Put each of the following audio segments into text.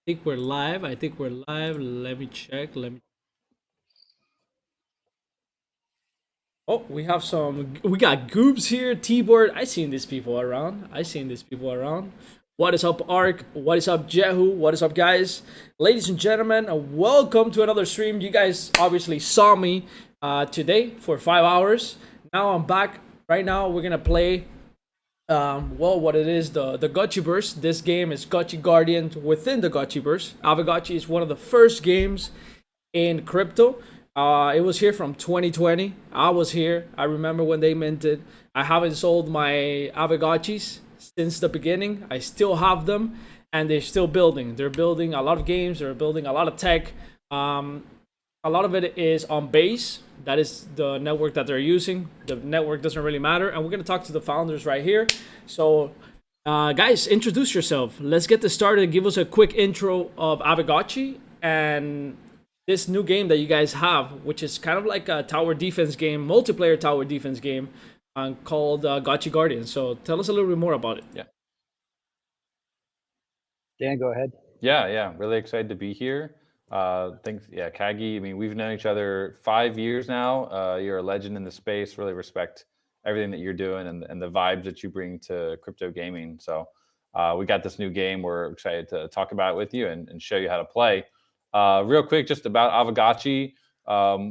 Think we're live. I think we're live. Let me check. Let me. Oh, we have some. We got Goobs here. T-board. I seen these people around. I seen these people around. What is up, Ark? What is up, Jehu? What is up, guys? Ladies and gentlemen, welcome to another stream. You guys obviously saw me today for 5 hours. Now I'm back. Right now we're gonna play well, what it is, the Gotchiverse. This game is Gotchi Guardians within the Gotchiverse. Aavegotchi is one of the first games in crypto. It was here from 2020. I was here. I remember when they minted. I haven't sold my Aavegotchis since the beginning. I still have them, and they're still building. They're building a lot of games. They're building a lot of tech. A lot of it is on base. That is the network that they're using. The network doesn't really matter. And we're going to talk to the founders right here. So, guys, introduce yourself. Let's get this started. Give us a quick intro of Aavegotchi and this new game that you guys have, which is kind of like a tower defense game, multiplayer tower defense game called Gotchi Guardians. So, tell us a little bit more about it. Yeah. Dan, go ahead. Yeah. Really excited to be here. Thanks. Yeah, Kagi. I mean, we've known each other 5 years now. You're a legend in the space. Really respect everything that you're doing and the vibes that you bring to crypto gaming. So we got this new game. We're excited to talk about it with you and show you how to play. Real quick, just about Aavegotchi.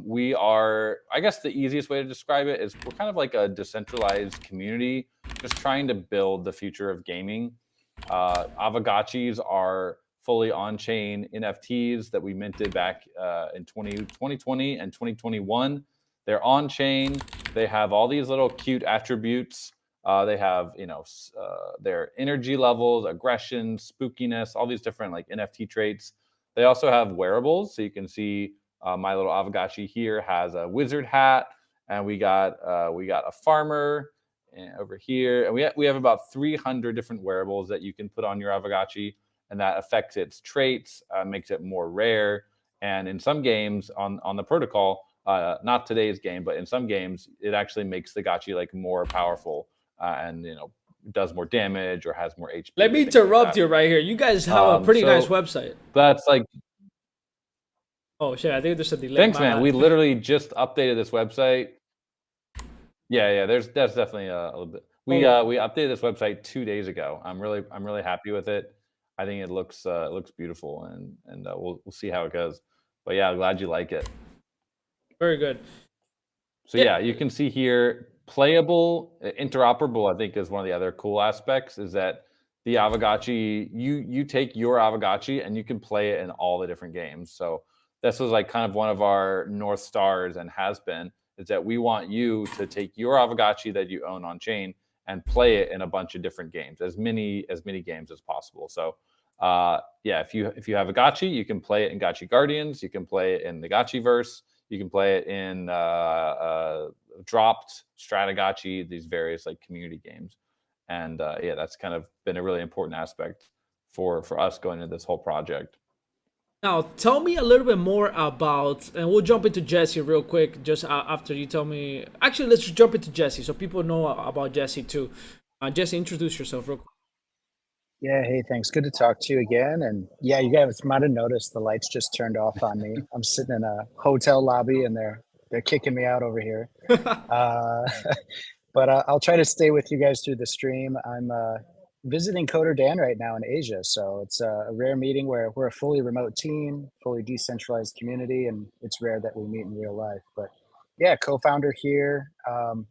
We are, I guess the easiest way to describe it is we're kind of like a decentralized community, just trying to build the future of gaming. Aavegotchis are fully on-chain NFTs that we minted back in 2020 and 2021. They're on-chain. They have all these little cute attributes. They have, their energy levels, aggression, spookiness, all these different like NFT traits. They also have wearables. So you can see my little Aavegotchi here has a wizard hat, and we got a farmer over here, and we have about 300 different wearables that you can put on your Aavegotchi, and that affects its traits, makes it more rare. And in some games on the protocol, not today's game, but in some games, it actually makes the Gotchi like more powerful and does more damage or has more HP. Let me interrupt you right here. You guys have a pretty nice website. That's like. Oh shit! I think there's a delay. Thanks, man. We literally just updated this website. Yeah. That's definitely a little bit. We updated this website 2 days ago. I'm really happy with it. I think it looks beautiful, and we'll see how it goes. But yeah, I'm glad you like it. Very good. So yeah, you can see here, playable, interoperable. I think is one of the other cool aspects is that the Aavegotchi, you take your Aavegotchi and you can play it in all the different games. So this was like kind of one of our North Stars and has been, is that we want you to take your Aavegotchi that you own on chain and play it in a bunch of different games, as many games as possible. So yeah, if you have a Gotchi, you can play it in Gotchi Guardians, you can play it in the Gotchiverse, you can play it in dropped Stratagotchi, these various like community games. And yeah, that's kind of been a really important aspect for us going into this whole project. Now, tell me a little bit more about, and we'll jump into Jesse real quick, just after you tell me. Actually, let's just jump into Jesse so people know about Jesse too. Jesse, introduce yourself real quick. Yeah, hey, thanks. Good to talk to you again. And yeah, you guys might have noticed the lights just turned off on me. I'm sitting in a hotel lobby and they're kicking me out over here. But I'll try to stay with you guys through the stream. I'm visiting Coder Dan right now in Asia. So it's a rare meeting where we're a fully remote team, fully decentralized community, and it's rare that we meet in real life. But yeah, co-founder here.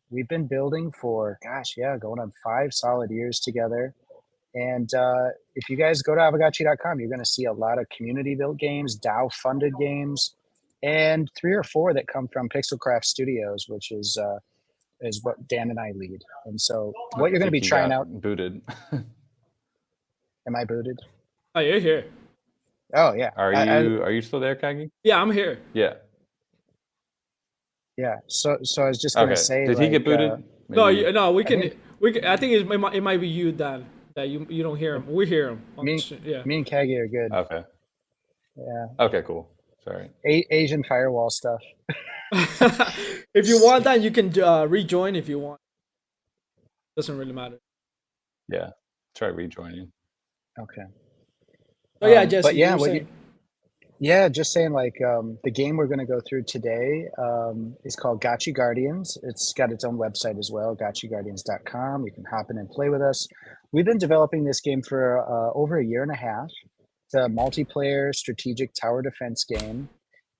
We've been building for, going on 5 solid years together. And if you guys go to Aavegotchi.com, you're going to see a lot of community-built games, DAO-funded games, and 3 or 4 that come from Pixelcraft Studios, which is what Dan and I lead. And so what you're going to be trying out... Booted. Am I booted? Oh, you're here. Oh, yeah. Are you still there, Kagi? Yeah, I'm here. Yeah. Yeah. So I was just going to say... Did he get booted? No, we can... I think it might be you, Dan. That you don't hear him. We hear him. Me and Kagi are good. Okay. Yeah. Okay, cool. Sorry. Asian firewall stuff. If you want that, you can rejoin if you want. Doesn't really matter. Yeah. Try rejoining. Okay. So yeah, Jesse, But you yeah, were saying. yeah, just saying like the game we're going to go through today is called Gotchi Guardians. It's got its own website as well, gotchiguardians.com. You can hop in and play with us. We've been developing this game for over a year and a half. It's a multiplayer strategic tower defense game.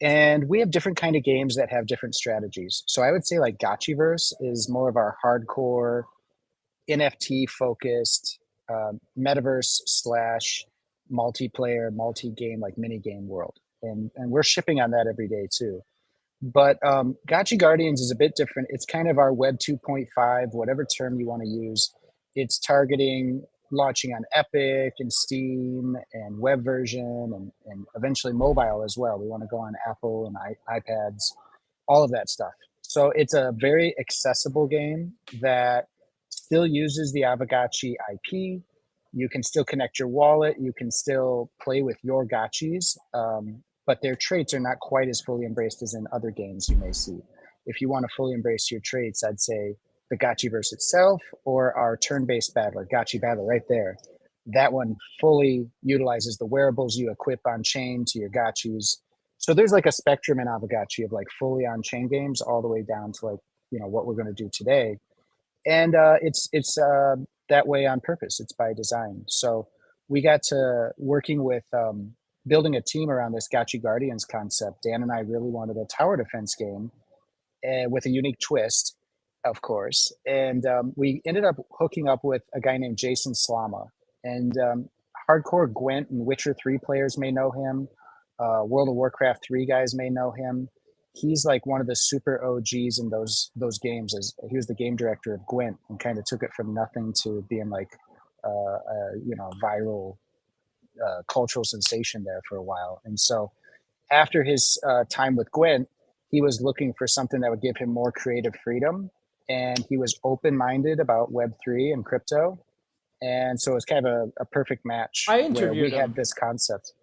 And we have different kind of games that have different strategies. So I would say like Gotchiverse is more of our hardcore NFT focused metaverse slash multiplayer, multi game, like mini game world. And we're shipping on that every day too. But Gotchi Guardians is a bit different. It's kind of our Web 2.5, whatever term you want to use. It's targeting launching on Epic and Steam and web version and eventually mobile as well. We want to go on Apple and iPads, all of that stuff. So it's a very accessible game that still uses the Aavegotchi IP. You can still connect your wallet. You can still play with your gotchis, but their traits are not quite as fully embraced as in other games you may see. If you want to fully embrace your traits, I'd say the Gotchiverse itself or our turn-based battler, Gotchi Battle, right there. That one fully utilizes the wearables you equip on chain to your gotchis. So there's like a spectrum in Aavegotchi of like fully on chain games all the way down to like, you know, what we're going to do today. And it's that way on purpose. It's by design. So we got to working with building a team around this Gotchi Guardians concept. Dan and I really wanted a tower defense game with a unique twist, of course. And we ended up hooking up with a guy named Jason Slama. And hardcore Gwent and Witcher 3 players may know him. World of Warcraft 3 guys may know him. He's like one of the super OGs in those games. As he was the game director of Gwent and kind of took it from nothing to being like you know, viral cultural sensation there for a while. And so after his time with Gwent, he was looking for something that would give him more creative freedom, and he was open-minded about Web3 and crypto. And so it was kind of a perfect match I where interviewed we had him. this concept.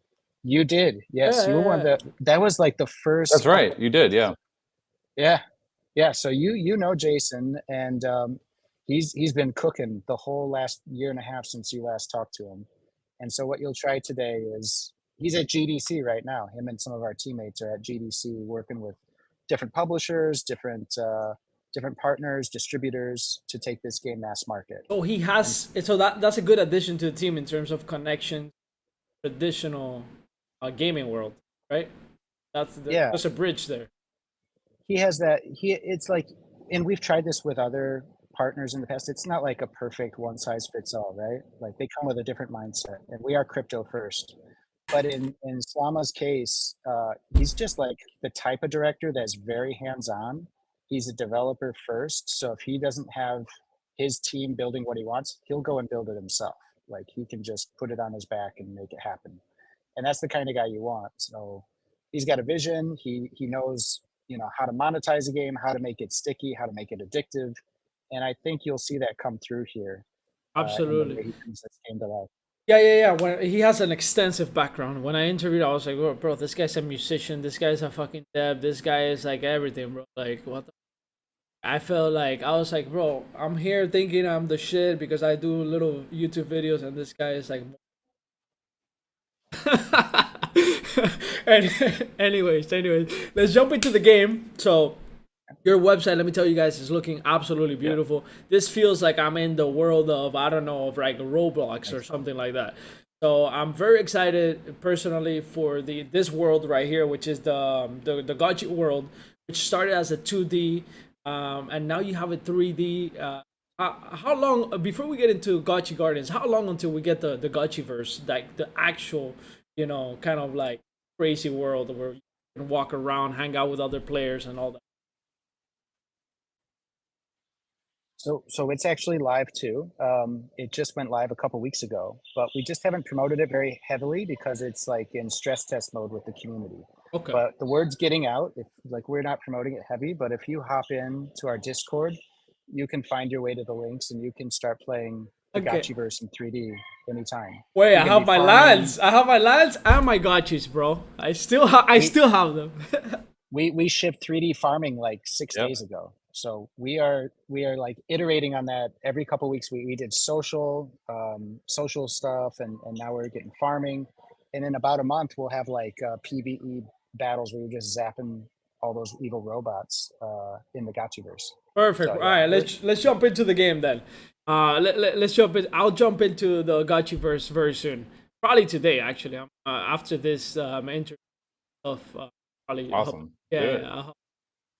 You did, yes. Yeah, You were one of the. That was like the first. That's right. You did, yeah. Yeah. So you know Jason, and he's been cooking the whole last year and a half since you last talked to him. And so what you'll try today is he's at GDC right now. Him and some of our teammates are at GDC working with different publishers, different partners, distributors to take this game mass market. Oh, he has. So that's a good addition to the team in terms of connection, traditional gaming world, right? Yeah, That's a bridge there. he has that. It's like, and we've tried this with other partners in the past. It's not like a perfect one size fits all, right? Like they come with a different mindset, and we are crypto first. But in Slama's case, he's just like the type of director that's very hands on. He's a developer first, so if he doesn't have his team building what he wants, he'll go and build it himself. Like he can just put it on his back and make it happen. And that's the kind of guy you want. So he's got a vision. He knows, you know, how to monetize a game, how to make it sticky, how to make it addictive. And I think you'll see that come through here in the Absolutely. way he brings this game to life. Yeah. When he has an extensive background. When I interviewed, I was like, bro, this guy's a musician. This guy's a fucking dev. This guy is like everything, bro. Like what? I felt like I was like, bro, I'm here thinking I'm the shit because I do little YouTube videos, and this guy is like. and anyways, let's jump into the game. So your website, let me tell you guys, is looking absolutely beautiful. Yeah. This feels like I'm in the world of, I don't know, of like Roblox or something like that. So I'm very excited personally for this world right here, which is the Gotchi world, which started as a 2D, and now you have a 3D. How long before we get into Gotchi Guardians? How long until we get the Gotchiverse, like the actual, you know, kind of like crazy world where you can walk around, hang out with other players, and all that? So it's actually live too. It just went live a couple weeks ago, but we just haven't promoted it very heavily because it's like in stress test mode with the community. Okay. But the word's getting out. If like we're not promoting it heavy, but if you hop in to our Discord, you can find your way to the links and you can start playing the Gotchiverse in 3D anytime. Wait, I have my lands. I have my lands and my Gotchis, bro. I still have them. we shipped 3D farming like 6 days ago. So we are like iterating on that every couple of weeks. We did social stuff, and now we're getting farming. And in about a month, we'll have like PvE battles where you're just zapping all those evil robots in the Gotchiverse. Perfect. So All yeah, right, let's jump into the game then. Let's jump in. I'll jump into the Gotchiverse very soon. Probably today, actually. After this interview of probably. Awesome. Yeah, Do it. yeah.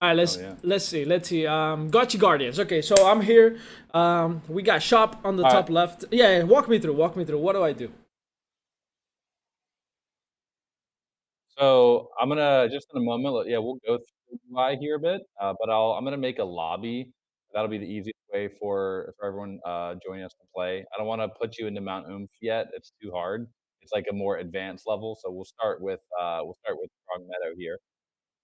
All right, Yeah. let's see. Gotchi Guardians. Okay, so I'm here. We got shop on the All top right. left. Yeah, walk me through. Walk me through. What do I do? So I'm gonna just in a moment. Yeah, we'll go through UI here a bit, but I'm gonna make a lobby. That'll be the easiest way for everyone joining us to play. I don't want to put you into Mount Oomph yet; it's too hard. It's like a more advanced level, so we'll start with Frog Meadow here.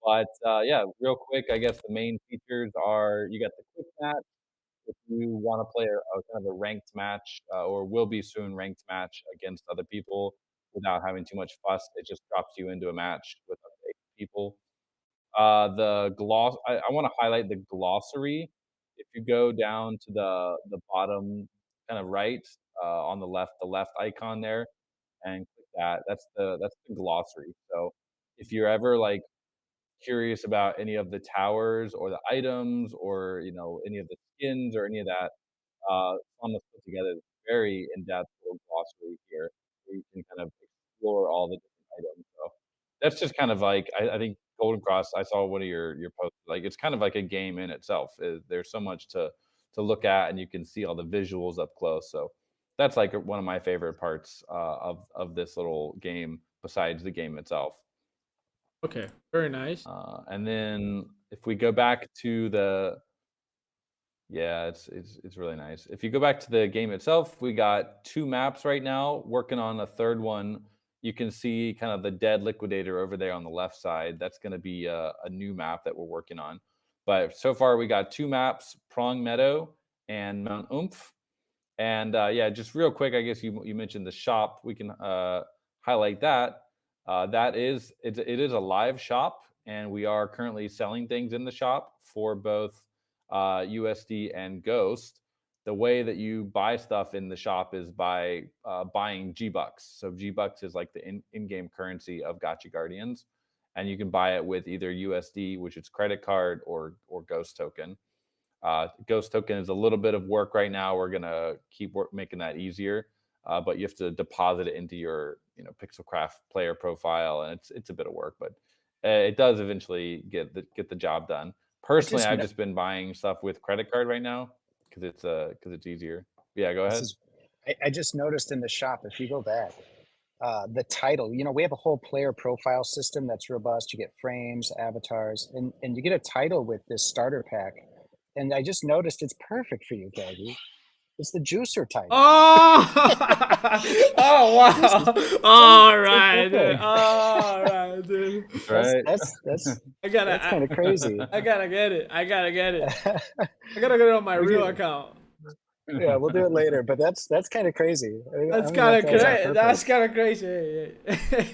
But yeah, real quick, I guess the main features are you got the quick match if you want to play a kind of a ranked match, or will be soon ranked match against other people without having too much fuss. It just drops you into a match with other people. I want to highlight the glossary. If you go down to the bottom, kind of right on the left icon there, and click that. That's the glossary. So if you're ever like curious about any of the towers or the items or any of the skins or any of that, almost put together this very in-depth little glossary here where you can kind of explore all the different items. So that's just kind of like I think Golden Cross. I saw one of your posts. Like it's kind of like a game in itself. There's so much to look at, and you can see all the visuals up close. So that's like one of my favorite parts of this little game, besides the game itself. Okay, very nice. And then if we go back to the yeah, it's really nice. If you go back to the game itself, we got 2 maps right now, working on a third one. You can see kind of the dead liquidator over there on the left side. That's going to be a new map that we're working on. But so far, we got 2 maps: Prong Meadow and Mount Oomph. And yeah, just real quick, I guess you mentioned the shop. We can highlight that. It is a live shop, and we are currently selling things in the shop for both USD and Ghost. The way that you buy stuff in the shop is by buying G Bucks. So G Bucks is like the in-game currency of Gotchi Guardians, and you can buy it with either USD, which is credit card, or Ghost token. Ghost token is a little bit of work right now. We're gonna keep making that easier, but you have to deposit it into your Pixelcraft player profile, and it's a bit of work, but it does eventually get the job done. Personally, I've just been buying stuff with credit card right now because it's easier. Yeah, go ahead. I just noticed in the shop, if you go back, the title, we have a whole player profile system that's robust. You get frames, avatars, and you get a title with this starter pack. And I just noticed it's perfect for you, Gaggy. It's the juicer title. Oh, oh wow! All right, dude. All right, dude. That's right. That's That's kind of crazy. I gotta get it. I gotta get it. I gotta get it on my real account. Yeah, we'll do it later. But that's kind of crazy. That's kind of crazy. That's kind of crazy.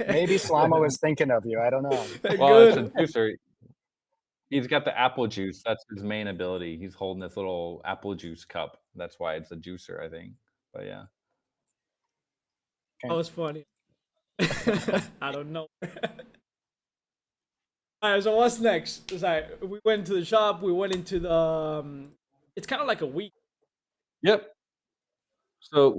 Maybe Slama was thinking of you. I don't know. Well, it's a juicer. He's got the apple juice. That's his main ability. He's holding this little apple juice cup. That's why it's a juicer, I think. But yeah. That was funny. I don't know. All right, so what's next? It's like we went to the shop. We went into the. It's kind of like a week. Yep. So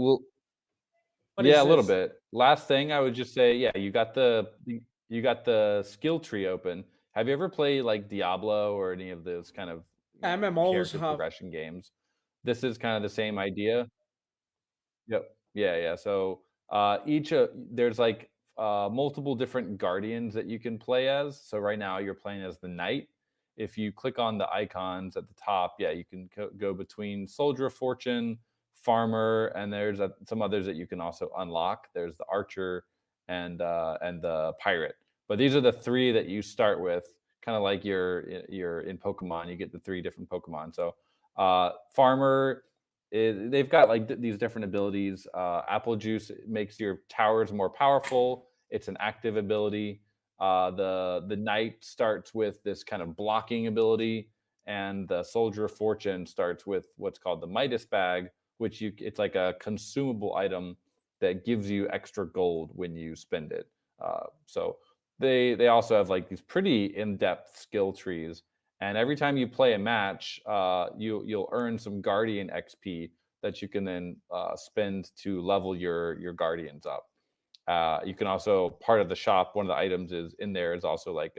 What yeah, is a little this? bit. Last thing I would just say, yeah, you got the skill tree open. Have you ever played like Diablo or any of those kind of MMOs character have. progression games? This is kind of the same idea. Yep. Yeah, yeah. So there's like multiple different guardians that you can play as. So right now you're playing as the knight. If you click on the icons at the top, yeah, you can go between soldier of fortune, farmer, and there's some others that you can also unlock. There's the archer and the pirate. But these are the 3 that you start with, kind of like you're in Pokemon. You get the 3 different Pokemon. So farmer, they've got like these different abilities. Apple juice makes your towers more powerful. It's an active ability. The knight starts with this kind of blocking ability, and the soldier of fortune starts with what's called the Midas bag, which it's like a consumable item that gives you extra gold when you spend it. So they also have like these pretty in-depth skill trees, and every time you play a match, you'll earn some Guardian XP that you can then spend to level your Guardians up. You can also, part of the shop, one of the items is in there is also like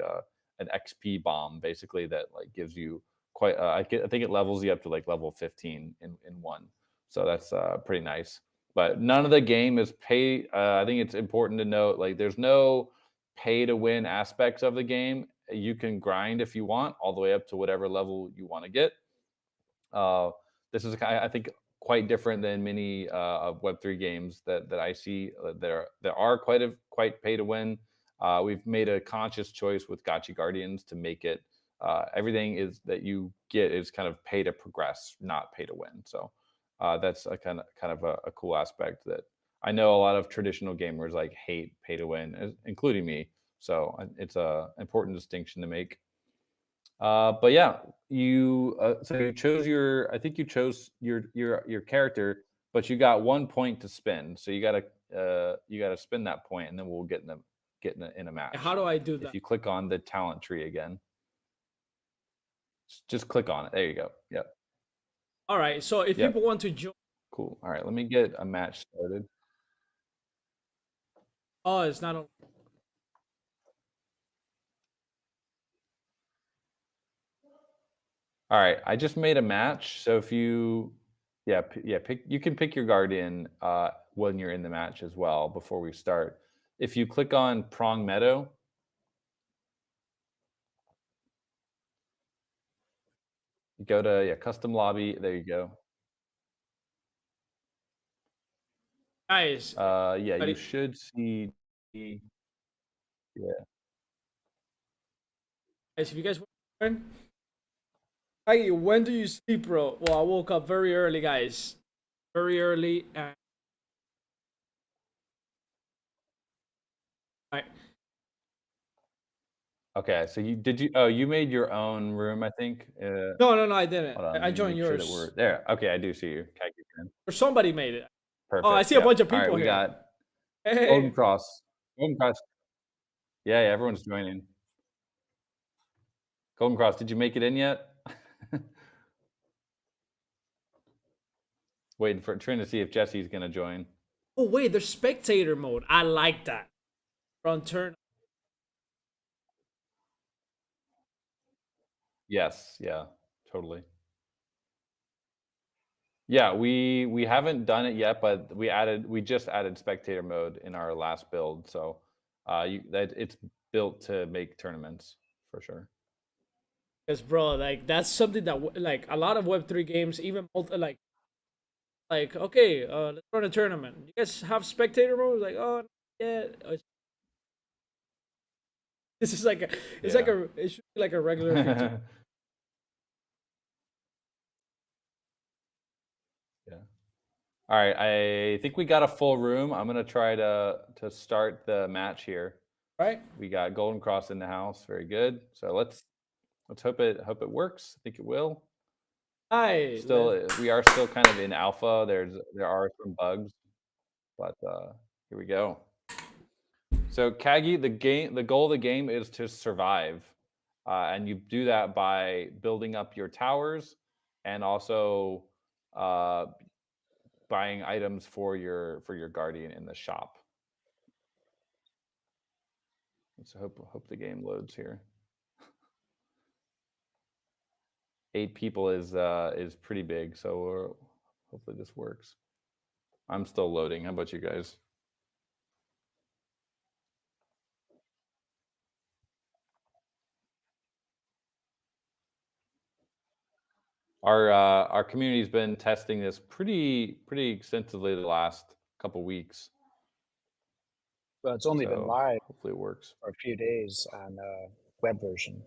an XP bomb, basically, that like gives you quite. I think it levels you up to like level 15 in one. So that's pretty nice. But none of the game is pay. I think it's important to note, like, there's no pay to win aspects of the game. You can grind if you want, all the way up to whatever level you want to get. Uh, this is, I think, quite different than many of Web3 games that I see that are quite pay to win. We've made a conscious choice with Gotchi Guardians to make it everything is that you get is kind of pay to progress, not pay to win. So that's a kind of a cool aspect that I know a lot of traditional gamers like hate pay to win, including me. So it's a important distinction to make. But yeah, so you chose your. I think you chose your character, but you got 1 point to spend. So you gotta spend that point, and then we'll get in a match. How do I do that? If you click on the talent tree again, just click on it. There you go. Yep. All right. So if Yep. people want to join, Cool. All right, let me get a match started. oh, it's not. All right, I just made a match. So if you, yeah, you can pick your guardian when you're in the match as well before we start. If you click on Prong Meadow, you go to custom lobby. There you go. Guys, Yeah, buddy. you should see. Yeah. Guys, if you guys want to join, hey, when do you sleep, bro? Well, I woke up very early, guys. Very early. And right. Okay, so you made your own room, I think. No, I didn't. Hold on, I let me joined make sure that we're yours. there. Okay, I do see you. CAGYJAN. Or somebody made it. Perfect. Oh, I see a bunch of All right, people we here. got Hey. Golden Cross. Golden Cross. Yeah, everyone's joining. Golden Cross, did you make it in yet? Trying to see if Jesse's gonna join. Oh wait, there's spectator mode. I like that. Run turn. Yes, yeah, totally. Yeah, we haven't done it yet, but we just added spectator mode in our last build, so it's built to make tournaments for sure. Because bro, like that's something that like a lot of Web3 games, even like okay, let's run a tournament. You guys have spectator mode? Like, oh yeah. This is like it should be like a regular feature. Yeah. All right, I think we got a full room. I'm gonna try to start the match here. Right? We got Golden Cross in the house. Very good. So let's hope it works. I think it will. Hi. We are still kind of in alpha. There are some bugs, but here we go. So Kagi, the goal of the game is to survive, and you do that by building up your towers and also buying items for your guardian in the shop. Let's hope the game loads here. 8 people is pretty big, so hopefully this works. I'm still loading. How about you guys? Our community's been testing this pretty extensively the last couple weeks. Well, it's only been live Hopefully it works for a few days on web version.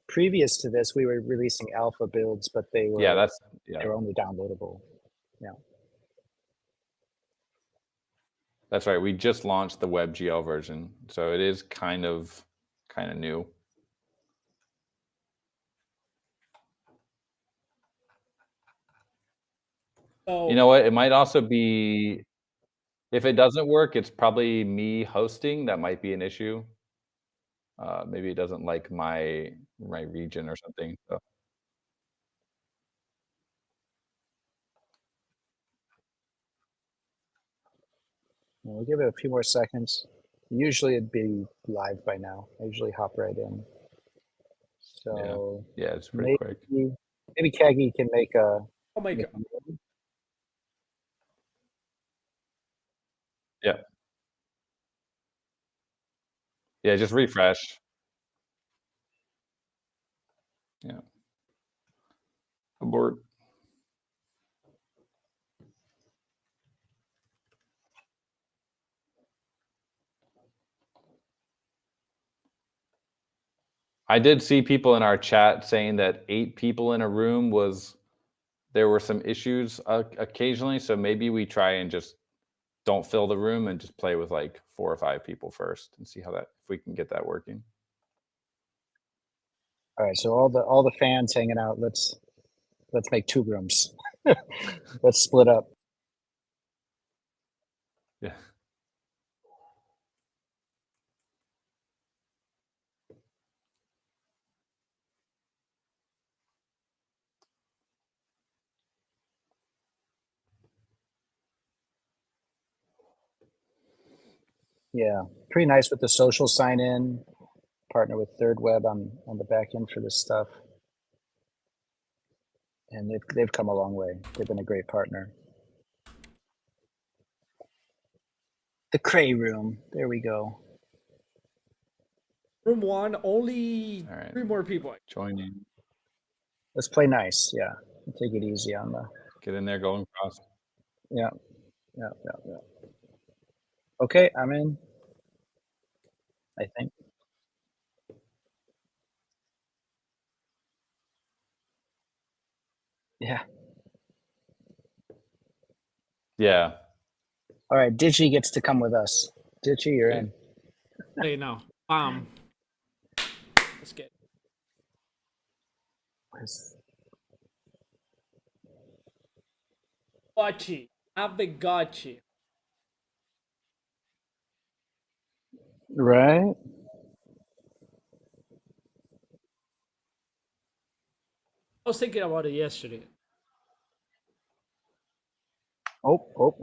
Previous to this, we were releasing alpha builds, but they were they were only downloadable. Yeah. That's right. We just launched the WebGL version, so it is kind of new. So, you know what? It might also be If it doesn't work, it's probably me hosting that might be an issue. Maybe it doesn't like my region or something. So We'll give it a few more seconds. Usually it'd be live by now. I usually hop right in. So yeah, it's pretty quick. maybe Kagi can make a. Oh my make god. a- Yeah. Yeah, just refresh. Yeah. Abort. I did see people in our chat saying that 8 people in a room there were some issues occasionally, so maybe we try and just don't fill the room and just play with like 4 or 5 people first and see if we can get that working. All right, so all the fans hanging out. Let's make 2 rooms. Let's split up. Yeah. Yeah, pretty nice with the social sign in. Partner with Third Web on the back end for this stuff, and they've come a long way. They've been a great partner. The Cray Room. There we go. Room 1, only All right. 3 more people. Joining. Let's play nice. Yeah, take it easy on the. Get in there, going cross. Yeah. Okay, I'm in. I think. Yeah. Yeah. All right, Digi gets to come with us. Digi, you're in. Hey, now. Let's get. Gotchi. Aavegotchi. Right. I was thinking about it yesterday. Oh,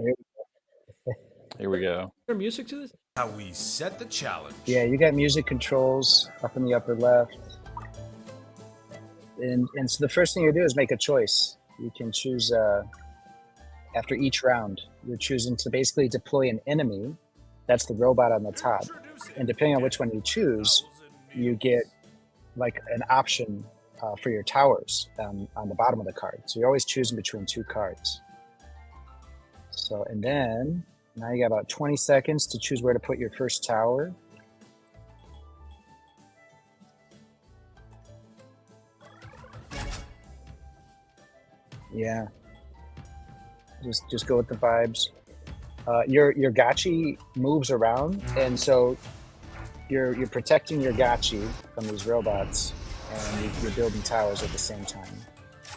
Here we go. Is there music to this? How we set the challenge. yeah, you got music controls up in the upper left. And so the first thing you do is make a choice. You can choose after each round, you're choosing to basically deploy an enemy. That's the robot on the top. And depending on which one you choose, you get like an option for your towers on the bottom of the card. So you're always choosing between 2 cards. So, and then now you got about 20 seconds to choose where to put your first tower. Yeah. Just go with the vibes. Your Gotchi moves around, and so you're protecting your Gotchi from these robots, and you're building towers at the same time.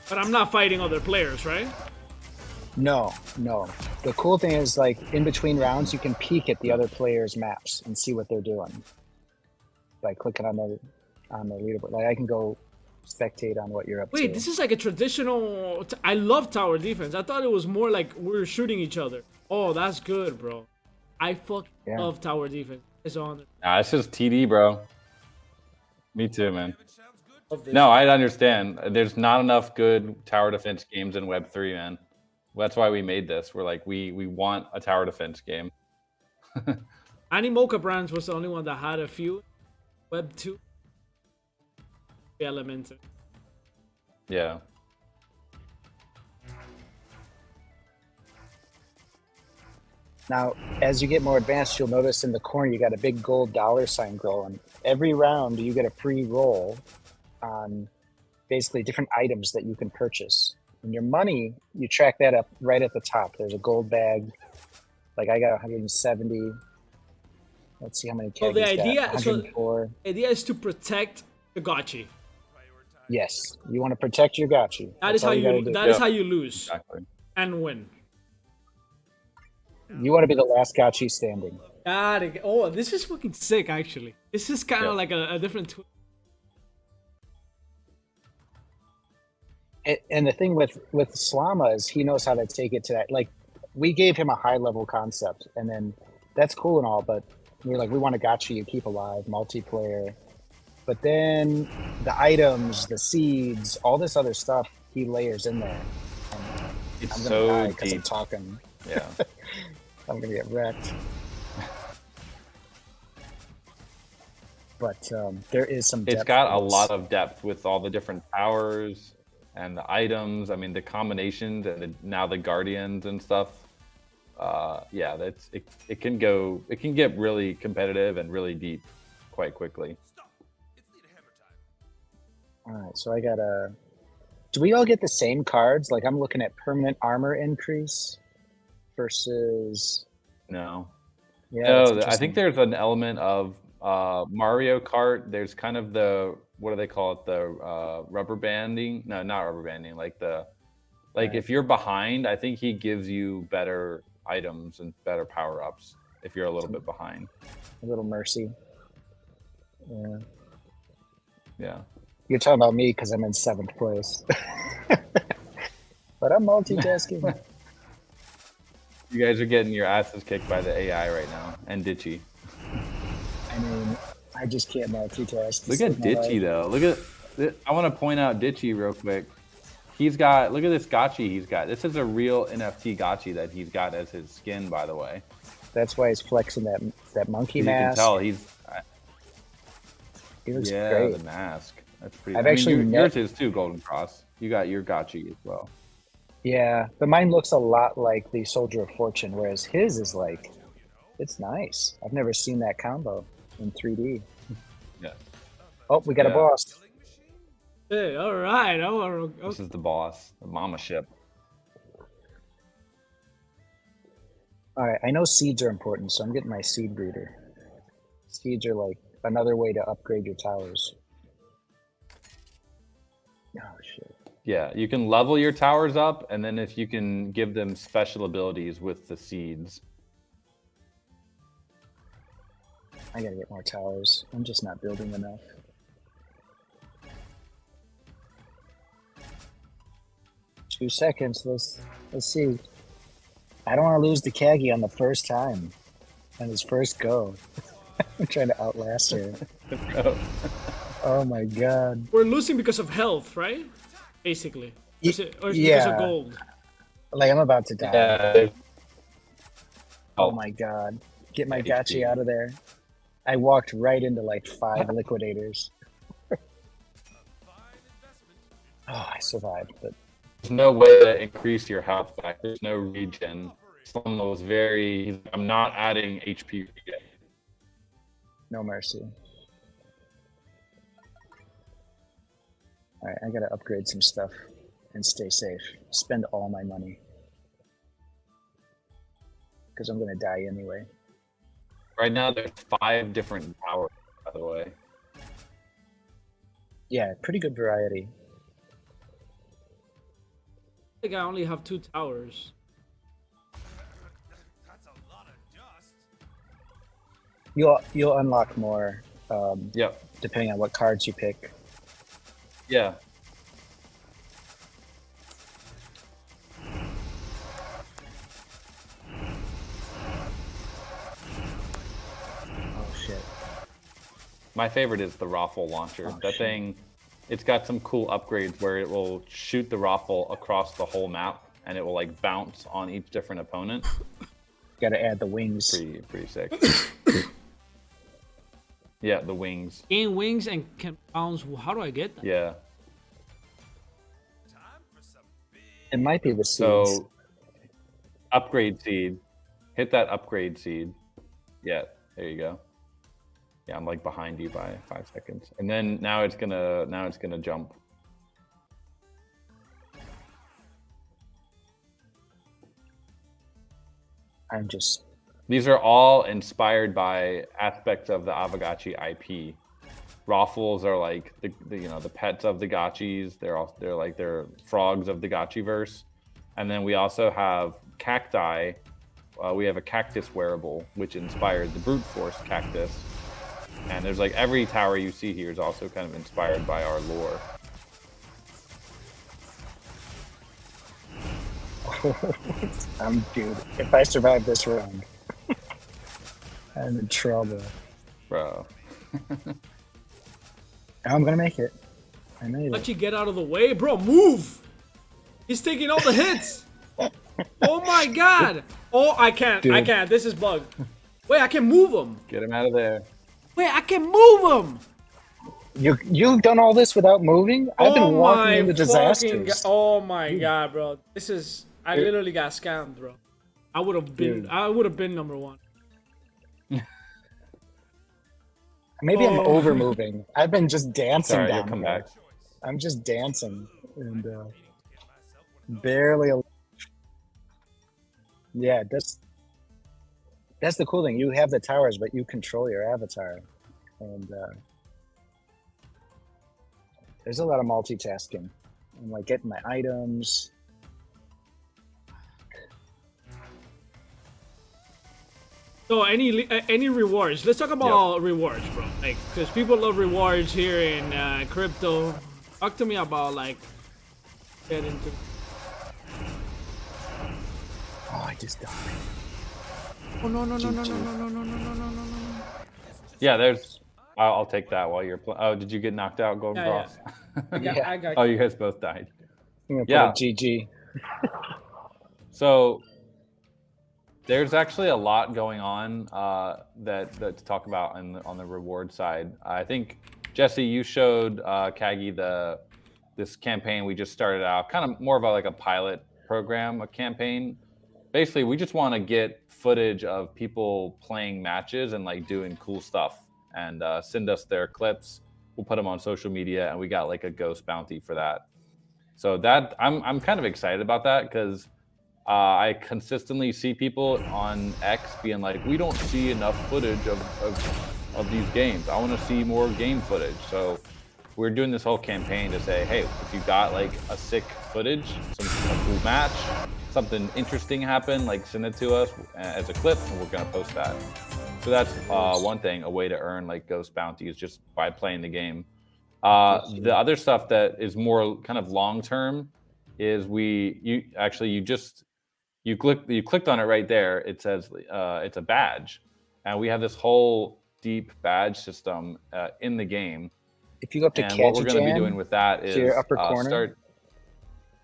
But I'm not fighting other players, right? No. The cool thing is, like, in between rounds, you can peek at the other players' maps and see what they're doing by clicking on the leaderboard. Like, I can go spectate on what you're up to. Wait, this is like a traditional. I love tower defense. I thought it was more like we were shooting each other. Oh, that's good, bro. I love tower defense. It's on. Nah, it's just TD, bro. Me too, man. No, I understand. There's not enough good tower defense games in Web3, man. That's why we made this. We're like, we want a tower defense game. Animoca Brands was the only one that had a few. Web 2. Elemental. Yeah. Now, as you get more advanced, you'll notice in the corner you got a big gold $sign glowing. Every round, you get a free roll on basically different items that you can purchase. And your money, you track that up right at the top. There's a gold bag. Like I got 170. Let's see how many So the Kaggy's got. idea, 104. the idea is to protect the Gotchi. Yes, you want to protect your Gotchi. That is how you. That is how you lose Exactly. and win. You want to be the last Gotchi standing. God, oh, this is fucking sick. Actually, this is kind of like a different. And the thing with Slama is he knows how to take it to that. Like, we gave him a high level concept, and then that's cool and all, but we're like, we want a Gotchi you keep alive, multiplayer. But then the items, the seeds, all this other stuff he layers in there. It's I'm gonna so die because deep. I'm talking. Yeah. I'm gonna get wrecked. But there is some depth. It's got a to this. lot of depth with all the different powers and the items. I mean, the combinations and now the guardians and stuff. Yeah, it can get really competitive and really deep quite quickly. All right, so I got a. Do we all get the same cards? Like, I'm looking at permanent armor increase versus. No. Yeah, No, that's I think there's an element of Mario Kart. There's kind of the, what do they call it? The rubber banding? No, not rubber banding. Like Right. if you're behind, I think he gives you better items and better power ups if you're a little bit behind. A little mercy. Yeah. Yeah. You're talking about me because I'm in 7th place. But I'm multitasking. You guys are getting your asses kicked by the AI right now and Ditchy. I mean, I just can't multitask. Look at Ditchy though. Look at. I want to point out Ditchy real quick. He's got. Look at this Gotchi he's got. This is a real NFT Gotchi that he's got as his skin, by the way. That's why he's flexing that monkey You mask. can tell he's. He looks Yeah, great. the mask. That's pretty. I've actually yours is too, Golden Cross. You got your Gotchi as well. Yeah, but mine looks a lot like the Soldier of Fortune, whereas his is like, it's nice. I've never seen that combo in 3D. Yeah. Oh, we got a Yeah. boss. Hey, all right. Oh, This is the boss, the mama ship. All right, I know seeds are important, so I'm getting my seed breeder. Seeds are like another way to upgrade your towers. Oh, shit. Yeah, you can level your towers up, and then if you can give them special abilities with the seeds. I gotta get more towers. I'm just not building enough. Two seconds. Let's see. I don't want to lose to Kagi on the first time, on his first go. I'm trying to outlast her. Oh my god. we're losing because of health, right? Basically, or is it because yeah. of gold? Like, I'm about to die. Yeah. Oh my god. Get my Yeah, Gotchi out of there. I walked right into like 5 liquidators. Oh, I survived, but There's no way to increase your health back. There's no regen. Someone was very. I'm not adding HP regen. no mercy. Alright, I gotta upgrade some stuff and stay safe. Spend all my money. Because I'm gonna die anyway. Right now, there's 5 different towers, by the way. Yeah, pretty good variety. I think I only have 2 towers. That's a lot of dust. You'll unlock more Yep. depending on what cards you pick. Yeah. Oh shit. My favorite is the Raffle launcher. Oh, That shit. thing, it's got some cool upgrades where it will shoot the Raffle across the whole map, and it will like bounce on each different opponent. Gotta add the wings. Pretty sick. Yeah, the wings. Gain wings and can bounce. How do I get that? Yeah. Time for some big. It might be the seeds. So, upgrade seed. Hit that upgrade seed. Yeah, there you go. Yeah, I'm like behind you by 5 seconds, and then now it's gonna jump. I'm just These are all inspired by aspects of the Aavegotchi IP. Raffles are like the pets of the Gotchis. They're frogs of the Gotchiverse. And then we also have cacti we have a cactus wearable, which inspired the brute force cactus. And there's like every tower you see here is also kind of inspired by our lore. Dude, if I survive this round, I'm in trouble. Bro. I'm gonna make it. I made Let it. you get out of the way, bro. Move. He's taking all the hits. Oh my god. Oh, I can't. I Dude. can't. This is bugged. Wait, I can move him. Get him out of there. Wait, I can move him. You've done all this without moving? I've been walking into fucking disasters. oh my god, bro. This is I literally got scammed, bro. I would have been Dude. I would have been number one. Maybe I'm Oh. over moving. I've been just dancing Sorry, you'll down come here. back. I'm just dancing and barely. Yeah, that's the cool thing. You have the towers, but you control your avatar, and there's a lot of multitasking. I'm like getting my items. So any rewards? Let's talk about rewards, bro. Like, because people love rewards here in crypto. Talk to me about like get into. Oh, I just died. Oh no no no no no no no no no no no no no. Yeah, there's. I'll take that while you're playing. Oh, did you get knocked out, Golden Yeah, Cross? Yeah. I got Oh, you guys both died. I'm gonna put Yeah. a GG. So there's actually a lot going on that to talk about on the reward side. I think Jesse, you showed Kagi this campaign we just started out, kind of more of like a pilot program, a campaign. Basically, we just want to get footage of people playing matches and like doing cool stuff, and send us their clips. We'll put them on social media, and we got like a ghost bounty for that. So that I'm kind of excited about that because I consistently see people on X being like, we don't see enough footage of these games. I want to see more game footage. So we're doing this whole campaign to say, hey, if you got like a sick footage, a cool match, something interesting happened, like send it to us as a clip, and we're gonna post that. So that's one thing, a way to earn like ghost bounties just by playing the game. The other stuff that is more kind of long term is you clicked on it right there. It says it's a badge, and we have this whole deep badge system in the game. If you go up to And what we're going to be doing CAGYJAN, with that to is your upper corner, start.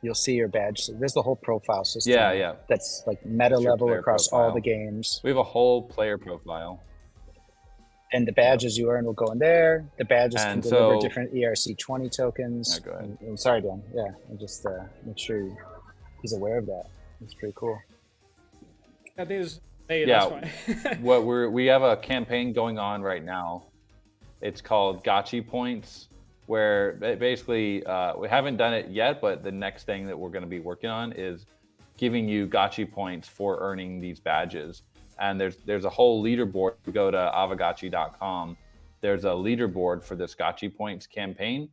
you'll see your badge. So there's the whole profile system. Yeah. That's like meta That's your level player across all profile. the games. We have a whole player profile. And the badges you earn will go in there. The badges can And deliver so- different ERC20 tokens. Yeah, go ahead. And sorry, Dan. Yeah, and just make sure he's aware of that. It's pretty cool. I think it's hey, Yeah. that's fine. We have a campaign going on right now. It's called Gotchi Points, where basically we haven't done it yet, but the next thing that we're going to be working on is giving you Gotchi Points for earning these badges. And there's a whole leaderboard. You go to Aavegotchi.com. There's a leaderboard for this Gotchi Points campaign,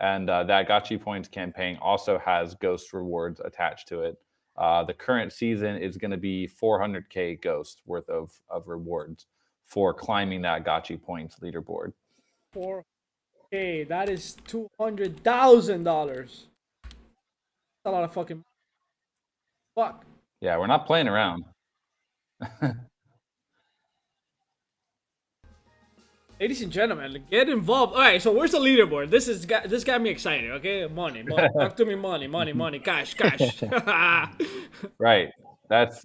and that Gotchi Points campaign also has ghost rewards attached to it. The current season is going to be 400k ghost worth of rewards for climbing that Gotchi Points leaderboard. 4K, that is $200,000. That's a lot of fucking fuck. Yeah, we're not playing around. Ladies and gentlemen, get involved. All right, so where's the leaderboard? This got me excited. Okay, money. Talk to me, money, cash. Right. That's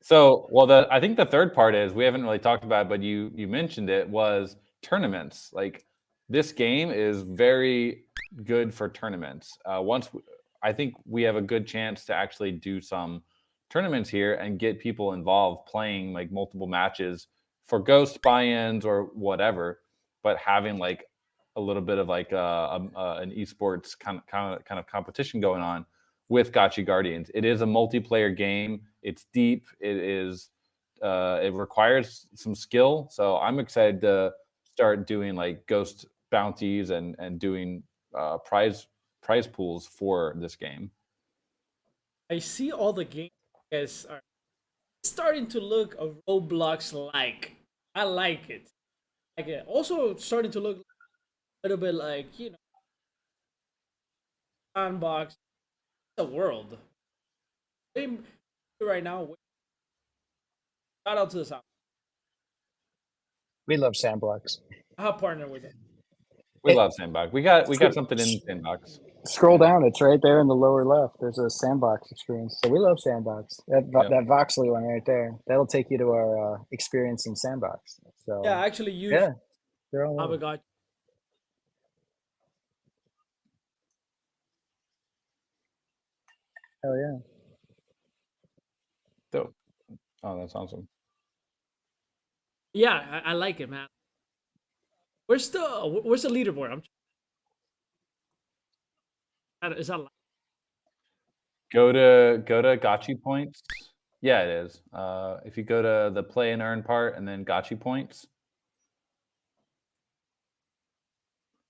so. Well, I think the third part is we haven't really talked about it, but you mentioned it was tournaments. Like this game is very good for tournaments. I think we have a good chance to actually do some tournaments here and get people involved playing like multiple matches for ghost buy-ins or whatever, but having like a little bit of like an esports kind of competition going on with Gotchi Guardians. It is a multiplayer game. It's deep. It requires some skill. So I'm excited to start doing like ghost bounties and doing prize pools for this game. I see all the games you guys are It's starting to look a Roblox like. I like it. Like it. Also starting to look a little bit like, you know, sandbox. The world. Right now, shout out to the South. We love sandblocks. I have partnered with them. We It- love Sandbox. We got something in Sandbox. Scroll down; it's right there in the lower left. There's a sandbox experience. So we love sandbox. That Yep. that Voxley one right there. That'll take you to our experience in sandbox. So Yeah, I actually use yeah, they're all over. Aavegotchi. Hell yeah. Dope. Oh, that's awesome. Yeah, I like it, man. Where's the leaderboard? Is that Go to Gotchi points. Yeah, it is. If you go to the play and earn part and then Gotchi points.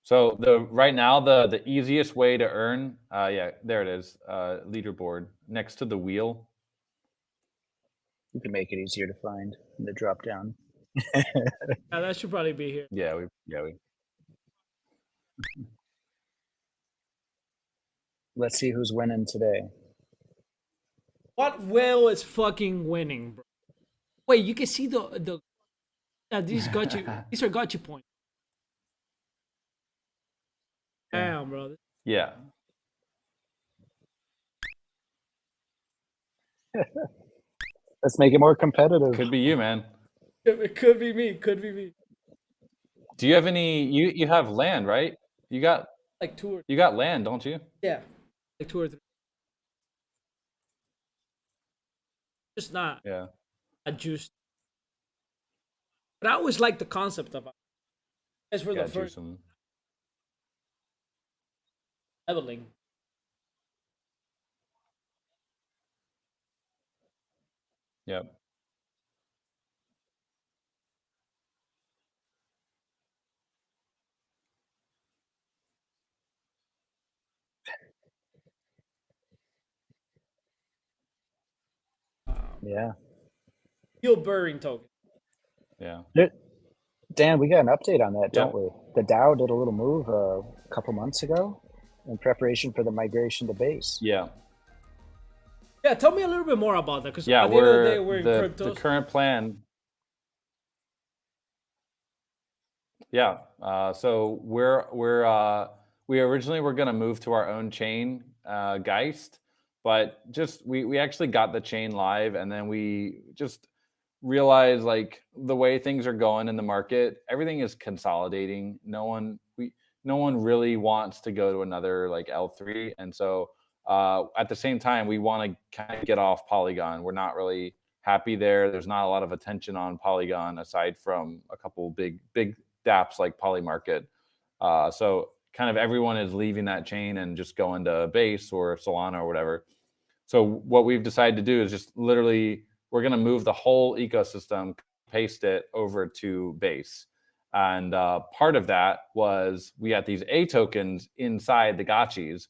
So right now the easiest way to earn, yeah, there it is, leaderboard next to the wheel. You can make it easier to find in the drop down. that should probably be here. Yeah, we. Let's see who's winning today. What whale is fucking winning, bro? Wait, you can see the these Gotchi these are Gotchi points. Damn, bro. Yeah. Let's make it more competitive. Could be you, man. It could be me. Could be me. Do you have any? You have land, right? You got Like two or you got land, don't you? yeah, like two or three. Just not Yeah. a juice. But I always like the concept of it. As for the Got you first some. leveling. Yep. Yeah. Steel burring token. Yeah. Dan, we got an update on that, Yeah. don't we? The DAO did a little move a couple months ago in preparation for the migration to base. Yeah. Yeah, tell me a little bit more about that. Because Yeah. at the end of the day, We're we're in the cryptos. current plan. Yeah. So we originally were going to move to our own chain, Geist, but just we actually got the chain live, and then we just realized like the way things are going in the market, everything is consolidating. No one really wants to go to another like L3, and so at the same time we want to kind of get off Polygon. We're not really happy there. There's not a lot of attention on Polygon aside from a couple big dApps like Polymarket. So kind of everyone is leaving that chain and just going to Base or Solana or whatever. So what we've decided to do is just literally we're going to move the whole ecosystem, paste it over to Base. And part of that was we had these A tokens inside the Gotchis,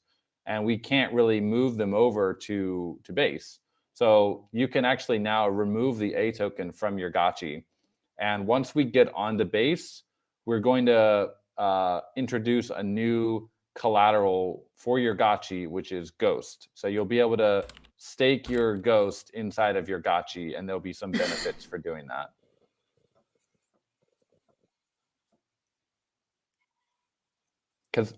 and we can't really move them over to Base. So you can actually now remove the A token from your Gotchi. And once we get onto Base, we're going to introduce a new collateral for your Gotchi, which is Ghost. So you'll be able to stake your Ghost inside of your Gotchi, and there'll be some benefits for doing that. Because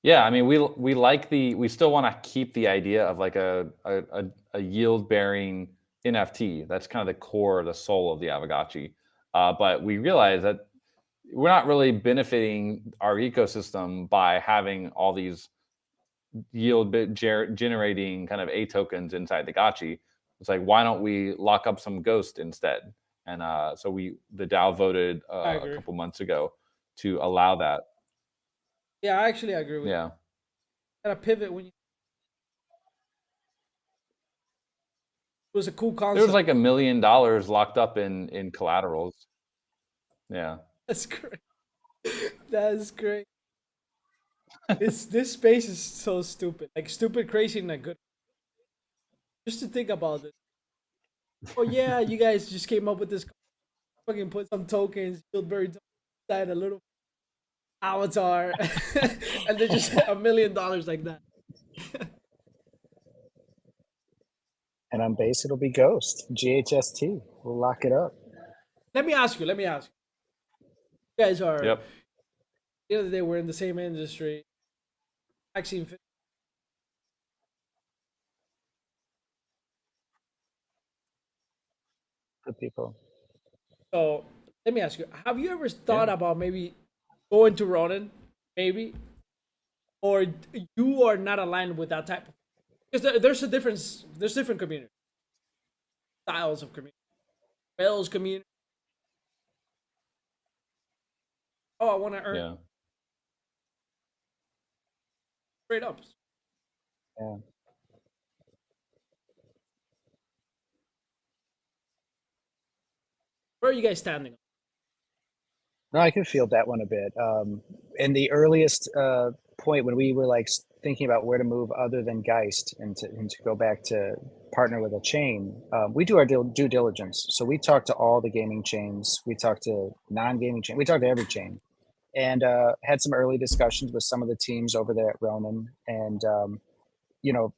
yeah, I mean, we like we still want to keep the idea of like a yield bearing NFT. That's kind of the core, the soul of the Aavegotchi. But we realize that we're not really benefiting our ecosystem by having all these yield generating kind of A tokens inside the Gotchi. It's like, why don't we lock up some Ghost instead? And so the DAO voted a couple months ago to allow that. Yeah, I actually agree with you. Yeah. Gotta pivot when you. It was a cool concept. There was like $1 million locked up in collaterals. Yeah. That's great. That's great. This space is so stupid. Like stupid, crazy, in a good. just to think about this. Oh yeah, you guys just came up with this. Fucking put some tokens, build very inside a little avatar, and they're just $1 million like that. And on base, it'll be Ghost. GHST. We'll lock it up. Let me ask you. You guys are. Yep. The other day, we're in the same industry. Vaccine. For people. So let me ask you: have you ever thought about maybe going to Ronin, maybe, or you are not aligned with that type of? Because there's a difference. There's different communities, styles of community. Wales community. Oh, I want to earn Yeah. straight up. Yeah. Where are you guys standing? No, I can feel that one a bit. In the earliest point when we were like thinking about where to move other than Geist and to go back to partner with a chain, we do our due diligence. So we talk to all the gaming chains. We talk to non-gaming chain. We talk to every chain, and had some early discussions with some of the teams over there at Ronin, and you know,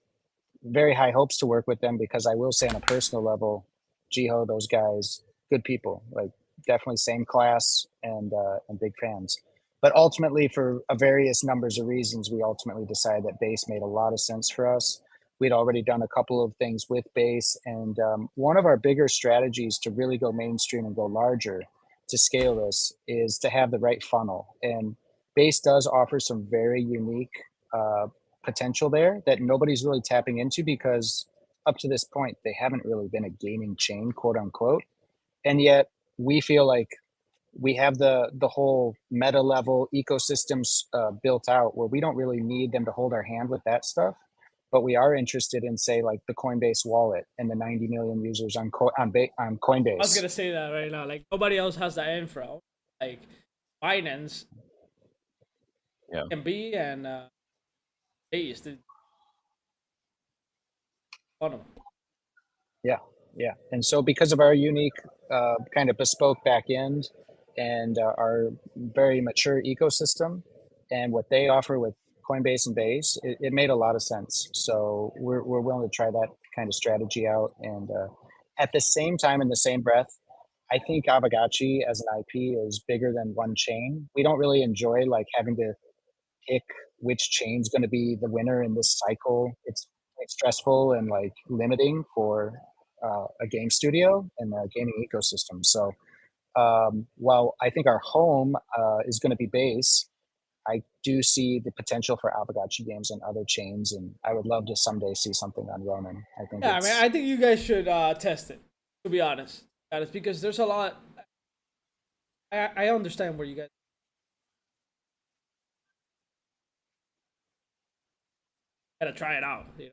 very high hopes to work with them because I will say on a personal level, Jiho, those guys, good people, like definitely same class and big fans. But ultimately, for a various numbers of reasons, we ultimately decided that base made a lot of sense for us. We'd already done a couple of things with base, and one of our bigger strategies to really go mainstream and go larger to scale this is to have the right funnel. And base does offer some very unique potential there that nobody's really tapping into because up to this point they haven't really been a gaming chain, quote unquote, and yet we feel like we have the whole meta level ecosystems built out where we don't really need them to hold our hand with that stuff, but we are interested in say like the Coinbase wallet and the 90 million users on Coinbase. I was gonna say that right now. Like nobody else has the infra. Like Binance, Yeah. can be and Base. Yeah. And so because of our unique kind of bespoke back end and our very mature ecosystem and what they offer with Coinbase and Base, it made a lot of sense. So we're willing to try that kind of strategy out. And at the same time, in the same breath, I think Aavegotchi as an IP is bigger than one chain. We don't really enjoy like having to pick which chain's going to be the winner in this cycle. It's stressful and like limiting for a game studio and a gaming ecosystem. So while I think our home is going to be base, I do see the potential for Aavegotchi games on other chains, and I would love to someday see something on Ronin. I think. Yeah, I mean, I think you guys should test it. To be honest, that is because there's a lot. I understand where you guys. Gotta try it out. You know?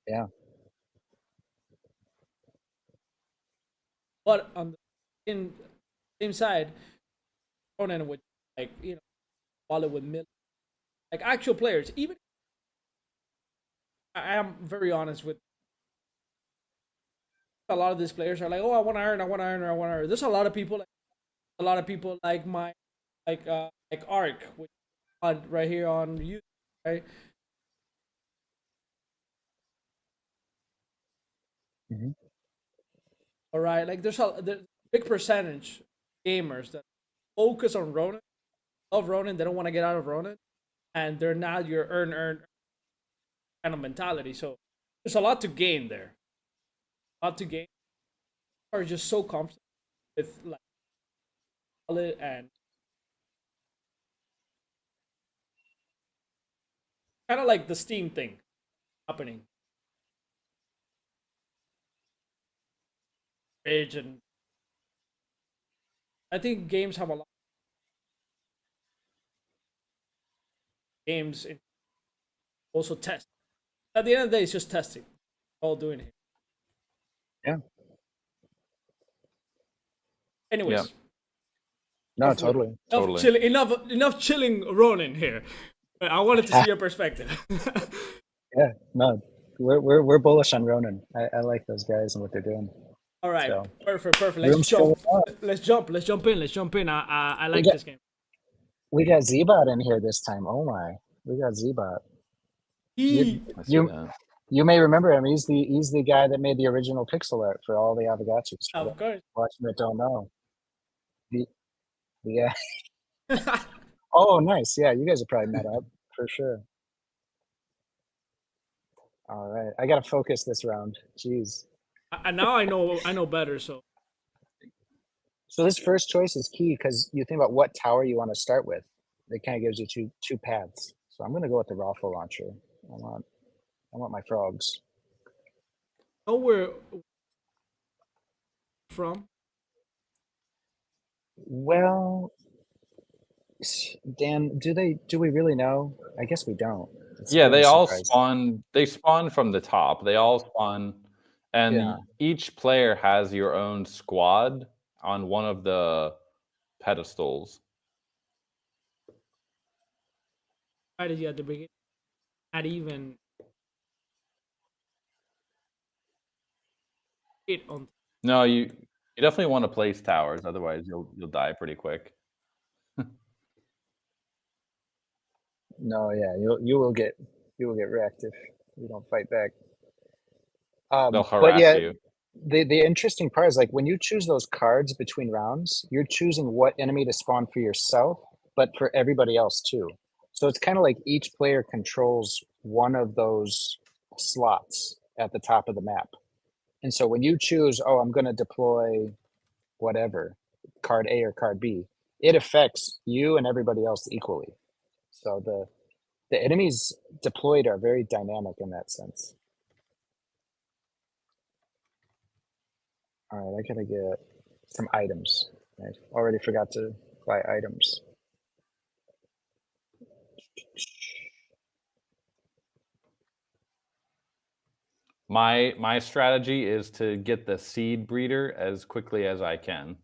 Yeah. But on the same side, Ronin would like wallet with like actual players. Even I am very honest with a lot of these players are like, oh, I want to earn. There's a lot of people, like my like Arc, which right here on YouTube, right? Mm-hmm. All right, like there's a big percentage of gamers that focus on Ronin, love Ronin, they don't want to get out of Ronin, and they're not your earn kind of mentality. So there's a lot to gain there. A lot to gain. Are just so comfortable with like wallet and kind of like the Steam thing happening. Bridge and I think games have a lot of games in also test. At the end of the day, it's just testing. All doing it. Yeah. Anyways. Yeah. No, totally. Enough chilling Ronin here. I wanted to see your perspective. Yeah, no, we're bullish on Ronan. I like those guys and what they're doing. All right, So perfect. room's filling up. Let's jump in. I We like got this game. we got Zbot in here this time. Oh my, we got Zbot. You I see you that. you may remember him. He's the guy that made the original pixel art for all the Aavegotchis. For Of course. watching that don't know. The, yeah. Oh, nice. Yeah, you guys have probably met up for sure. All right, I gotta focus this round. Jeez. And now I know better. So So this first choice is key because you think about what tower you want to start with. It kind of gives you two paths. So I'm gonna go with the Raffle launcher. I want my frogs. know where from. Well, Dan, do we really know? I guess we don't. It's Yeah, really they all surprising. spawn. They spawn from the top. They all spawn, and Yeah. each player has your own squad on one of the pedestals. Strategy at the beginning. Not even hit on. No, you definitely want to place towers, otherwise you'll die pretty quick. No, yeah, you will get wrecked if you don't fight back. They'll But harass yeah, you. the interesting part is like when you choose those cards between rounds, you're choosing what enemy to spawn for yourself, but for everybody else too. So it's kind of like each player controls one of those slots at the top of the map. And so when you choose, oh, I'm going to deploy whatever, card A or card B, it affects you and everybody else equally. So the enemies deployed are very dynamic in that sense. All right, I gotta get some items. I already forgot to buy items. My strategy is to get the seed breeder as quickly as I can.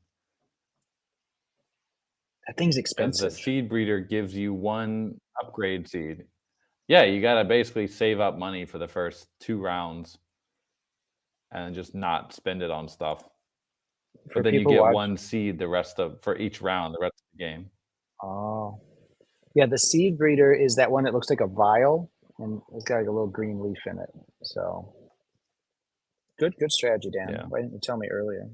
That thing's Because the expensive. seed breeder gives you one upgrade seed. Yeah, you gotta basically save up money for the first 2 rounds and just not spend it on stuff. For But then you people get watch. one seed for each round, the rest of the game. Oh, yeah. The seed breeder is that one that looks like a vial and it's got like a little green leaf in it. So good strategy, Dan. Yeah. Why didn't you tell me earlier?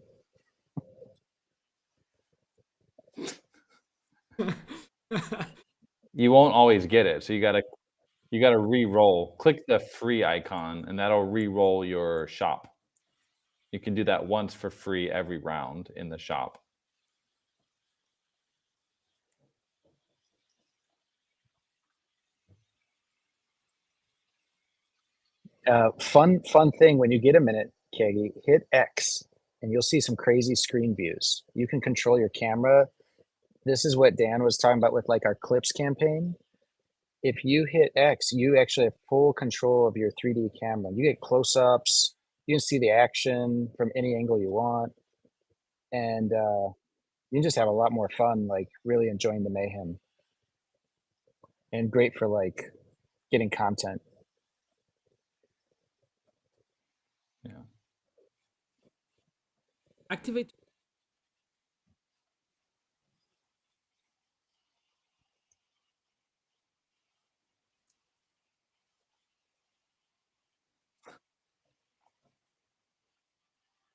You won't always get it, so you gotta re-roll. Click the free icon, and that'll re-roll your shop. You can do that once for free every round in the shop. Fun thing when you get a minute, Keggy, hit X and you'll see some crazy screen views. You can control your camera. This is what Dan was talking about with like our clips campaign. If you hit X, you actually have full control of your 3D camera. You get close-ups. You can see the action from any angle you want, and you can just have a lot more fun, like really enjoying the mayhem. And great for like getting content. Yeah. Activate.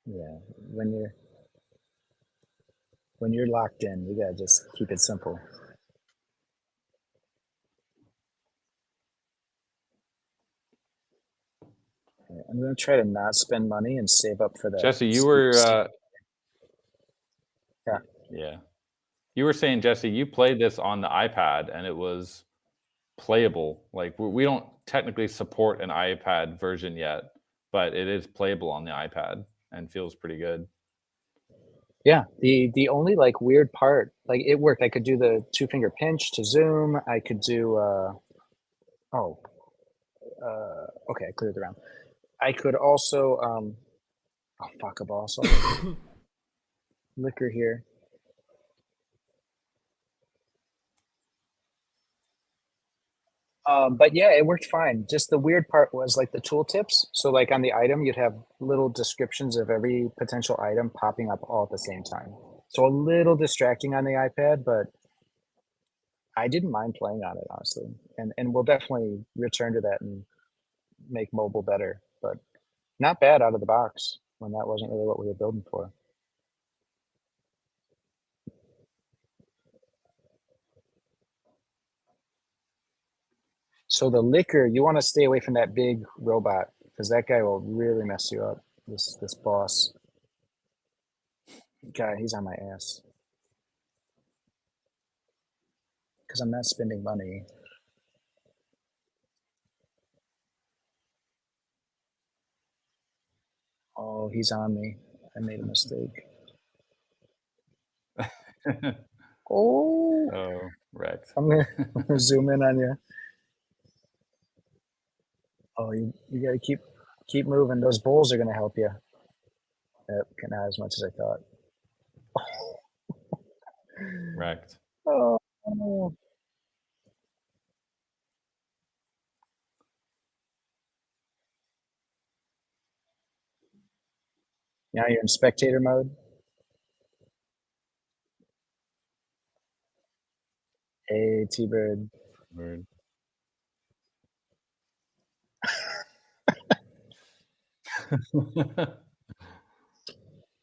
Yeah, when you're locked in, you gotta just keep it simple. Yeah, I'm gonna try to not spend money and save up for that. Jesse, you steep- were steep- Yeah. yeah. You were saying, Jesse, you played this on the iPad and it was playable. Like we don't technically support an iPad version yet, but it is playable on the iPad and feels pretty good. Yeah, the only like weird part, like it worked. I could do the 2-finger pinch to zoom. I could do okay, I cleared the round. I could also oh fuck a ball. So liquor here. But yeah, it worked fine. Just the weird part was like the tooltips. So like on the item, you'd have little descriptions of every potential item popping up all at the same time. So a little distracting on the iPad, but I didn't mind playing on it, honestly. And we'll definitely return to that and make mobile better. But not bad out of the box when that wasn't really what we were building for. So the liquor, you want to stay away from that big robot because that guy will really mess you up. This boss guy, he's on my ass because I'm not spending money. Oh, he's on me. I made a mistake. Oh, Oh, wrecked. I'm gonna zoom in on you. Oh, you gotta keep moving. Those bulls are gonna help you. Not as much as I thought. Wrecked. Oh. Now you're in spectator mode. Hey, T-Bird. Word.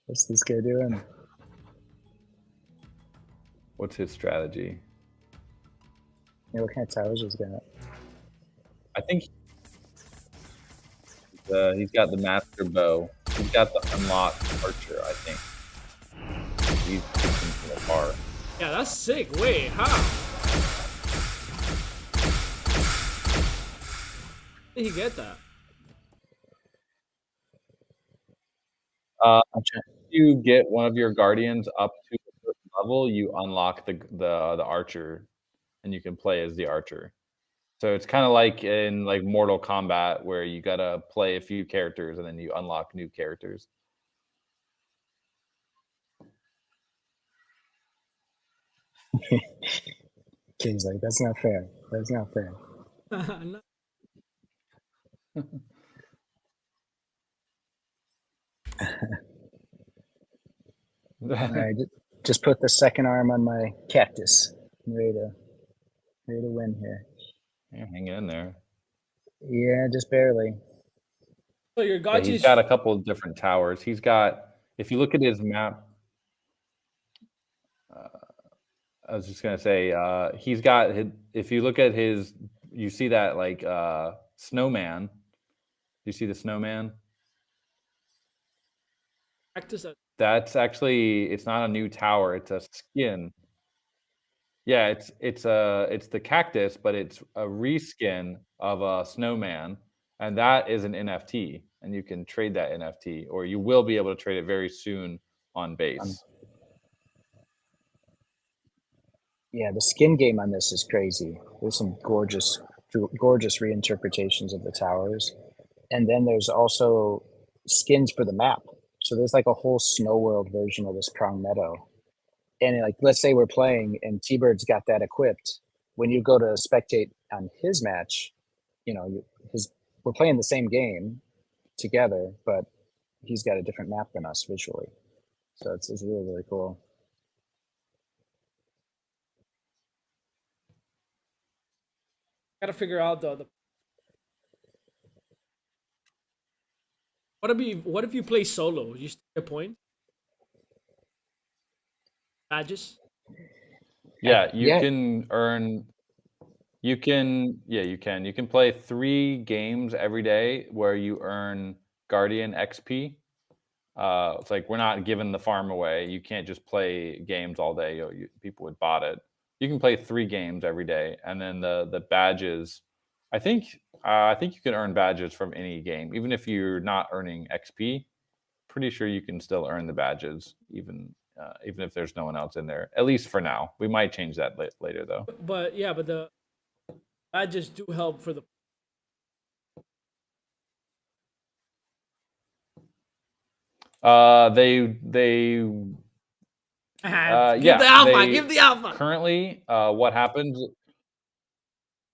What's this guy doing? What's his strategy? Yeah, what kind of towers he's got? I think he's got the master bow. He's got the unlocked archer, I think. He's shooting from afar. Yeah, that's sick. Wait, how? Did he get that? Okay. If you get one of your guardians up to a certain level, you unlock the archer, and you can play as the archer. So it's kind of like in like Mortal Kombat, where you gotta play a few characters and then you unlock new characters. He's like, that's not fair. That's not fair. No. All right, just put the second arm on my cactus. I'm ready to win here. Yeah, hang in there. Yeah, just barely. So your Yeah, Gotchi he's got a couple of different towers. He's got, if you look at his map, I was just gonna say, he's got. If you look at his, you see that like snowman. Do you see the snowman? practice that. That's actually, it's not a new tower. It's a skin. Yeah, it's the cactus, but it's a reskin of a snowman, and that is an NFT, and you can trade that NFT, or you will be able to trade it very soon on base. Yeah, the skin game on this is crazy. There's some gorgeous reinterpretations of the towers. And then there's also skins for the map. So there's like a whole snow world version of this Prong Meadow. And like, let's say we're playing and T-Bird's got that equipped. When you go to spectate on his match, you know, we're playing the same game together, but he's got a different map than us visually. So it's really, really cool. Gotta figure out the. What if you play solo? You still get point badges. Yeah, you Yeah. can earn. You can, yeah, you can. You can play 3 games every day where you earn Guardian XP. It's like we're not giving the farm away. You can't just play games all day. People would bot it. You can play 3 games every day, and then the badges. I think you can earn badges from any game, even if you're not earning XP. Pretty sure you can still earn the badges, even if there's no one else in there. At least for now. We might change that later, though. But yeah, but the badges do help for the. They Give the alpha. they Give the alpha. currently what happens.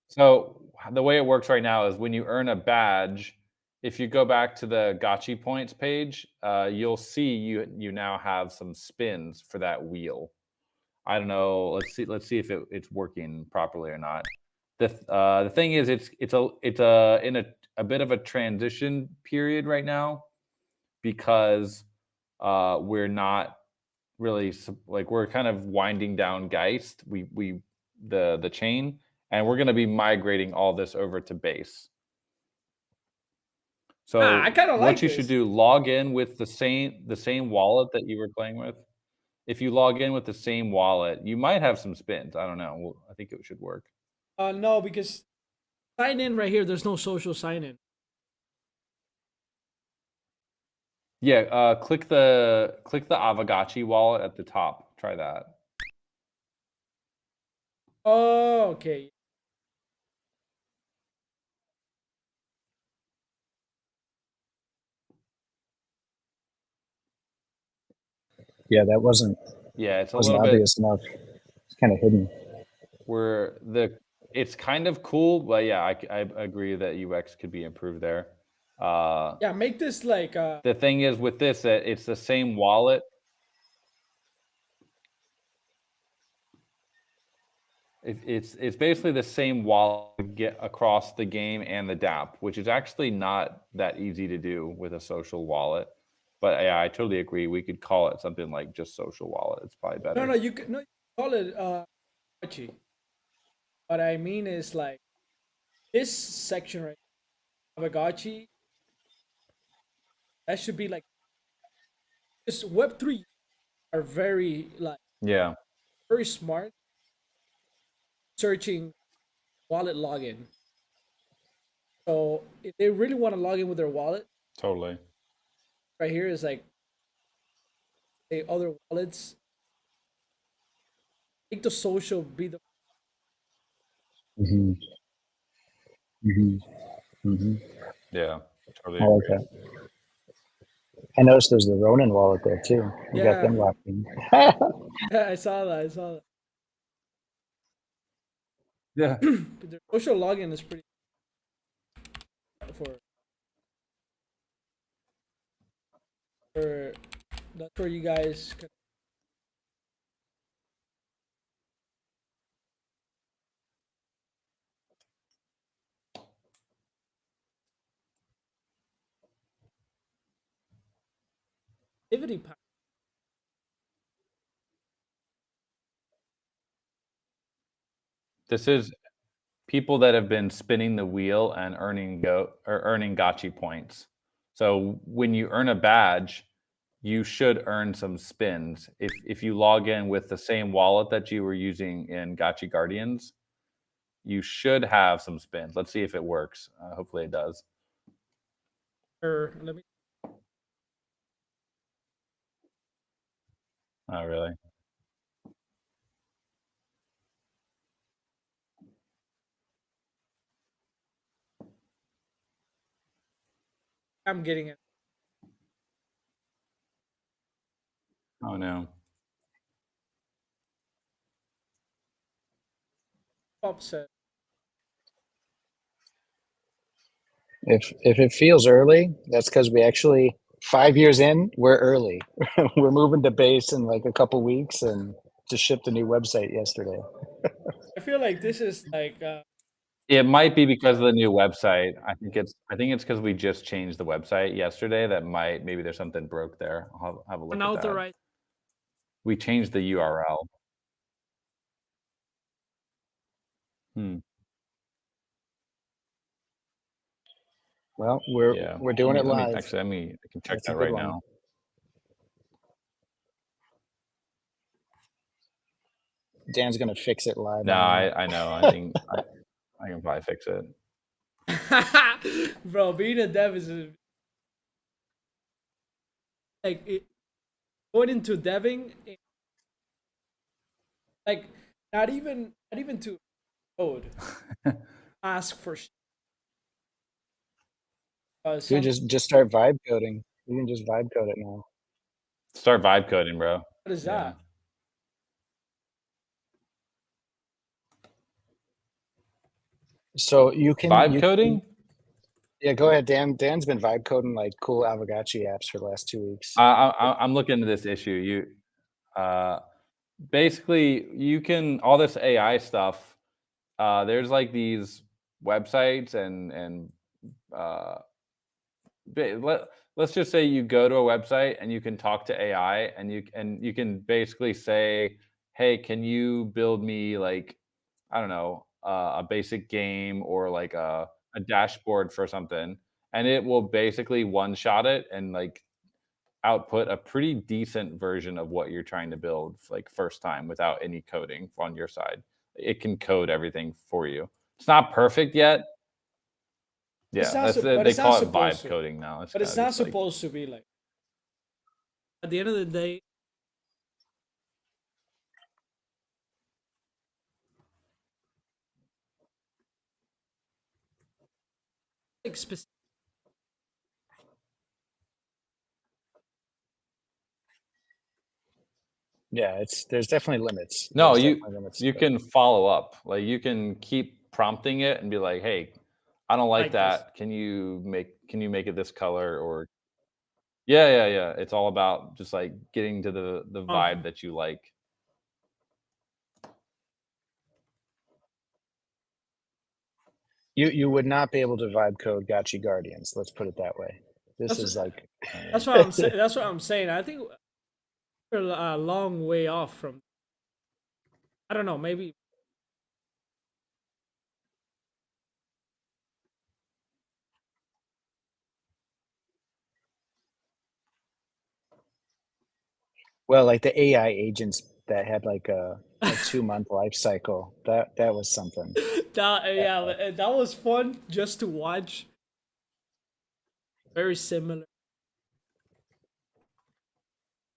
So the way it works right now is when you earn a badge, if you go back to the Gotchi points page, you'll see you now have some spins for that wheel. I don't know. Let's see if it's working properly or not. The thing is, it's in a bit of a transition period right now because we're not really like we're kind of winding down Geist. The chain, and we're going to be migrating all this over to base. So I kind of what like you this. should do, log in with the same wallet that you were playing with. If you log in with the same wallet, you might have some spins. I don't know. Well, I think it should work. No, because sign in right here. There's no social sign in. Yeah, click the Aavegotchi wallet at the top. Try that. Oh, okay. Yeah, that wasn't Yeah, it's a wasn't little bit obvious enough. It's kind of hidden. it's kind of cool, but yeah, I agree that UX could be improved there. Yeah, make this like The thing is with this, that it's the same wallet. It's basically the same wallet to get across the game and the DApp, which is actually not that easy to do with a social wallet. But yeah, I totally agree. We could call it something like just social wallet. It's probably better. no, you can no, you call it Gotchi. What I mean is like this section right, Aavegotchi. That should be like this. Web3 are very like Yeah, very smart searching wallet login. So if they really want to log in with their wallet, totally. right here is like the other wallets. Make the social be the Mm-hmm. Mm-hmm. Mm-hmm. Yeah, totally I like agree. that. I noticed there's the Ronin wallet there too. You got Yeah. them locked in. Yeah, I saw that. I saw that. Yeah. But the social login is pretty for for that's where you guys can activity pack. This is people that have been spinning the wheel and earning Gotchi points. So when you earn a badge, you should earn some spins. If you log in with the same wallet that you were using in Gotchi Guardians, you should have some spins. Let's see if it works. Hopefully it does. Or let me Oh, really? I'm getting it. Oh, no. Upset. If it feels early, that's because we actually 5 years in, we're early. We're moving to base in like a couple weeks and just shipped a new website yesterday. I feel like this is like It might be because of the new website. I think it's because we just changed the website yesterday. Maybe there's something broke there. I'll have a look at that. unauthorized. We changed the URL. Hmm. Well, Yeah. we're doing it live. I can check That's a that good right one. now. Dan's gonna fix it live. No, on I know. I think I can probably fix it. Bro, being a dev is like going into deving, like not even to code. Ask for Dude, just start vibe coding. You can just vibe code it now. Start vibe coding, bro. what is Yeah. that? So you can Vibe you coding? Can, yeah, go ahead, Dan. Dan's been vibe coding like cool Aavegotchi apps for the last 2 weeks. I'm looking into this issue. Basically you can all this AI stuff. There's like these websites and uh, let's just say you go to a website and you can talk to AI and you can basically say, hey, can you build me like, I don't know, a basic game or like a dashboard for something, and it will basically one shot it and like output a pretty decent version of what you're trying to build like first time without any coding on your side. It can code everything for you. It's not perfect yet. It's Yeah, not, that's it. but They it's not call it supposed vibe to. coding now. It's But kind it's of not just like, supposed to be like. At the end of the day, like specific. Yeah, there's definitely limits. no, There's definitely limits you to it. can follow up. Like you can keep prompting it and be like, "Hey, I don't like Like this. that. Can you make it this color?" Or yeah. It's all about just like getting to the vibe that you like. You would not be able to vibe code Gotchi Guardians. Let's put it that way. This That's is like that's what I'm saying. That's what I'm saying. I think we're a long way off from. I don't know. Maybe well, like the AI agents that had like a 2 month life cycle. That was something. that was fun just to watch. Very similar.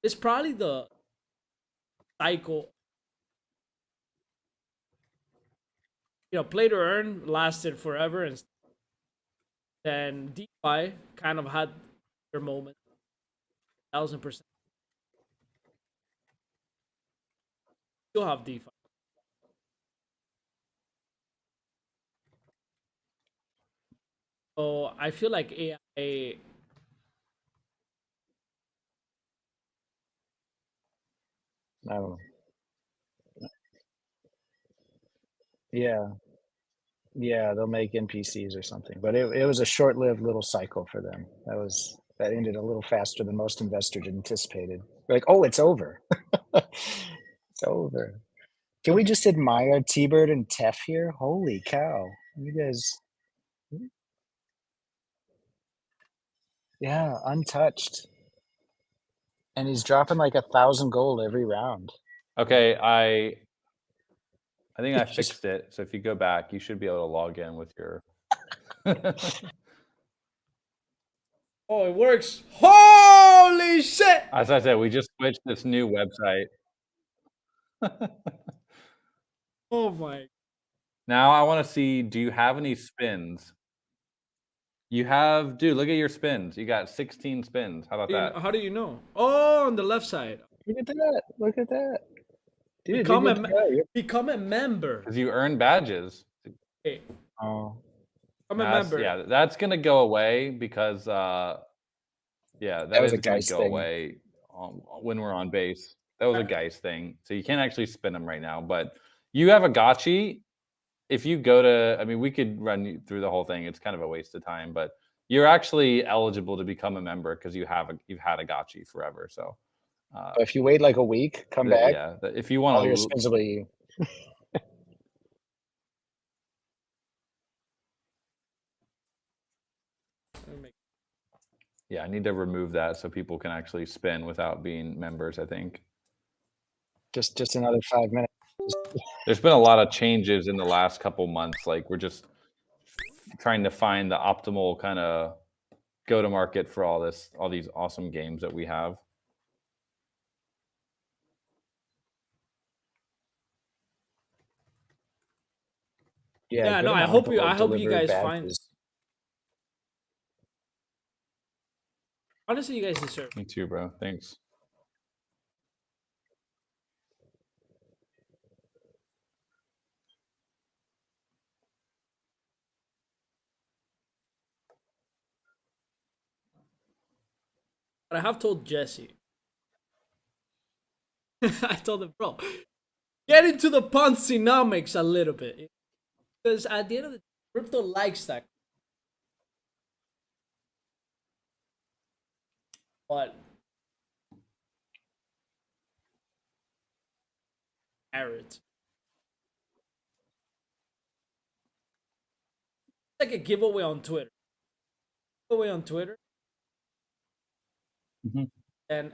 It's probably the cycle. Play to earn lasted forever, and then DeFi kind of had their moment. 1,000%. Still have DeFi. So I feel like AI. I don't know. Yeah. Yeah, they'll make NPCs or something. But it was a short-lived little cycle for them. That ended a little faster than most investors anticipated. They're like, oh, it's over. It's over. Can we just admire T-Bird and Tef here? Holy cow. You guys, yeah, untouched. And he's dropping like 1,000 gold every round. Okay, I think I It's just fixed it. So if you go back, you should be able to log in with your. Oh, it works. Holy shit! As I said, we just switched this new website. Oh my. Now I want to see. Do you have any spins? You have, dude. Look at your spins. You got 16 spins. How about that? How do you know? Oh, on the left side. look at that. Look at that. Dude, Become you're a good to go. become a member. Because you earn badges. Okay, Oh, become a member. Yeah, that's gonna go away because yeah, that that was a is gonna guy's go thing. away when we're on base. That was a guy's thing, so you can't actually spin them right now. But you have a gotchi. If you go to, I mean, we could run you through the whole thing. It's kind of a waste of time, but you're actually eligible to become a member because you've had a gotchi forever. So But if you wait like a week, come back, yeah, if you want all your to, spins will be yeah, I need to remove that so people can actually spin without being members. I think just another 5 minutes. there's been a lot of changes in the last couple months. Like we're just trying to find the optimal kind of go to market for all these awesome games that we have. Yeah, Good no, I amount of hope people I have hope you delivered guys find. badges. Honestly, you guys deserve. Me too, bro. Thanks. But I have told Jesse. I told him, bro, get into the Ponzinomics a little bit. Because at the end of the day, crypto likes that. But carrot. It's like a giveaway on Twitter. Giveaway on Twitter. Mm-hmm. And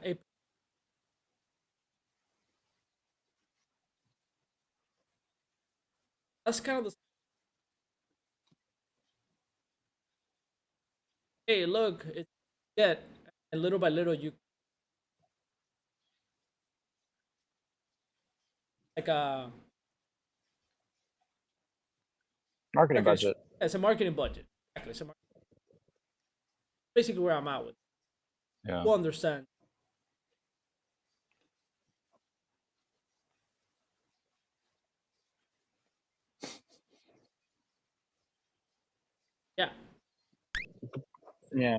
that's kind of the hey, look, it's get, and little by little you like a Marketing budget. It's a marketing budget. Exactly, it's basically where I'm at with. Yeah. You understand? Yeah. Yeah.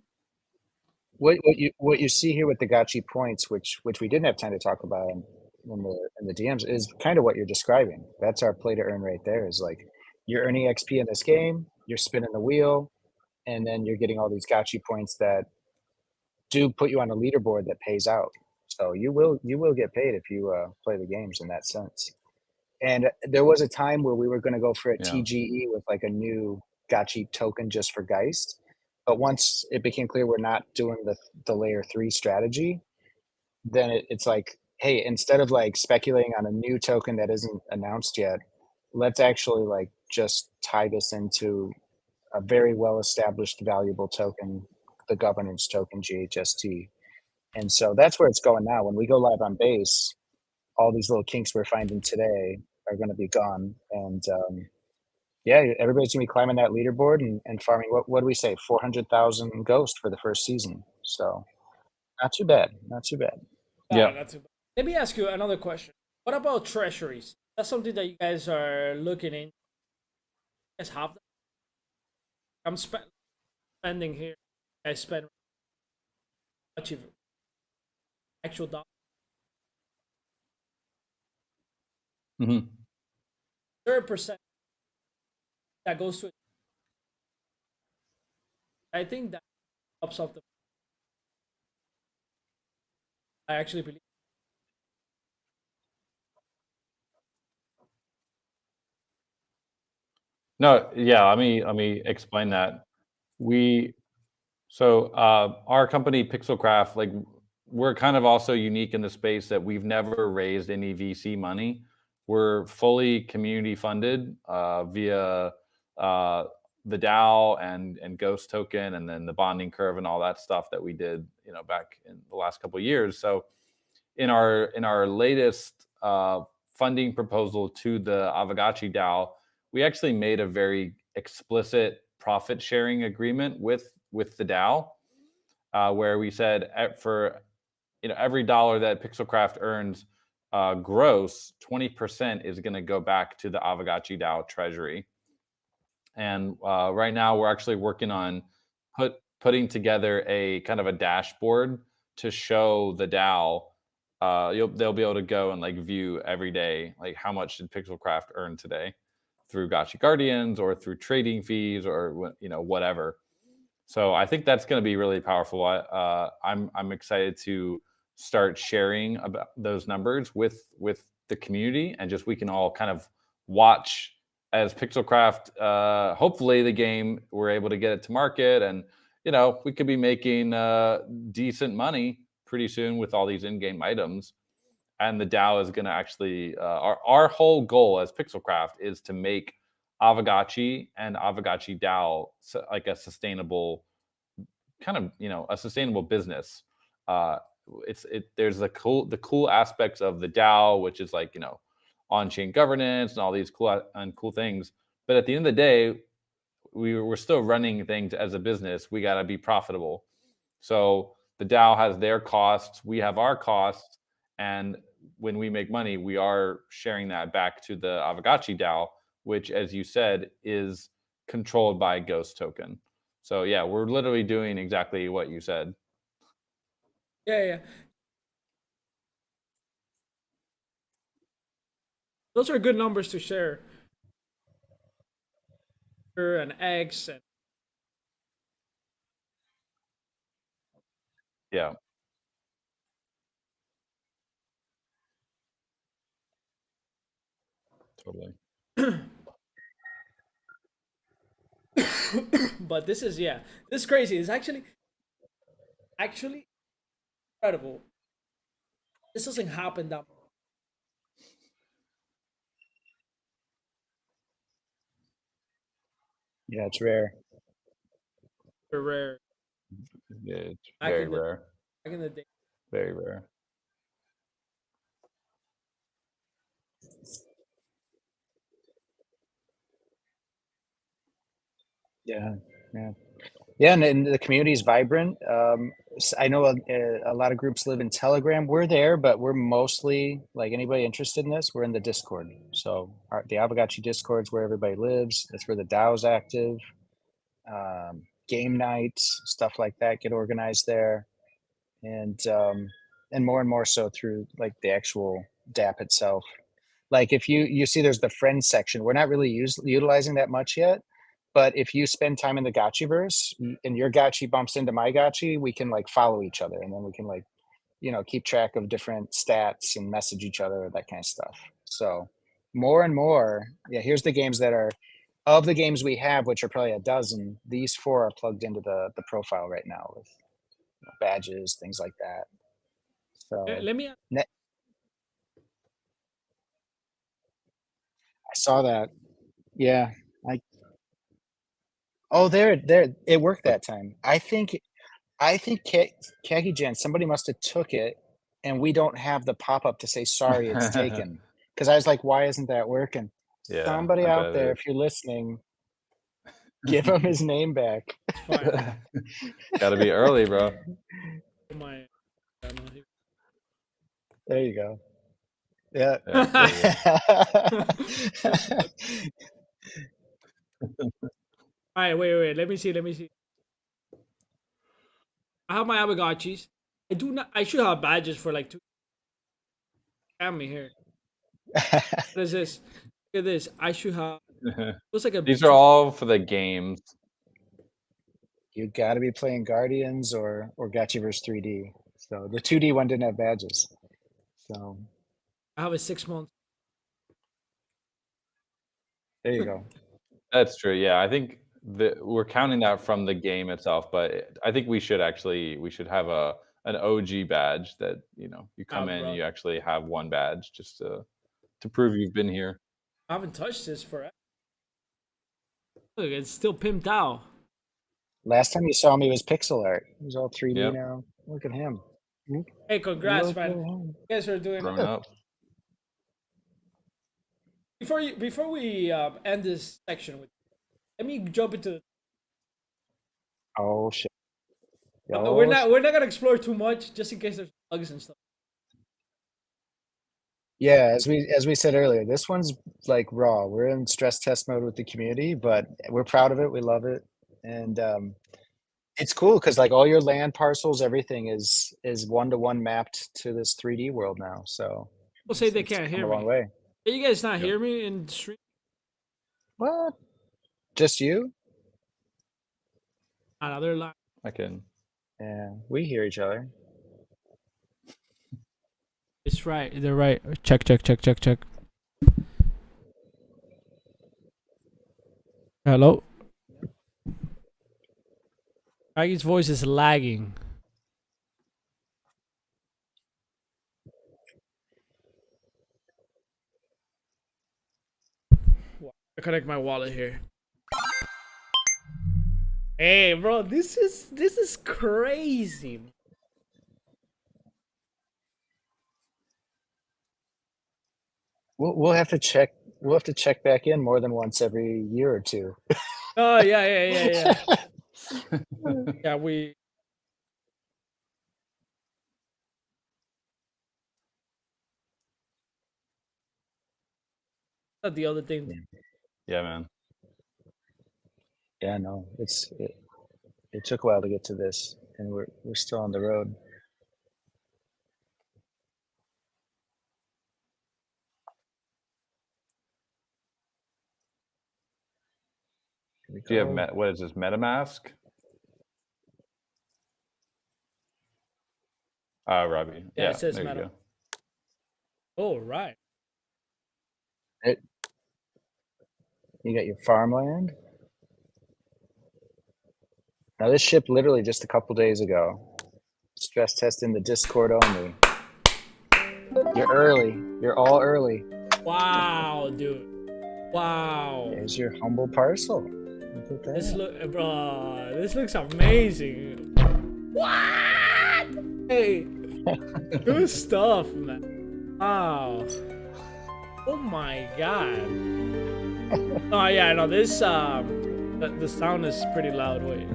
What you see here with the Gotchi points, which we didn't have time to talk about in the DMs, is kind of what you're describing. That's our play to earn right there. Is like you're earning XP in this game, you're spinning the wheel, and then you're getting all these Gotchi points that do put you on a leaderboard that pays out. So you will get paid if you play the games in that sense. And there was a time where we were going to go for a Yeah. TGE with like a new Gotchi token just for Geist. But once it became clear we're not doing the layer 3 strategy, then it's like, hey, instead of like speculating on a new token that isn't announced yet, let's actually like just tie this into a very well established valuable token, the governance token GHST. And so that's where it's going now. When we go live on base, all these little kinks we're finding today are going to be gone. And yeah, everybody's going to be climbing that leaderboard and farming. What do we say? 400,000 ghost for the first season. So not too bad. Not too bad. Yeah. Not too bad. Let me ask you another question. What about treasuries? That's something that you guys are looking in. You guys have that? I'm spending here. I spend actual dollar. Mm-hmm. 30% that goes to. I think that ups off the. I actually believe. No, yeah, let me explain that. Our company Pixelcraft, like we're kind of also unique in the space that we've never raised any VC money. We're fully community funded via the DAO and Ghost token, and then the bonding curve and all that stuff that we did, back in the last couple of years. So in our latest funding proposal to the Aavegotchi DAO, we actually made a very explicit profit sharing agreement with the DAO, where we said for every dollar that Pixelcraft earns gross, 20% is going to go back to the Aavegotchi DAO treasury. And right now we're actually working on putting together a kind of a dashboard to show the DAO. They'll be able to go and like view every day, like how much did Pixelcraft earn today through Gotchi Guardians or through trading fees or whatever. So I think that's going to be really powerful. I'm excited to start sharing about those numbers with the community, and just we can all kind of watch as Pixelcraft. Hopefully, the game we're able to get it to market, and we could be making decent money pretty soon with all these in-game items. And the DAO is going to actually our whole goal as Pixelcraft is to make Aavegotchi and Aavegotchi DAO like a sustainable kind of a sustainable business. There's the cool aspects of the DAO, which is like on-chain governance and all these cool things. But at the end of the day, we're still running things as a business. We got to be profitable. So the DAO has their costs, we have our costs, and when we make money, we are sharing that back to the Aavegotchi DAO, which, as you said, is controlled by Ghost token. So yeah, we're literally doing exactly what you said. Yeah. Those are good numbers to share. And eggs and Yeah, totally. but this is this is crazy. It's actually incredible. This doesn't happen that Yeah, it's rare. rare Yeah, it's back very in the rare. back in the day. Very rare. Yeah, yeah. Yeah, and the community is vibrant. I know a lot of groups live in Telegram. We're there, but we're mostly like anybody interested in this. We're in the Discord. So the Aavegotchi Discord is where everybody lives. That's where the DAO's active. Game nights, stuff like that, get organized there, and more so through like the actual DApp itself. Like if you see, there's the friends section. We're not really utilizing that much yet. But if you spend time in the Gotchiverse and your Gotchi bumps into my Gotchi, we can like follow each other, and then we can like, keep track of different stats and message each other, that kind of stuff. So more and more, yeah, here's the games that are of the games we have, which are probably a dozen. These 4 are plugged into the profile right now with badges, things like that. So Let me I saw that. Yeah. I Oh, there it worked But that time. I think CAGYJAN, somebody must have took it, and we don't have the pop-up to say, "Sorry, it's taken." Because I was like, "Why isn't that working?" yeah, Somebody I out bet there, it if you're listening, give him his name back. it's fine. is. Gotta be early, bro. My channel here. There you go. Yeah. Yeah, there All right, wait. Let me see. I have my Aavegotchis. I do not. I should have badges for like 2. Scam me here. What is this? Look at this. I should have. you go. Looks like a. These are all for the games. You gotta be playing Guardians or Gotchiverse 3D. So the 2D one didn't have badges. So I have a 6 month. there you go. That's true. Yeah, I think we're counting that from the game itself, but I think we should have an OG badge that you come in bro. and you actually have one badge just to prove you've been here. I haven't touched this forever. Look, it's still pimped out. Last time you saw me was pixel art. It was all 3D Yep. now. Look at him. Hey, congrats, Look man. at You him. guys are doing. Grown up. Before we end this section with, let me jump into. Oh shit. We're not gonna explore too much, just in case there's bugs and stuff. Yeah, as we said earlier, this one's like raw. We're in stress test mode with the community, but we're proud of it. We love it, and it's cool because like all your land parcels, everything is one-to-one mapped to this 3D world now. So People say they it's can't come hear a long me. way. Can you guys not Yep. hear me in the stream? What? Just you? Another line. I can. Yeah, we hear each other. It's right. They're right. Check. Hello. Maggie's voice is lagging. I connect my wallet here. Hey, bro, this is crazy. We'll have to check. We'll have to check back in more than once every year or two. Oh yeah. Yeah, we. That's the other thing. Yeah, man. Yeah, no, it took a while to get to this, and we're still on the road. Do you have what is this, MetaMask? Robbie. Yeah, it says there Meta. you go. Oh, right. You got your farmland. Now this shipped literally just a couple days ago. Stress test in the Discord only. You're early. You're all early. Wow, dude. Wow. There's your humble parcel. Look at This that. bro, this looks amazing. What? Hey, good stuff, man. Wow. Oh my god. Oh yeah, no, this the sound is pretty loud. Wait.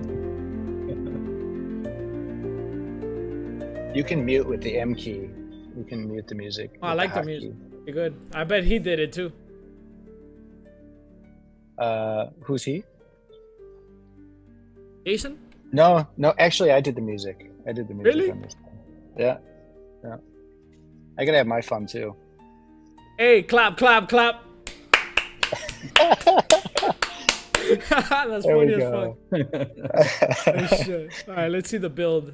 You can mute with the M key. You can mute the music. Oh, I with like the hotkey. music. Pretty good. I bet he did it too. Who's he? Jason? No, actually I did the music. I did the music Really? on this one. Yeah. I gotta have my fun too. Hey, clap, clap, clap. That's There funny we as go. fuck. Oh, shit. All right, let's see the build.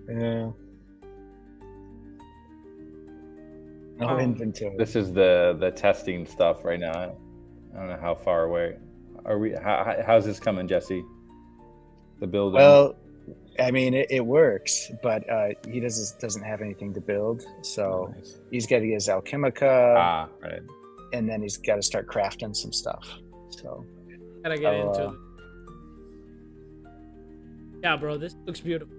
Yeah. No inventory. This is the testing stuff right now. I don't know how far away are we. How's this coming, Jesse? The building. Well, I mean, it works, but he doesn't have anything to build, so Nice. he's got to get his Alchemica, Right. and then he's got to start crafting some stuff. So Gotta get I'll, into it. Yeah, bro, this looks beautiful.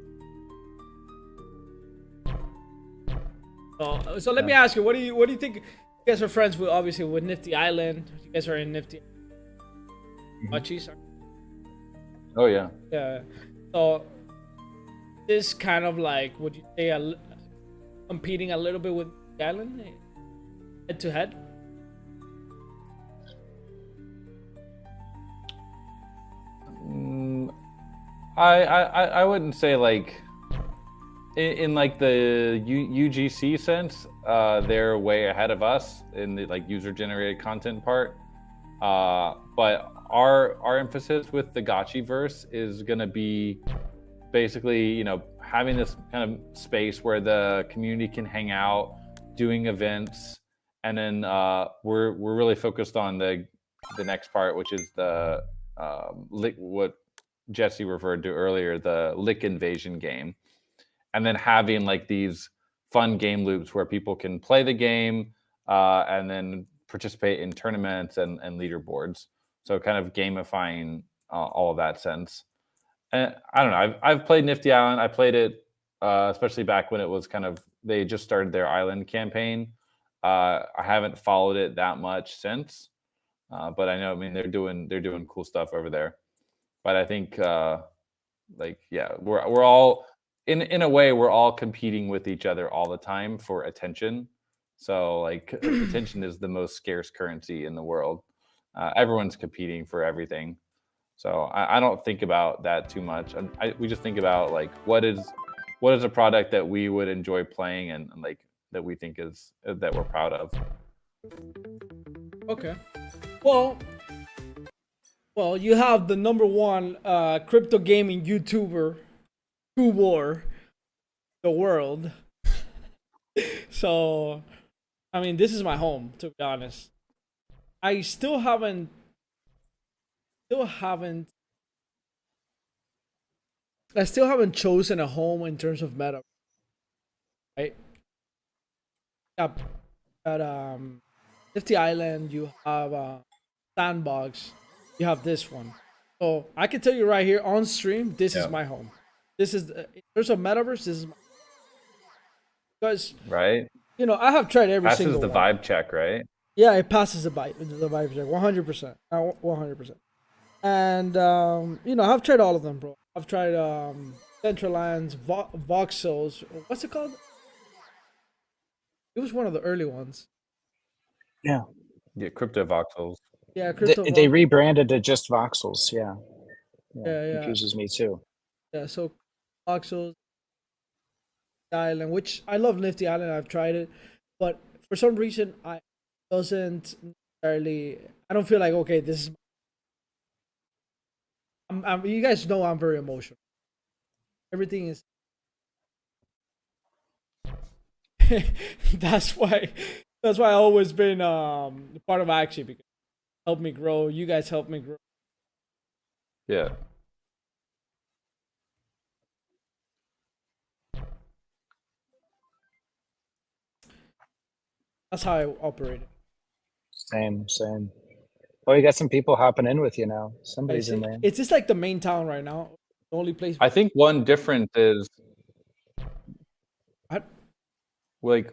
So let me ask you, what do you think? You guys are friends with, obviously, with Nifty Island. You guys are in Nifty Gotchis. Oh yeah. Yeah. So this kind of like, would you say, competing a little bit with the island, head to head? I wouldn't say like in like the UGC sense, they're way ahead of us in the like user generated content part. But our emphasis with the Gotchiverse is going to be basically, you know, having this kind of space where the community can hang out, doing events, and then we're really focused on the next part, which is the what Jesse referred to earlier, the Lick Invasion game, and then having like these fun game loops where people can play the game and then participate in tournaments and leaderboards. So kind of gamifying all of that sense. And I don't know. I've played Nifty Island. I played it especially back when it was kind of, they just started their island campaign. I haven't followed it that much since, but I know. I mean, they're doing cool stuff over there. But I think like yeah, we're all in a way we're all competing with each other all the time for attention. So like attention is the most scarce currency in the world. Everyone's competing for everything. So I don't think about that too much. We just think about like what is a product that we would enjoy playing and like that we think is that we're proud of. Okay. Well, you have the #1 crypto gaming YouTuber who wore the world. So, I mean, this is my home, to be honest. I still haven't chosen a home in terms of meta, right? Yeah, at Nifty Island, you have Sandbox, you have this one. So I can tell you right here on stream, this is my home. This is in terms of metaverse. This is my, because Right. you know I have tried every Passes single the one. vibe check, right? Yeah, it passes the vibe check 100%. 100%. And you know, I've tried all of them, bro. I've tried Central Lands, Voxels. What's it called? It was one of the early ones. yeah, Yeah, crypto voxels. Yeah, Crypto. they rebranded to just voxels. Yeah, Yeah. confuses me too. Yeah, so Voxels Island, which I love Nifty Island. I've tried it, but for some reason I doesn't necessarily. I don't feel like okay, this is. You guys know I'm very emotional. Everything is. that's why. That's why I always been part of Action because it helped me grow. You guys helped me grow. Yeah. That's how I operated. Same, same. Oh, you got some people hopping in with you now. I Somebody's in see. there. It's just like the main town right now. The only place. I think one difference is I, like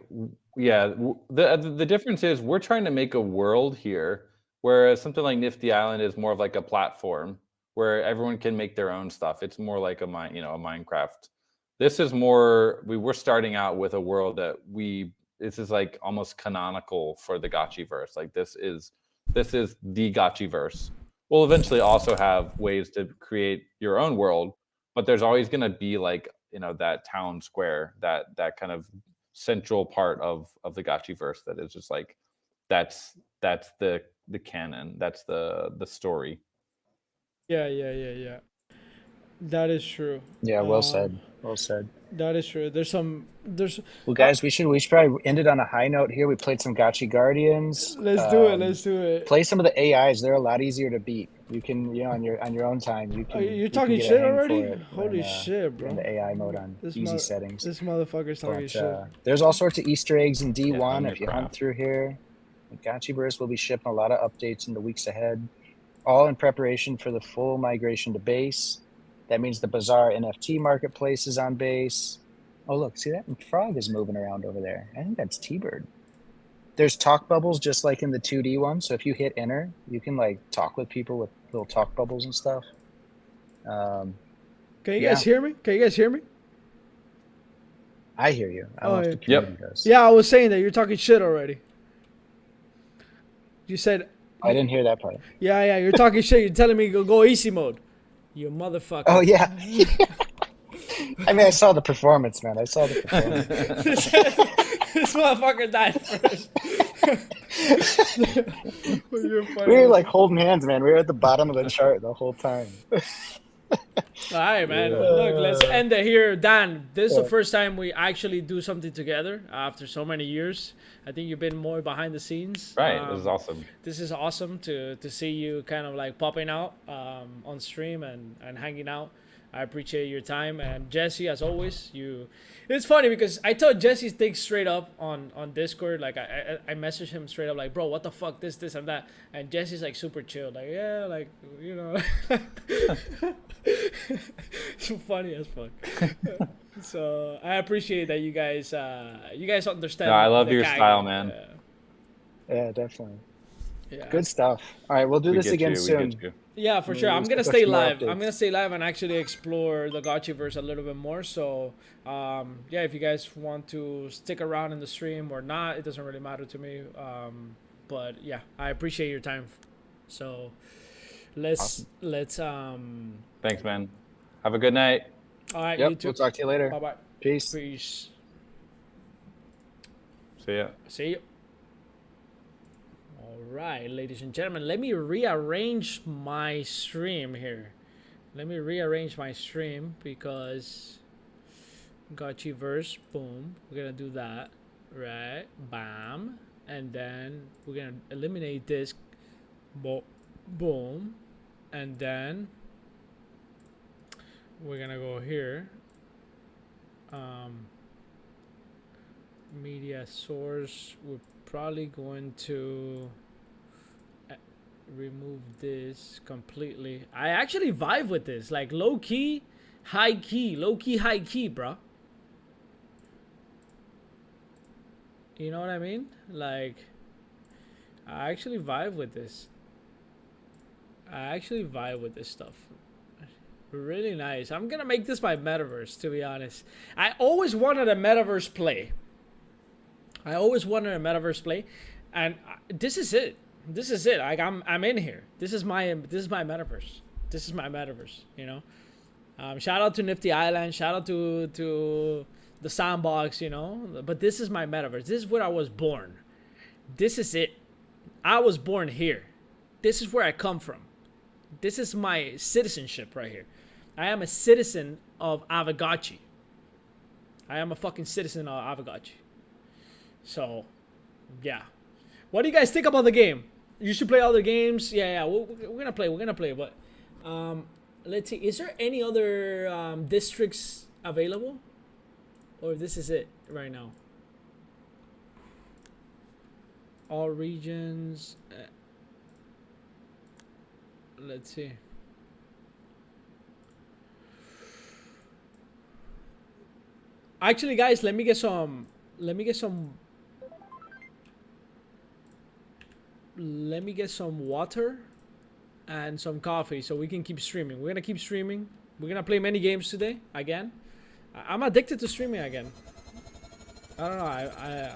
the difference is we're trying to make a world here, whereas something like Nifty Island is more of like a platform where everyone can make their own stuff. It's more like a Minecraft. This is more we're starting out with a world that this is like almost canonical for the Gotchiverse. Like this is the Gotchiverse. We'll eventually also have ways to create your own world, but there's always going to be like that town square, that kind of central part of the Gotchiverse that is just like that's the canon, that's the story. yeah. That is true. Yeah, well said. Well said. That is true. There's Well, guys, we should probably end it on a high note here. We played some Gotchi Guardians. let's do it. Let's do it. Play some of the AIs. They're a lot easier to beat. You can, on your own time, you can. You're you talking can get a shit hang already? for it Holy when, shit, bro. In the AI mode on easy settings. This motherfucker's talking shit. There's all sorts of Easter eggs in D1 if you crap. hunt through here. Gotchiverse will be shipping a lot of updates in the weeks ahead, all in preparation for the full migration to base. That means the Bazaar NFT marketplace is on base. Oh, look, see that frog is moving around over there. I think that's T-Bird. There's talk bubbles just like in the 2D one. So if you hit enter, you can like talk with people with little talk bubbles and stuff. Can you guys hear me? I hear you. I don't know if the community does. Yeah, I was saying that you're talking shit already. You said. I didn't hear that part. Yeah, you're talking shit. You're telling me go easy mode. You motherfucker. Oh, yeah. I mean, I saw the performance, man. I saw the performance. This motherfucker died first. We were like holding hands, man. We were at the bottom of the chart the whole time. All right, man. Look, let's end it here. Dan, this is the first time we actually do something together after so many years. I think you've been more behind the scenes. Right. This is awesome. This is awesome to see you kind of like popping out on stream and hanging out. I appreciate your time. And Jesse, as always, it's funny because I told Jesse things straight up on Discord. Like I messaged him straight up like, bro, what the fuck, this and that. And Jesse's like super chill. Like, yeah, like, so funny as fuck. So I appreciate that you guys understand. No, I love your style, man. Yeah, definitely. Yeah. Good stuff. All right, we'll do this again soon. Yeah, for sure. I'm gonna stay live. I'm gonna stay live and actually explore the Gotchiverse a little bit more. So, yeah, if you guys want to stick around in the stream or not, it doesn't really matter to me. But yeah, I appreciate your time. So, let's Thanks, man. Have a good night. All right, Yep, you too. we'll talk to you later. Bye-bye. Peace. Peace. See ya. See you. All right, ladies and gentlemen, let me rearrange my stream here. Let me rearrange my stream because Gotchiverse, boom. We're gonna do that, right? Bam, and then we're gonna eliminate this, boom, and then we're gonna go here. Media source. We're probably going to remove this completely. I actually vibe with this, like low key, high key, low key, high key, bro. You know what I mean? Like, I actually vibe with this. I actually vibe with this stuff. Really nice. I'm gonna make this my metaverse, to be honest. I always wanted a metaverse play. And this is it. Like I'm in here. This is my metaverse. You know. Shout out to Nifty Island. Shout out to the Sandbox. You know. But this is my metaverse. This is where I was born. This is it. I was born here. This is where I come from. This is my citizenship right here. I am a citizen of Aavegotchi. I am a fucking citizen of Aavegotchi. So, yeah. What do you guys think about the game? You should play other games. Yeah, we're gonna play. We're gonna play. But let's see. Is there any other districts available, or this is it right now? All regions. Let's see. Actually, guys, let me get some water and some coffee so we can keep streaming. We're gonna keep streaming. We're gonna play many games today again. I'm addicted to streaming again. I don't know.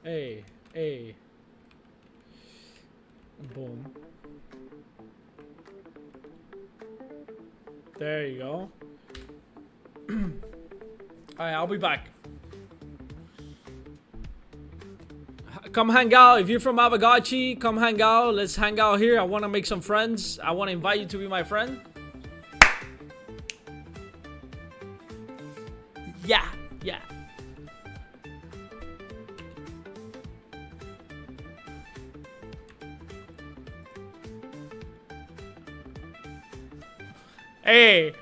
Hey. Boom. There you go. Alright, I'll be back. Come hang out. If you're from Aavegotchi, come hang out. Let's hang out here. I want to make some friends. I want to invite you to be my friend. Yeah. Hey.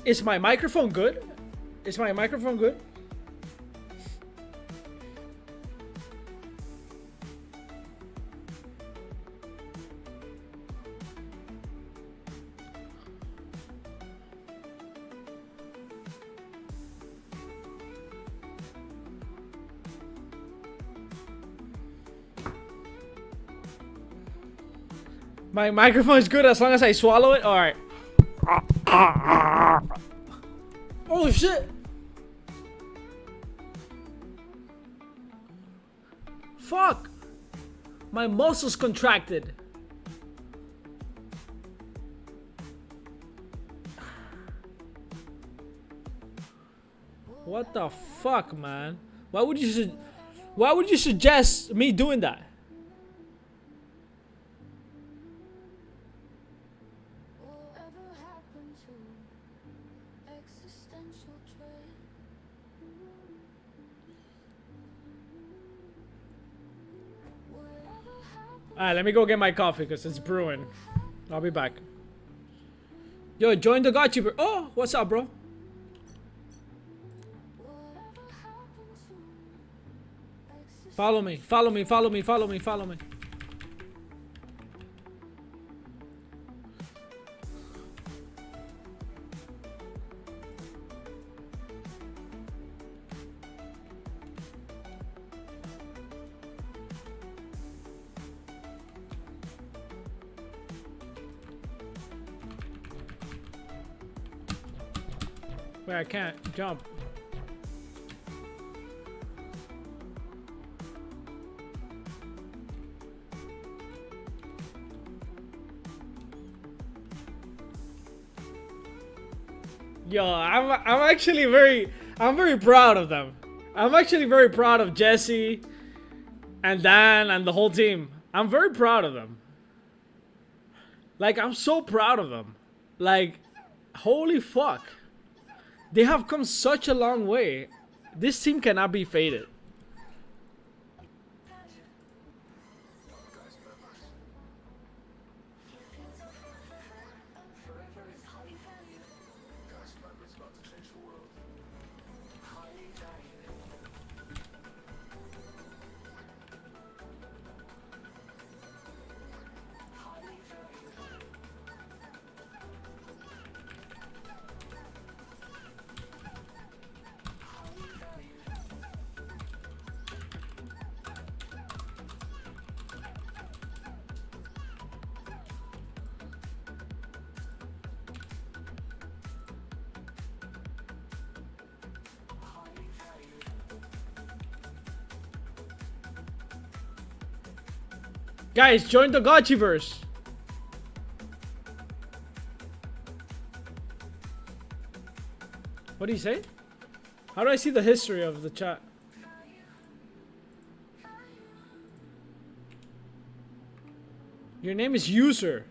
Is my microphone good? Is my microphone good? My microphone is good as long as I swallow it. All right. Oh shit! Fuck! My muscles contracted. What the fuck, man? Why would you suggest me doing that? Whatever happened to existential dread? Whatever happened? Alright, let me go get my coffee because it's brewing. I'll be back. Yo, join the Gotchiverse. Oh, what's up, bro? Whatever happened to existential? Follow me, follow me, follow me, follow me, follow me. Wait, I can't jump. Yo, I'm actually I'm very proud of them. I'm actually very proud of Jesse and Dan and the whole team. I'm very proud of them. Like, I'm so proud of them. Like, holy fuck. They have come such a long way. This team cannot be faded. Guys, join the Gotchiverse. What do you say? How do I see the history of the chat? Your name is User.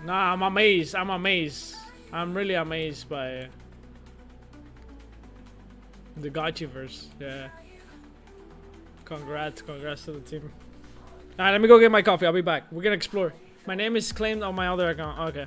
Nah, I'm amazed. I'm amazed. I'm really amazed by the Gotchiverse. Yeah. Congrats to the team. Alright, let me go get my coffee. I'll be back. We're gonna explore. My name is claimed on my other account. Okay.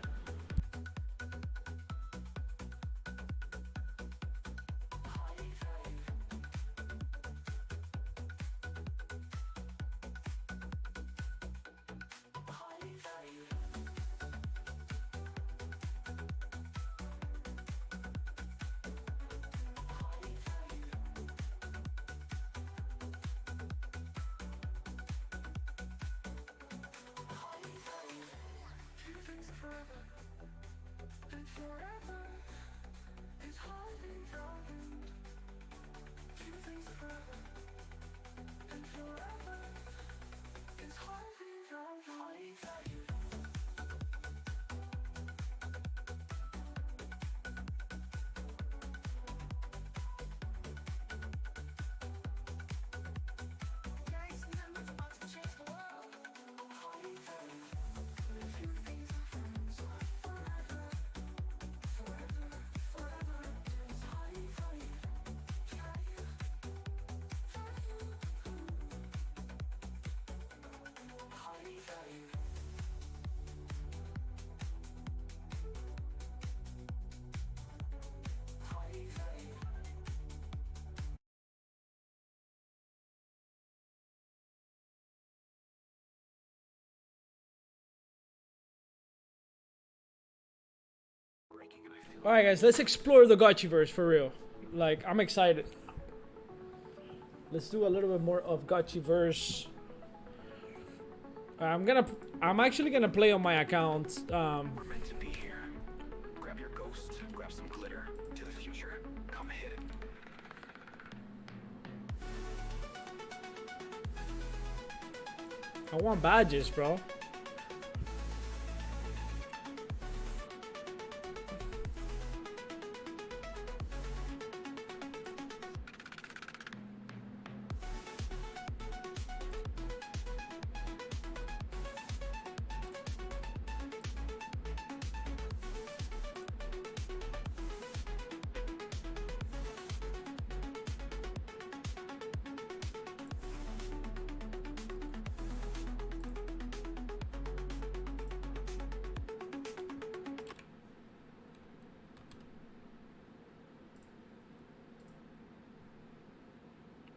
Alright guys, let's explore the Gotchiverse for real. Like, I'm excited. Let's do a little bit more of Gotchiverse. I'm actually gonna play on my account. We're meant to be here. Grab your ghost, grab some glitter. To the future. Come hit it. I want badges, bro.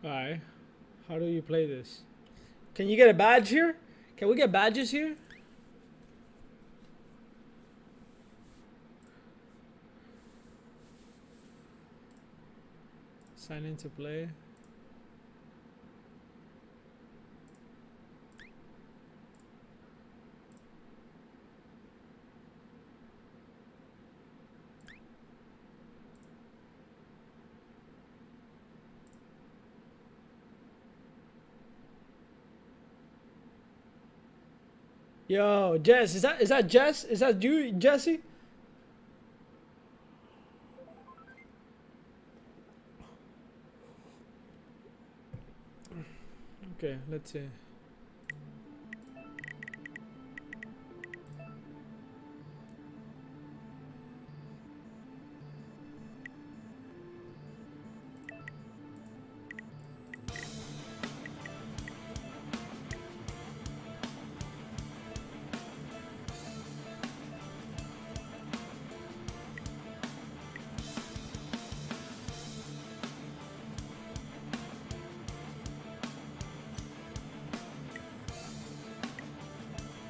Alright. How do you play this? Can you get a badge here? Can we get badges here? Sign in to play. Yo, Jess, is that Jess? Is that you, Jesse? Okay, let's see.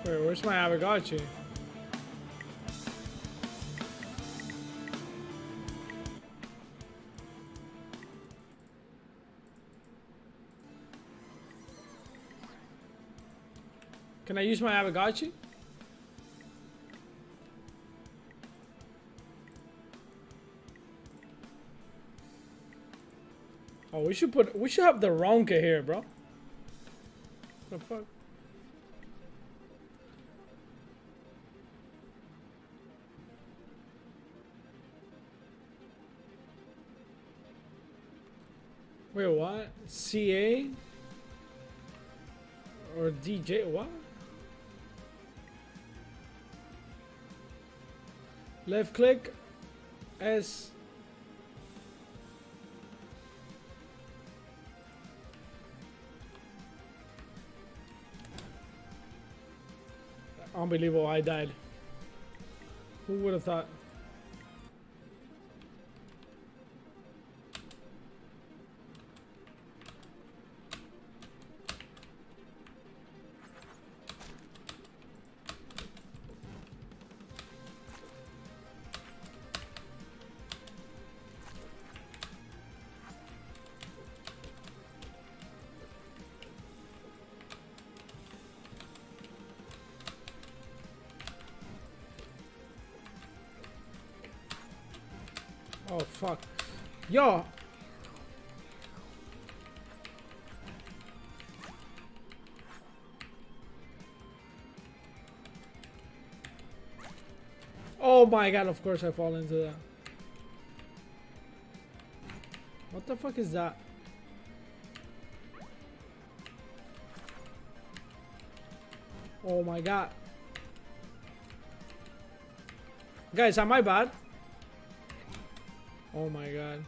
Wait, where's my Aavegotchi? Can I use my Aavegotchi? Oh, we should have the Ronka here, bro. The fuck? Wait, what? CA? Or DJ? What? Left click. S. Unbelievable, I died. Who would have thought? Oh fuck. Yo. Oh my god, of course I fall into that. What the fuck is that? Oh my god. Guys, am I bad? Oh my god.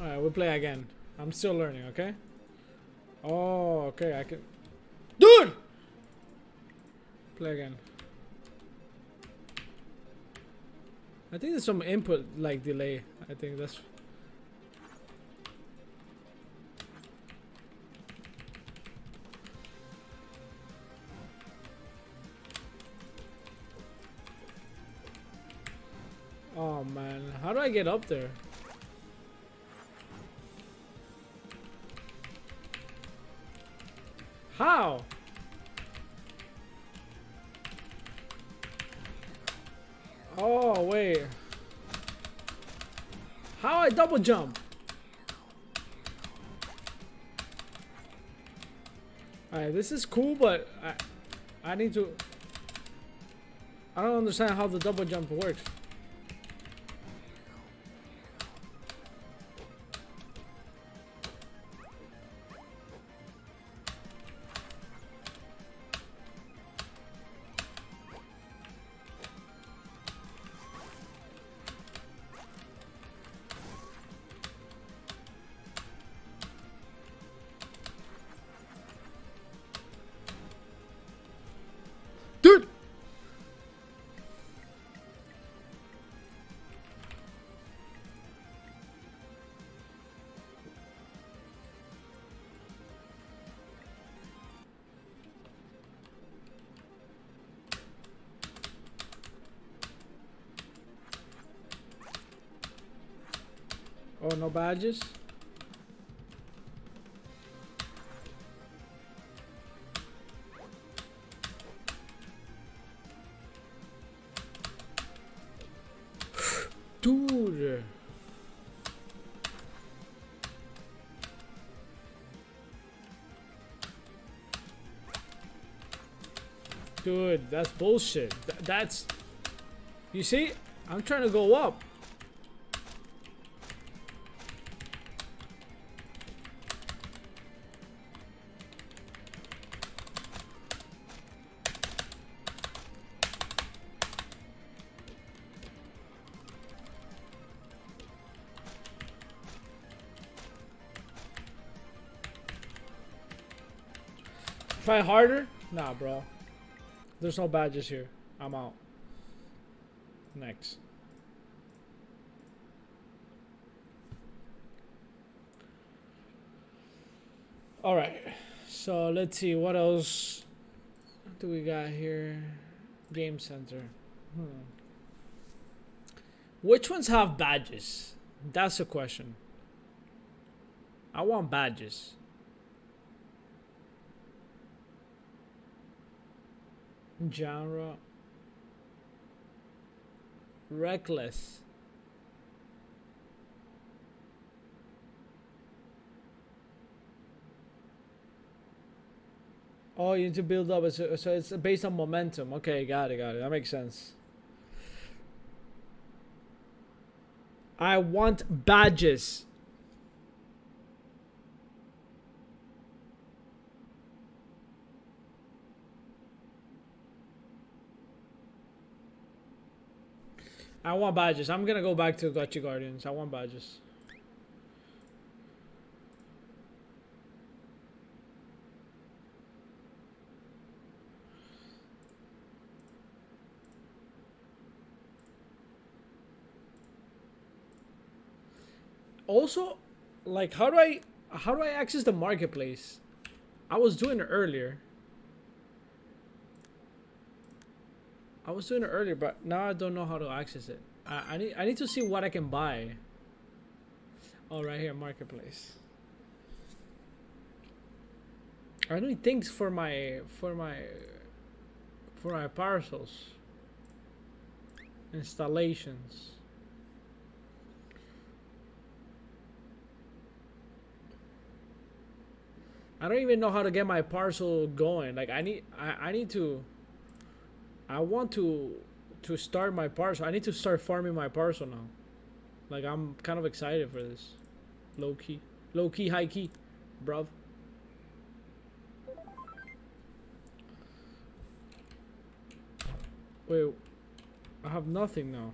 Alright, we'll play again. I'm still learning, okay? Oh, okay, I can... Dude! Play again. I think there's some input, like, delay. I think that's... Oh man, how do I get up there? How? Oh wait. How I double jump? Alright, this is cool, but I need to. I don't understand how the double jump works. Dude! Oh, no badges? Dude. Dude, that's bullshit. That's... You see? I'm trying to go up. Try harder? Nah, bro. There's no badges here. I'm out. Next. Alright. So let's see. What else do we got here? Game Center. Which ones have badges? That's the question. I want badges. Genre. Reckless. Oh, you need to build up. So it's based on momentum. Okay, got it, got it. That makes sense. I want badges. I want badges. I'm gonna go back to Gotchi Guardians. I want badges. Also, like, how do I access the marketplace? I was doing it earlier. But now I don't know how to access it. I need to see what I can buy. Oh, right here, marketplace. I need things for my parcels. Installations. I don't even know how to get my parcel going. Like I want to start my parcel. I need to start farming my parcel now. Like I'm kind of excited for this. Low key, high key, bruv. Wait, I have nothing now.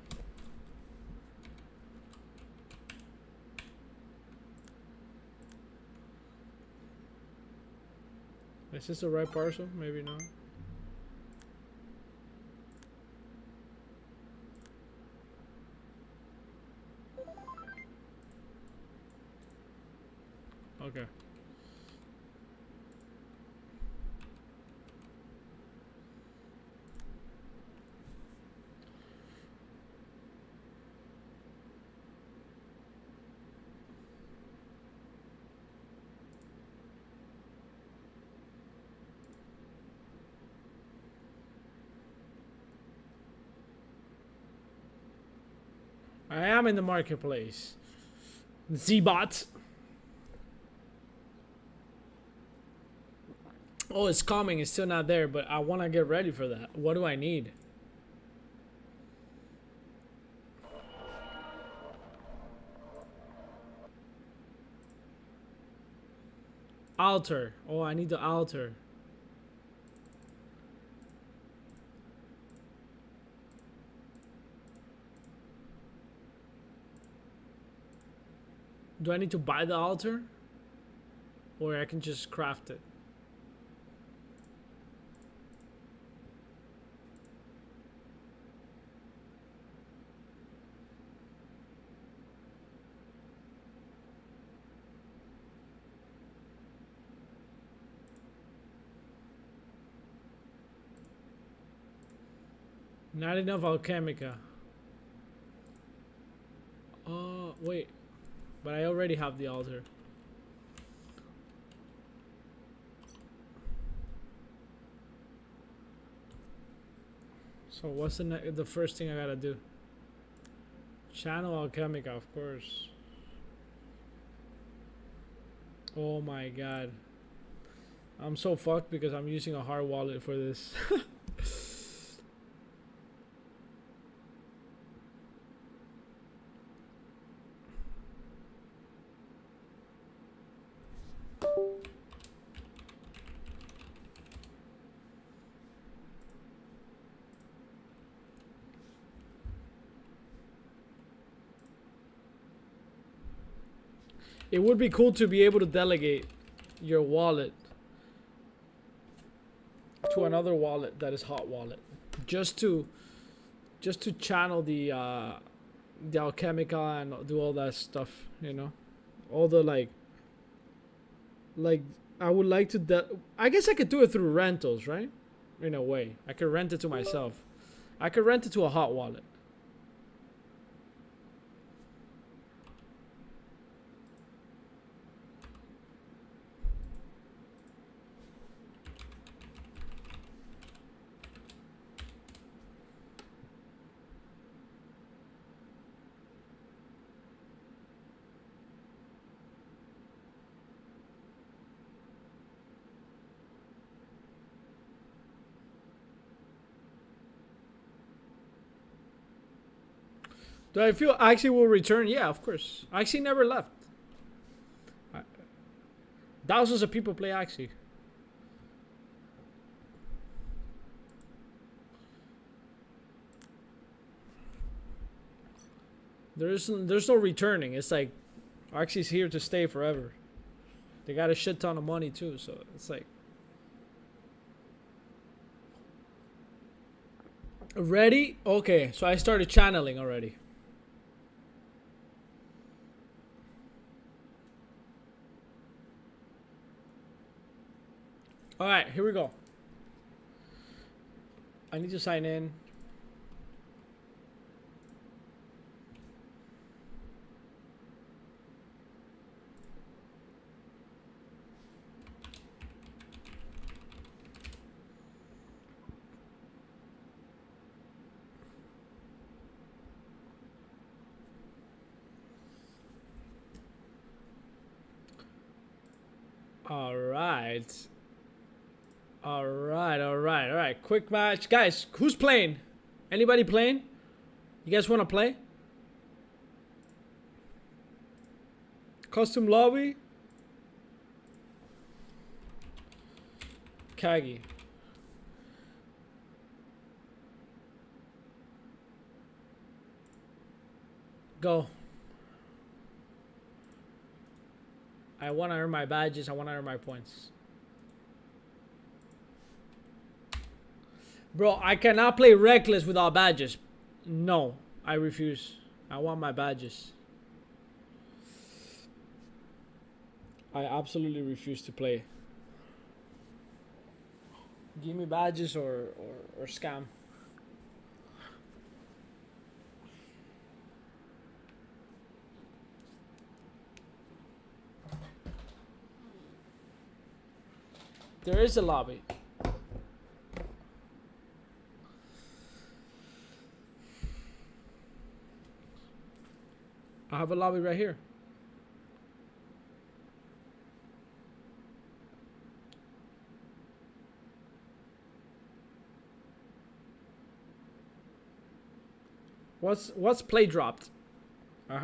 Is this the right parcel? Maybe not. Okay. I am in the marketplace. Z-bot. Oh, it's coming. It's still not there, but I want to get ready for that. What do I need? Altar. Oh, I need the altar. Do I need to buy the altar? Or I can just craft it? Not enough alchemica. Oh, wait. But I already have the altar. So what's the first thing I gotta do? Channel alchemica, of course. Oh my god. I'm so fucked because I'm using a hard wallet for this. It would be cool to be able to delegate your wallet to another wallet that is hot wallet, just to channel the alchemica and do all that stuff, you know, all the like I would like to I guess I could do it through rentals, right? In a way, I could rent it to myself. I could rent it to a hot wallet. Do I feel Axie will return? Yeah, of course. Axie never left. Thousands of people play Axie. There's no returning. It's like Axie's here to stay forever. They got a shit ton of money too, so it's like ready? Okay, so I started channeling already. Alright, here we go. I need to sign in. Alright. Alright. Quick match. Guys, who's playing? Anybody playing? You guys want to play? Custom lobby? Kagi. Go. I want to earn my badges. I want to earn my points. Bro, I cannot play reckless without badges. No, I refuse. I want my badges. I absolutely refuse to play. Give me badges or scam. There is a lobby. I have a lobby right here. What's play dropped? I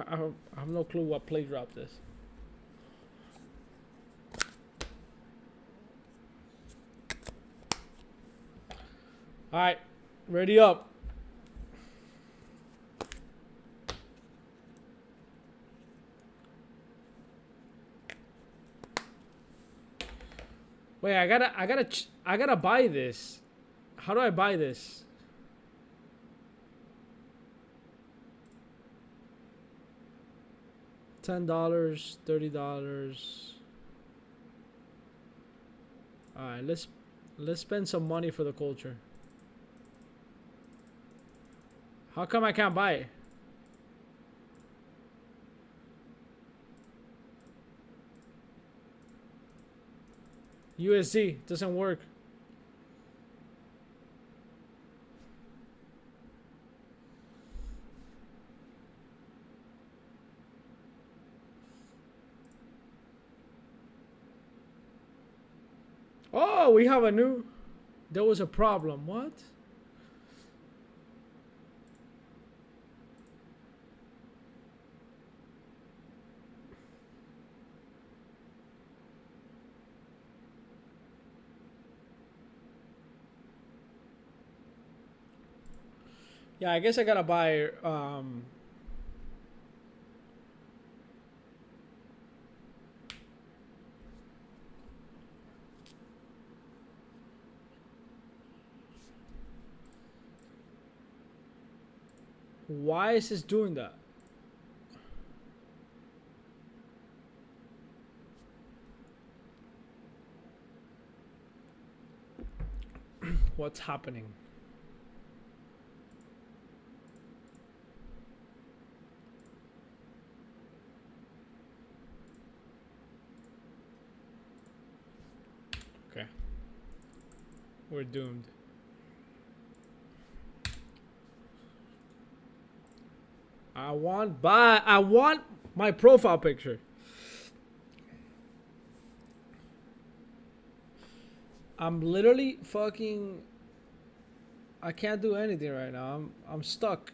have no clue what play dropped is. All right, ready up. Wait, I gotta buy this. How do I buy this? $10, $30. All right, let's spend some money for the culture. How come I can't buy it? USD doesn't work. Oh, we have a new. There was a problem. What? Yeah, I guess I gotta buy. Why is this doing that? What's happening? Okay. We're doomed. I want my profile picture. I'm literally fucking. I can't do anything right now. I'm stuck.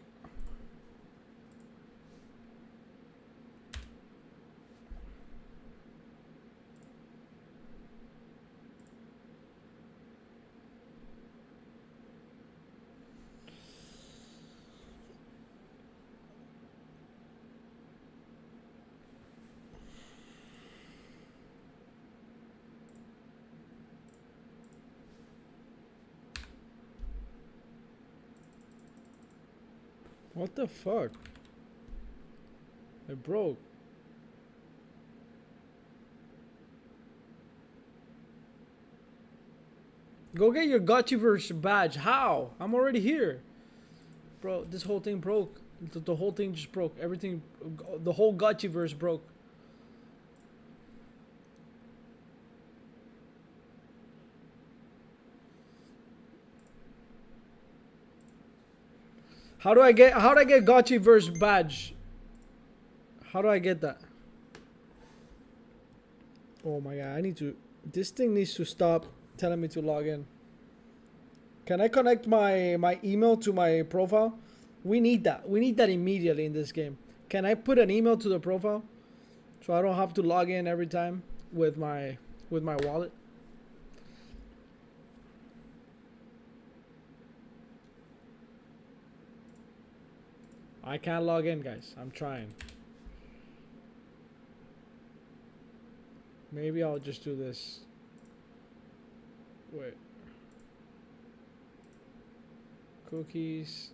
What the fuck? It broke. Go get your Gotchiverse badge. How? I'm already here. Bro, this whole thing broke. The whole thing just broke. Everything, the whole Gotchiverse broke. How do I get Gotchiverse badge? How do I get that? Oh my god, I need to. This thing needs to stop telling me to log in. Can I connect my email to my profile? We need that. We need that immediately in this game. Can I put an email to the profile so I don't have to log in every time with my wallet? I can't log in, guys. I'm trying. Maybe I'll just do this. Wait. Cookies.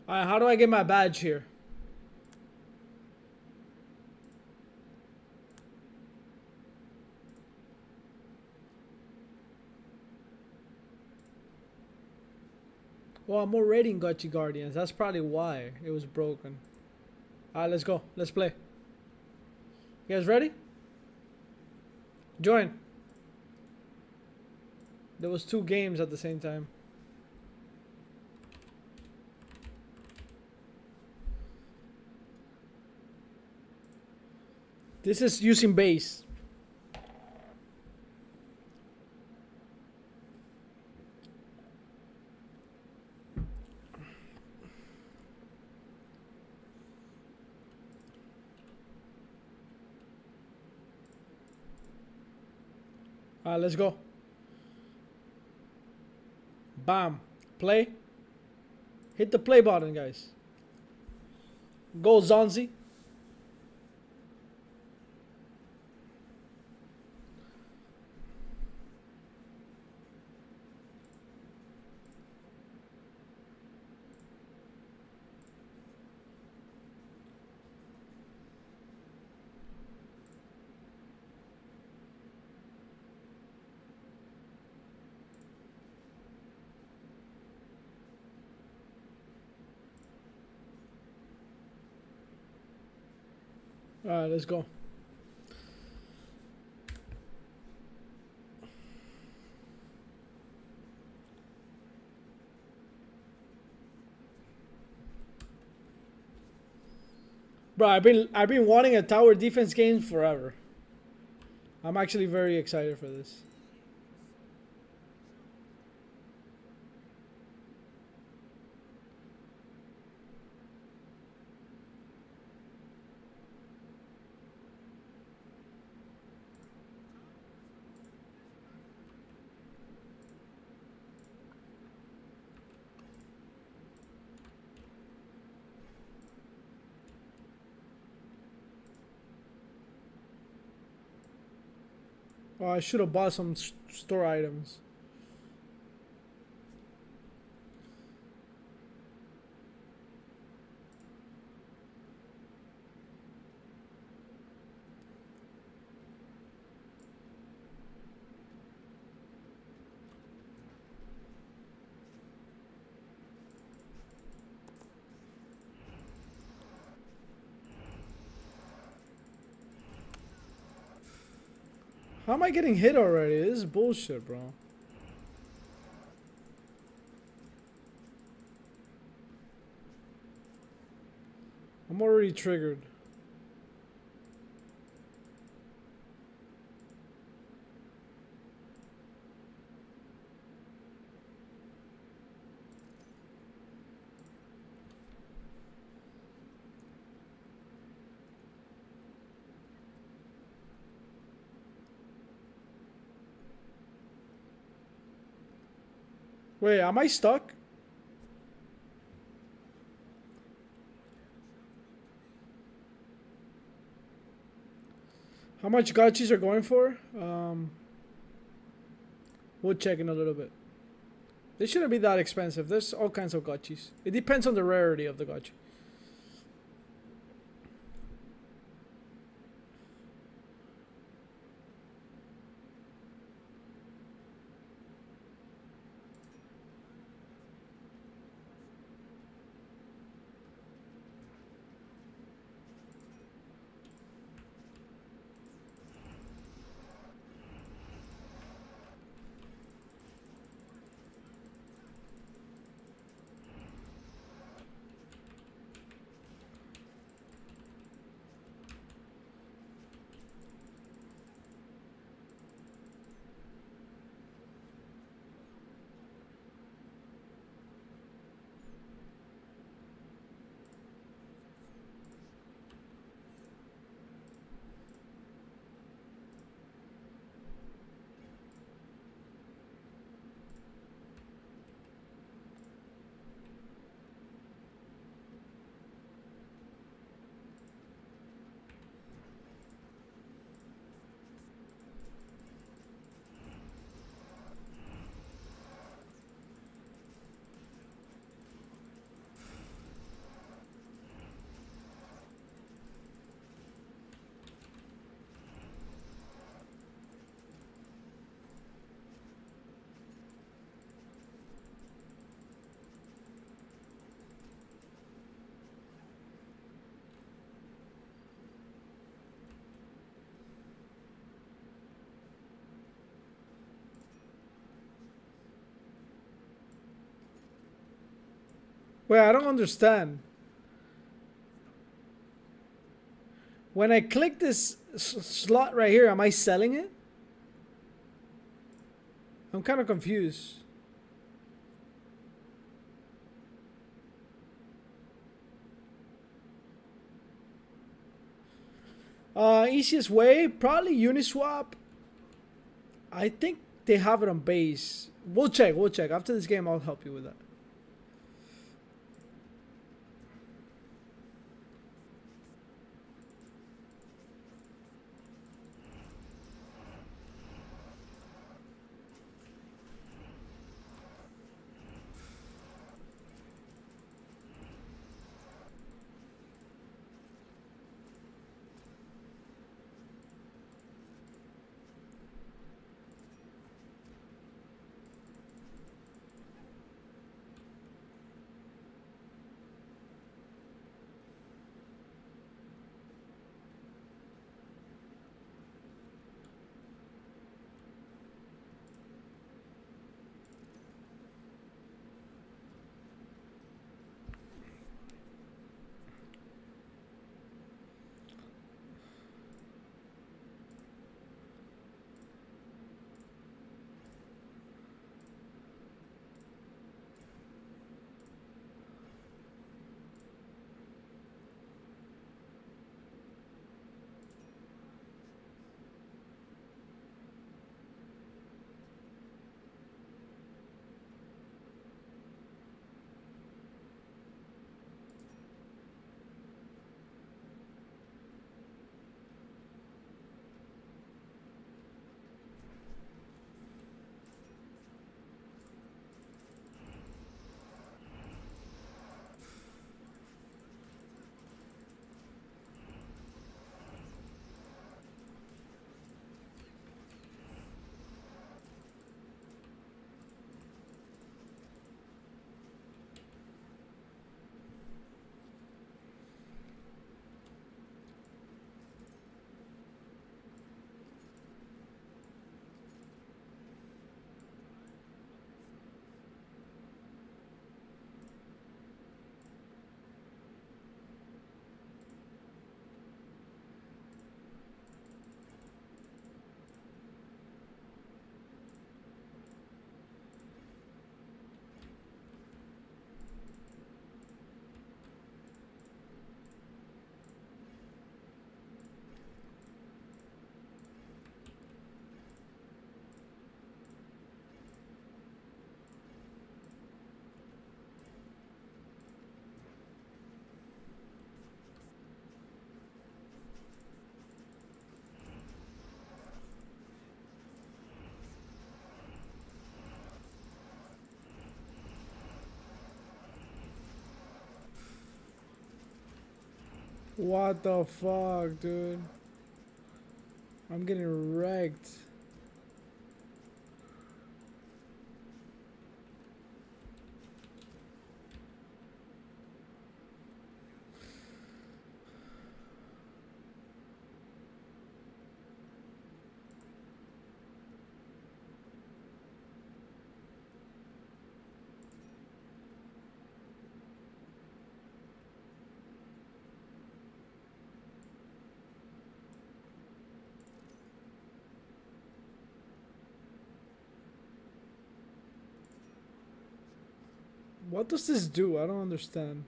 Alright, how do I get my badge here? Well, I'm already in Gotchi Guardians. That's probably why it was broken. Alright, let's go. Let's play. You guys ready? Join. There was 2 games at the same time. This is using base. Alright, let's go. Bam. Play. Hit the play button, guys. Go, Zonzi. Alright, let's go. Bro, I've been wanting a tower defense game forever. I'm actually very excited for this. Oh, I should have bought some store items. How am I getting hit already? This is bullshit, bro. I'm already triggered. Wait, am I stuck? How much gotchis are going for? We'll check in a little bit. They shouldn't be that expensive. There's all kinds of gotchis. It depends on the rarity of the gotchi. Wait, I don't understand. When I click this slot right here, am I selling it? I'm kind of confused. Easiest way, probably Uniswap. I think they have it on base. We'll check. We'll check. After this game, I'll help you with that. What the fuck, dude? I'm getting wrecked. What does this do? I don't understand.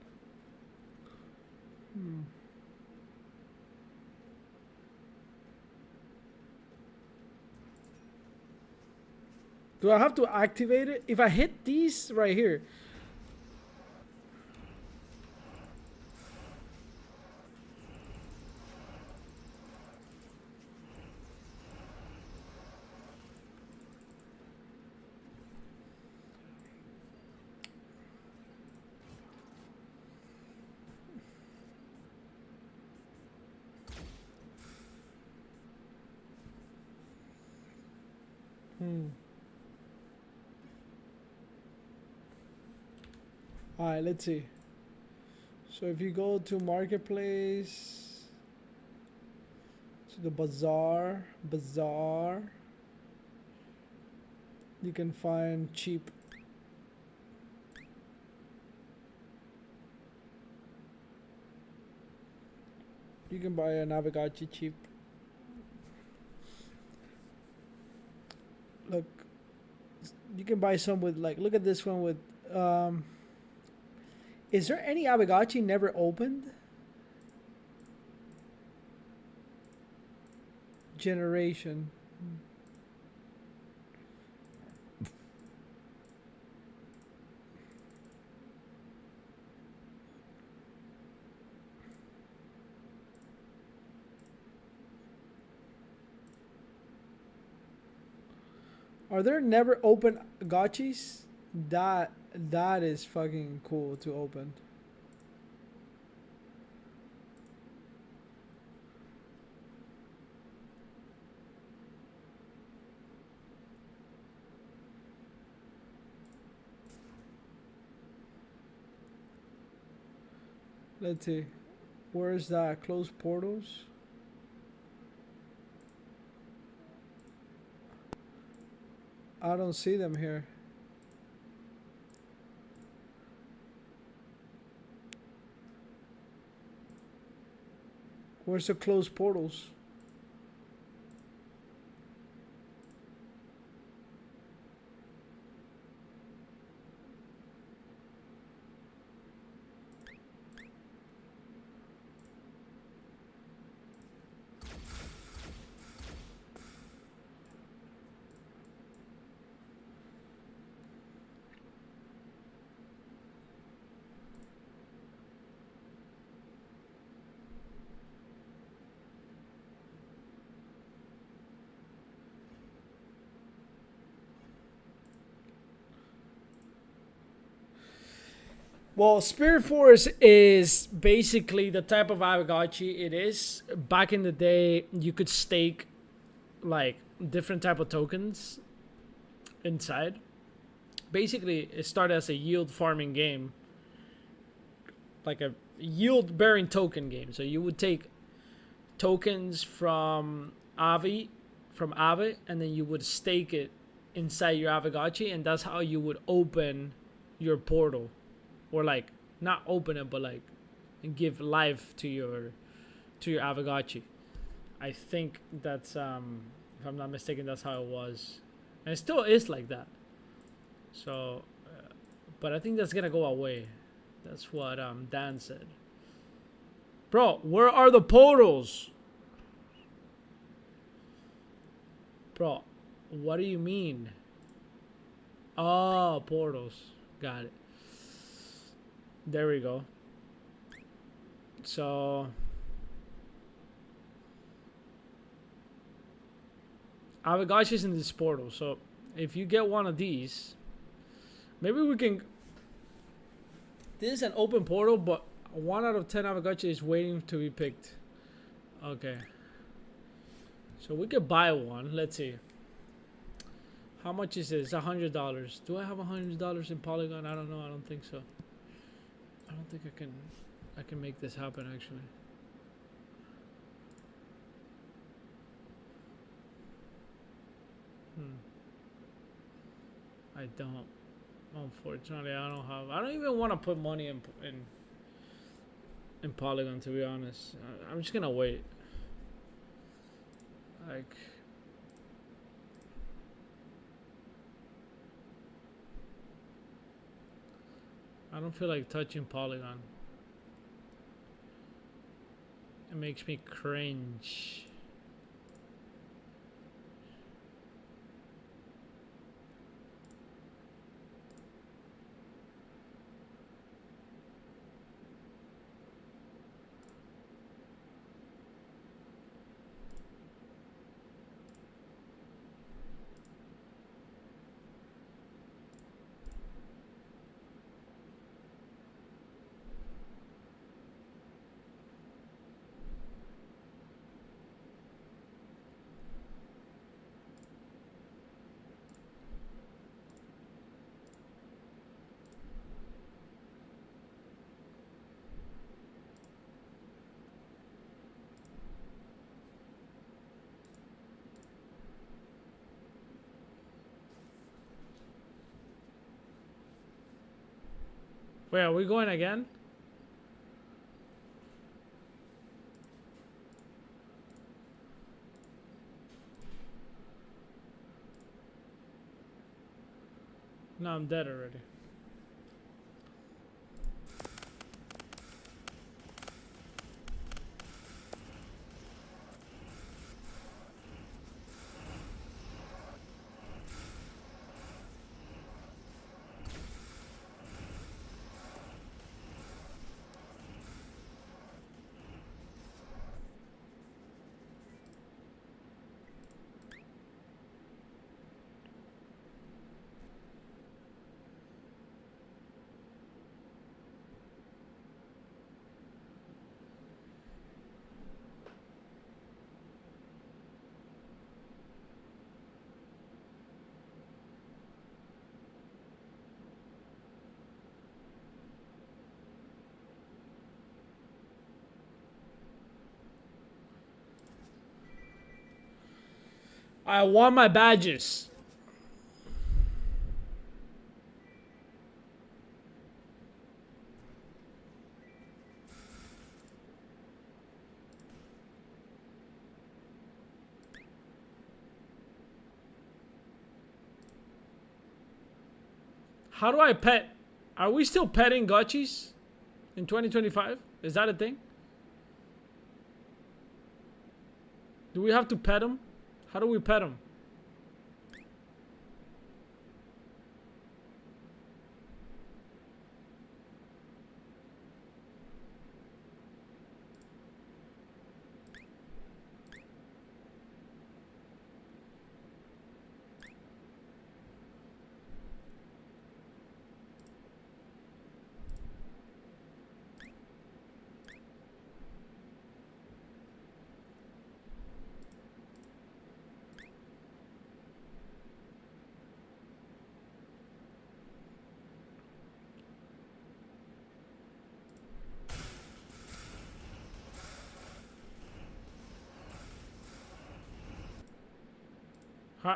Do I have to activate it? If I hit these right here. Alright, let's see. So if you go to marketplace, to the bazaar, you can find cheap. You can buy an Aavegotchi cheap. Look, you can buy some with like. Look at this one with. Is there any Aavegotchi never opened? Generation. Are there never open gotchis? That is fucking cool to open. Let's see. Where's that? Close portals? I don't see them here. Where's the closed portals? Well, Spirit Force is basically the type of Aavegotchi it is. Back in the day, you could stake like different type of tokens inside. Basically, it started as a yield farming game, like a yield bearing token game. So you would take tokens from Aave, and then you would stake it inside your Aavegotchi, and that's how you would open your portal. Or like not open it, but like give life to your Aavegotchi. I think that's if I'm not mistaken, that's how it was, and it still is like that. So, but I think that's gonna go away. That's what Dan said. Bro, where are the portals? Bro, what do you mean? Oh, portals. Got it. There we go. So Aavegotchi is in this portal. So if you get one of these, maybe we can. This is an open portal, but 1 out of 10 Aavegotchi is waiting to be picked. Okay. So we could buy one. Let's see. How much is this? $100. Do I have $100 in Polygon? I don't know. I don't think so. I don't think I can make this happen actually. I don't. Unfortunately, I don't even want to put money in Polygon, to be honest. I'm just gonna wait. Like, I don't feel like touching Polygon. It makes me cringe. Wait, are we going again? No, I'm dead already. I want my badges. How do I pet? Are we still petting Gotchis in 2025? Is that a thing? Do we have to pet them? How do we pet them?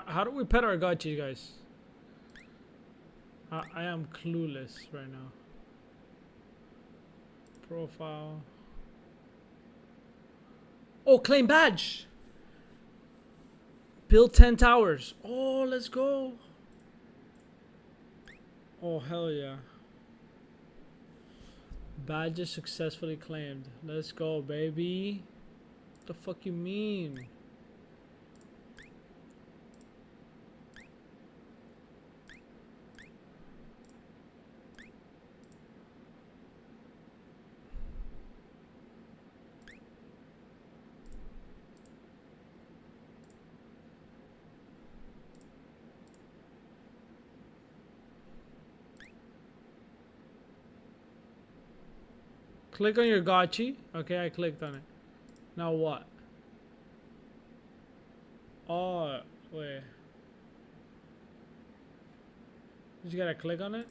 How do we pet our Gotchi, guys? I am clueless right now. Profile. Oh, claim badge. Build 10 towers. Oh, let's go. Oh, hell yeah. Badges successfully claimed. Let's go, baby. What the fuck you mean? Click on your Gotchi. Okay, I clicked on it. Now what? Oh, wait. You just gotta click on it?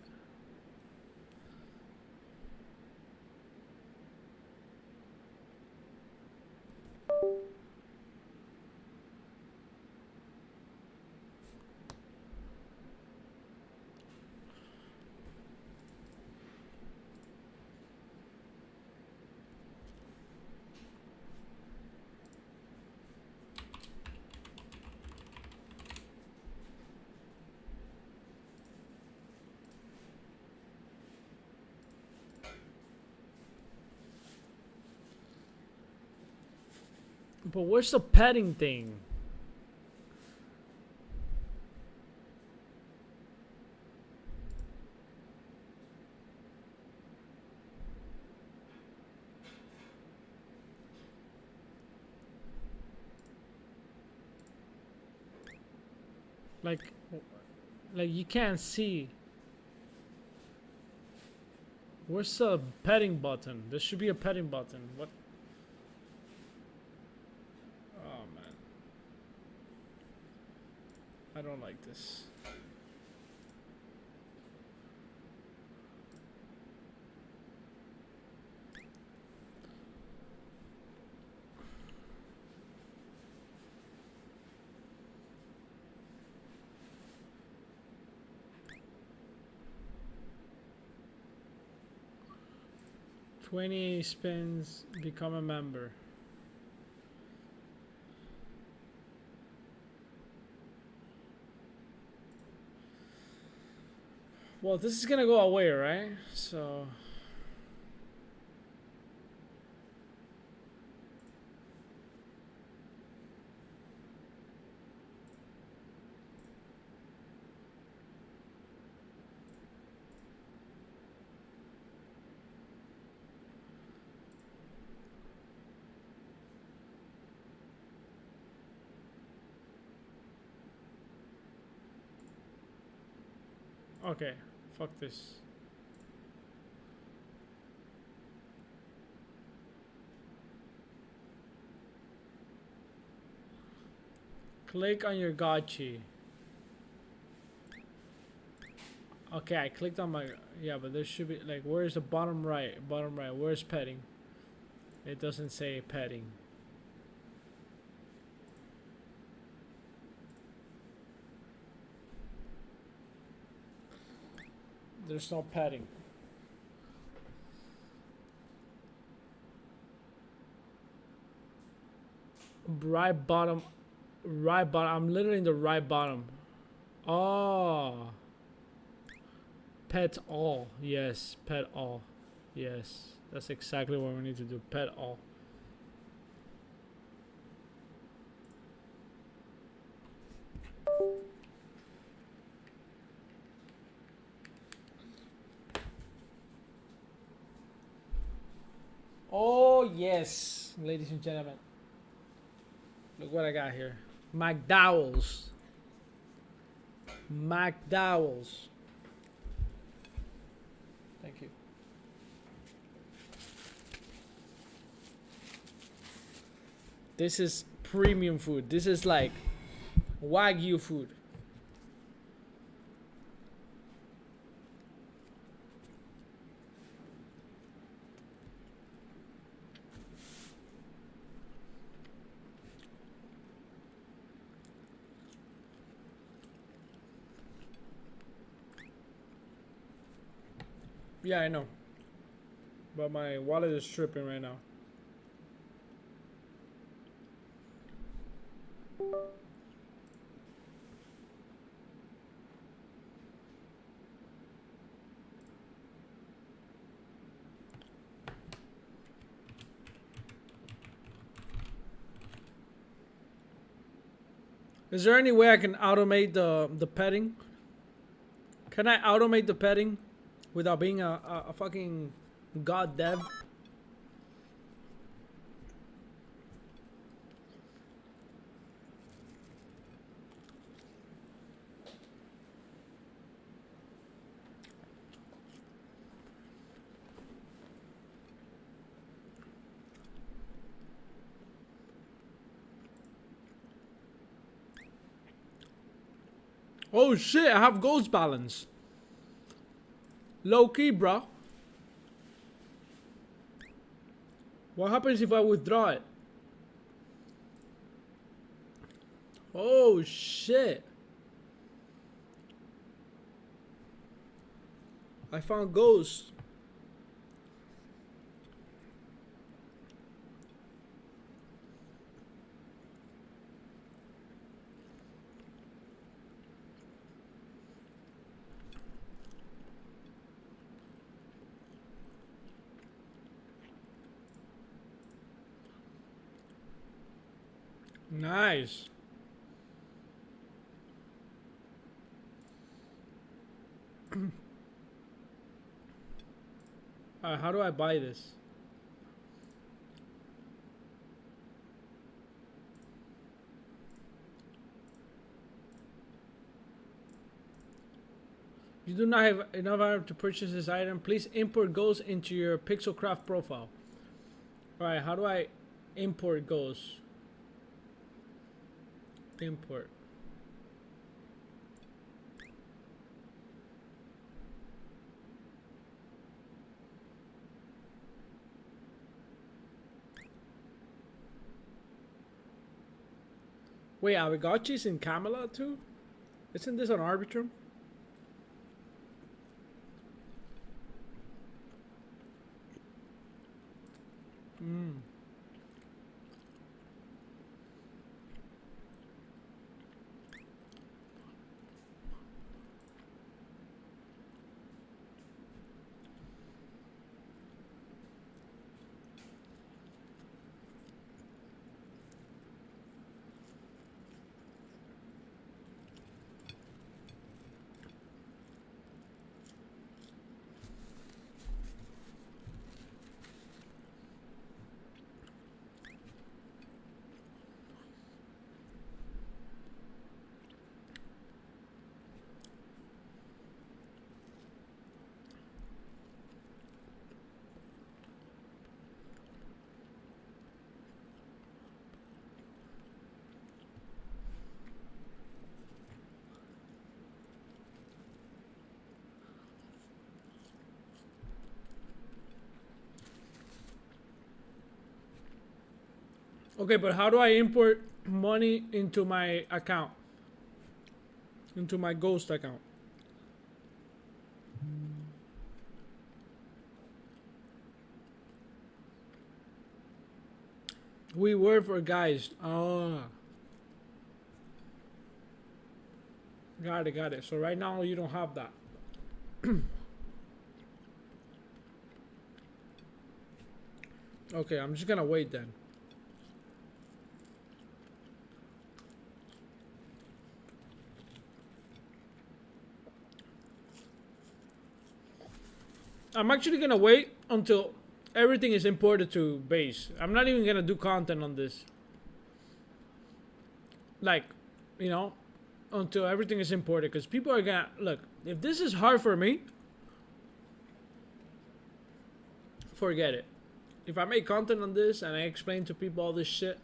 But where's the petting thing? Like you can't see. Where's the petting button? There should be a petting button. What? Oh man. I don't like this. "20 spins, become a member." Well, this is gonna go away, right? So. Okay, fuck this. Click on your Gotchi. Okay, I clicked on my, yeah, but there should be, like, where's the bottom right? Bottom right, where's petting? It doesn't say petting. There's no petting. Right bottom, right bottom. I'm literally in the right bottom. Oh. Pet all. Yes, pet all. Yes, that's exactly what we need to do. Pet all. Oh, yes, ladies and gentlemen. Look what I got here. McDowell's. McDowell's. Thank you. This is premium food. This is like Wagyu food. Yeah, I know. But my wallet is tripping right now. Is there any way I can automate the petting? Can I automate the petting without being a fucking god dev? Oh shit, I have ghost balance. Low key, bro. What happens if I withdraw it? Oh shit. I found ghosts. Nice. How do I buy this? You do not have enough item to purchase this item. Please import ghosts into your Pixelcraft profile. Alright, how do I import ghosts? Import. Wait, Aavegotchi's in Camelot too? Isn't this on Arbitrum? Okay, but how do I import money into my account? Into my Ghost account? We were for guys. Oh. Got it, got it. So right now you don't have that. Okay, I'm just gonna wait then. I'm actually gonna wait until everything is imported to base. I'm not even gonna do content on this. Like, you know, until everything is imported, because people are gonna look. If this is hard for me, forget it. If I make content on this and I explain to people all this shit,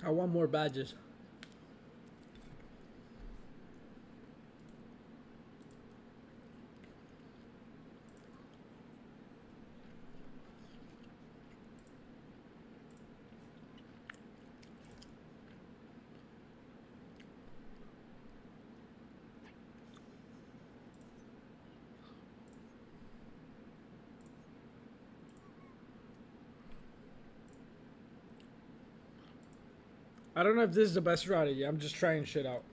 I want more badges. I don't know if this is the best strategy. I'm just trying shit out.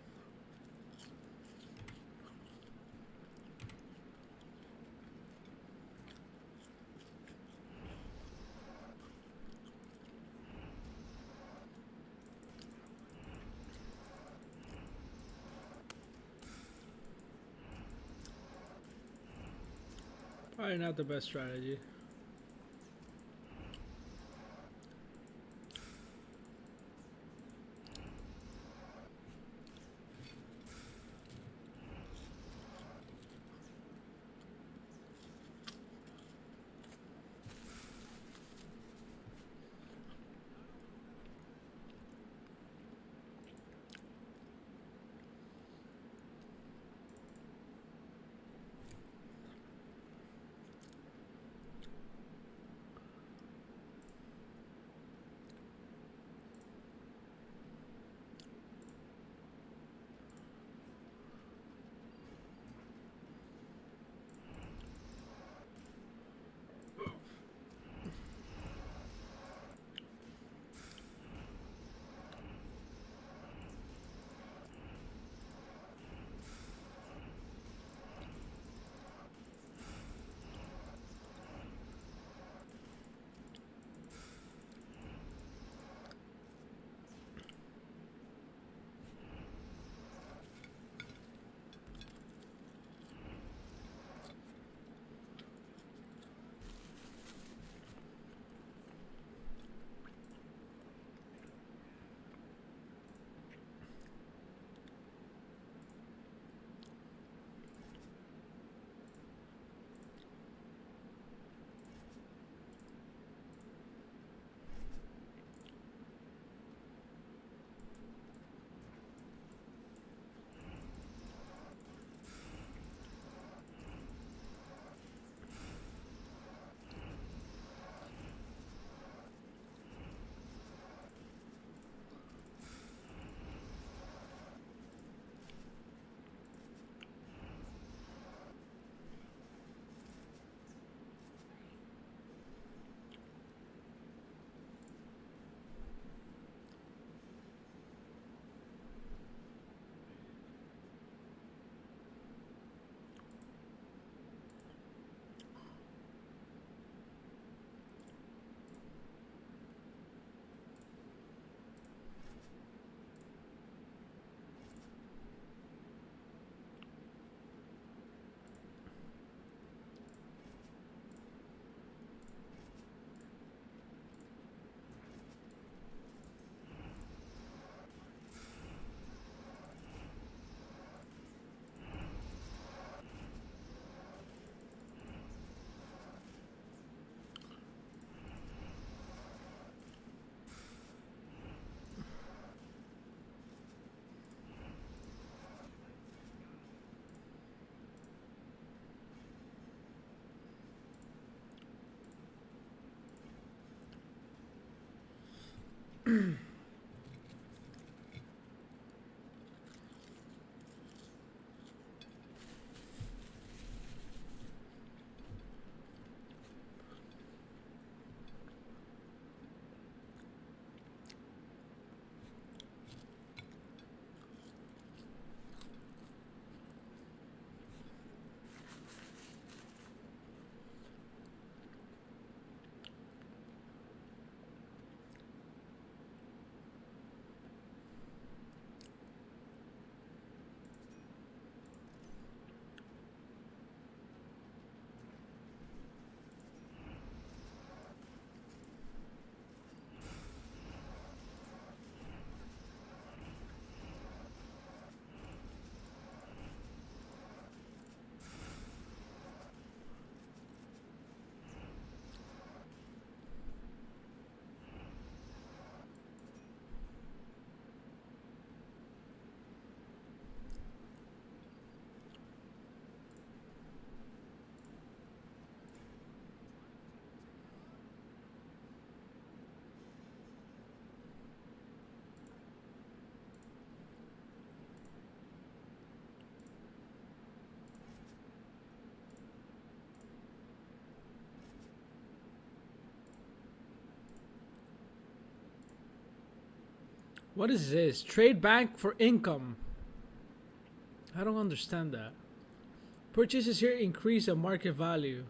Probably not the best strategy. What is this? Trade bank for income. I don't understand that. Purchases here increase the market value.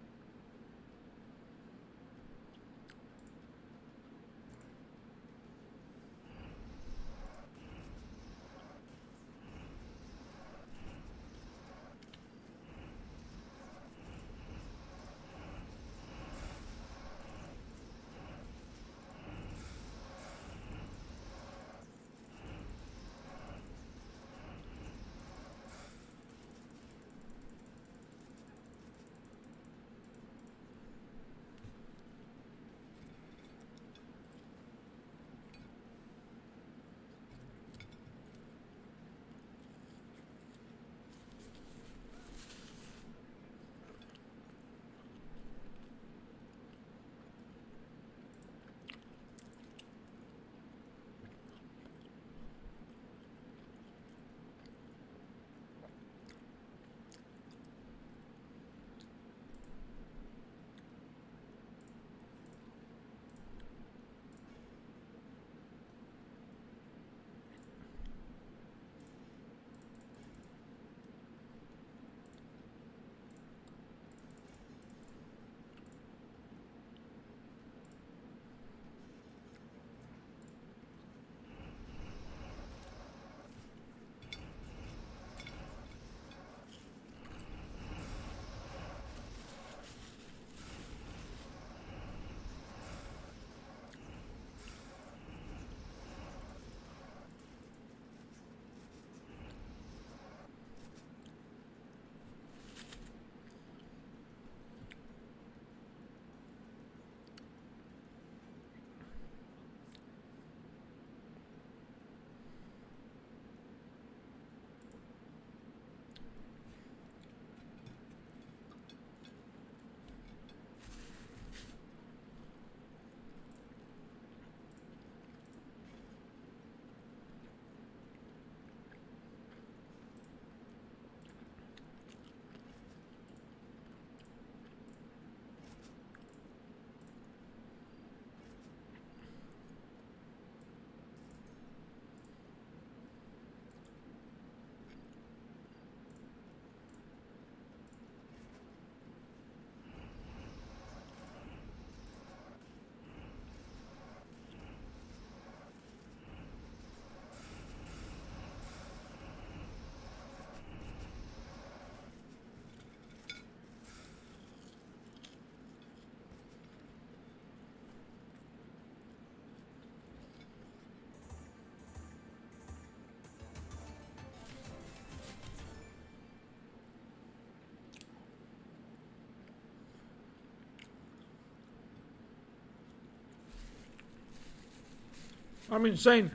I'm insane.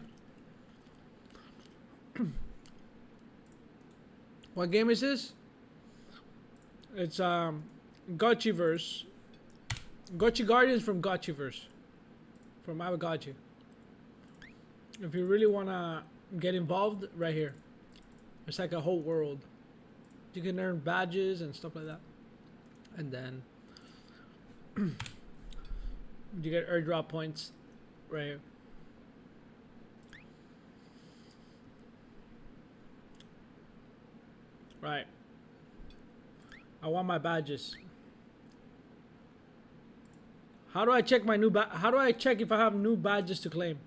What game is this? It's Gotchiverse. Gotchi Guardians from Gotchiverse. From Aavegotchi. If you really wanna get involved, right here. It's like a whole world. You can earn badges and stuff like that. And then you get airdrop points right here. Right. I want my badges. How do I check my new how do I check if I have new badges to claim?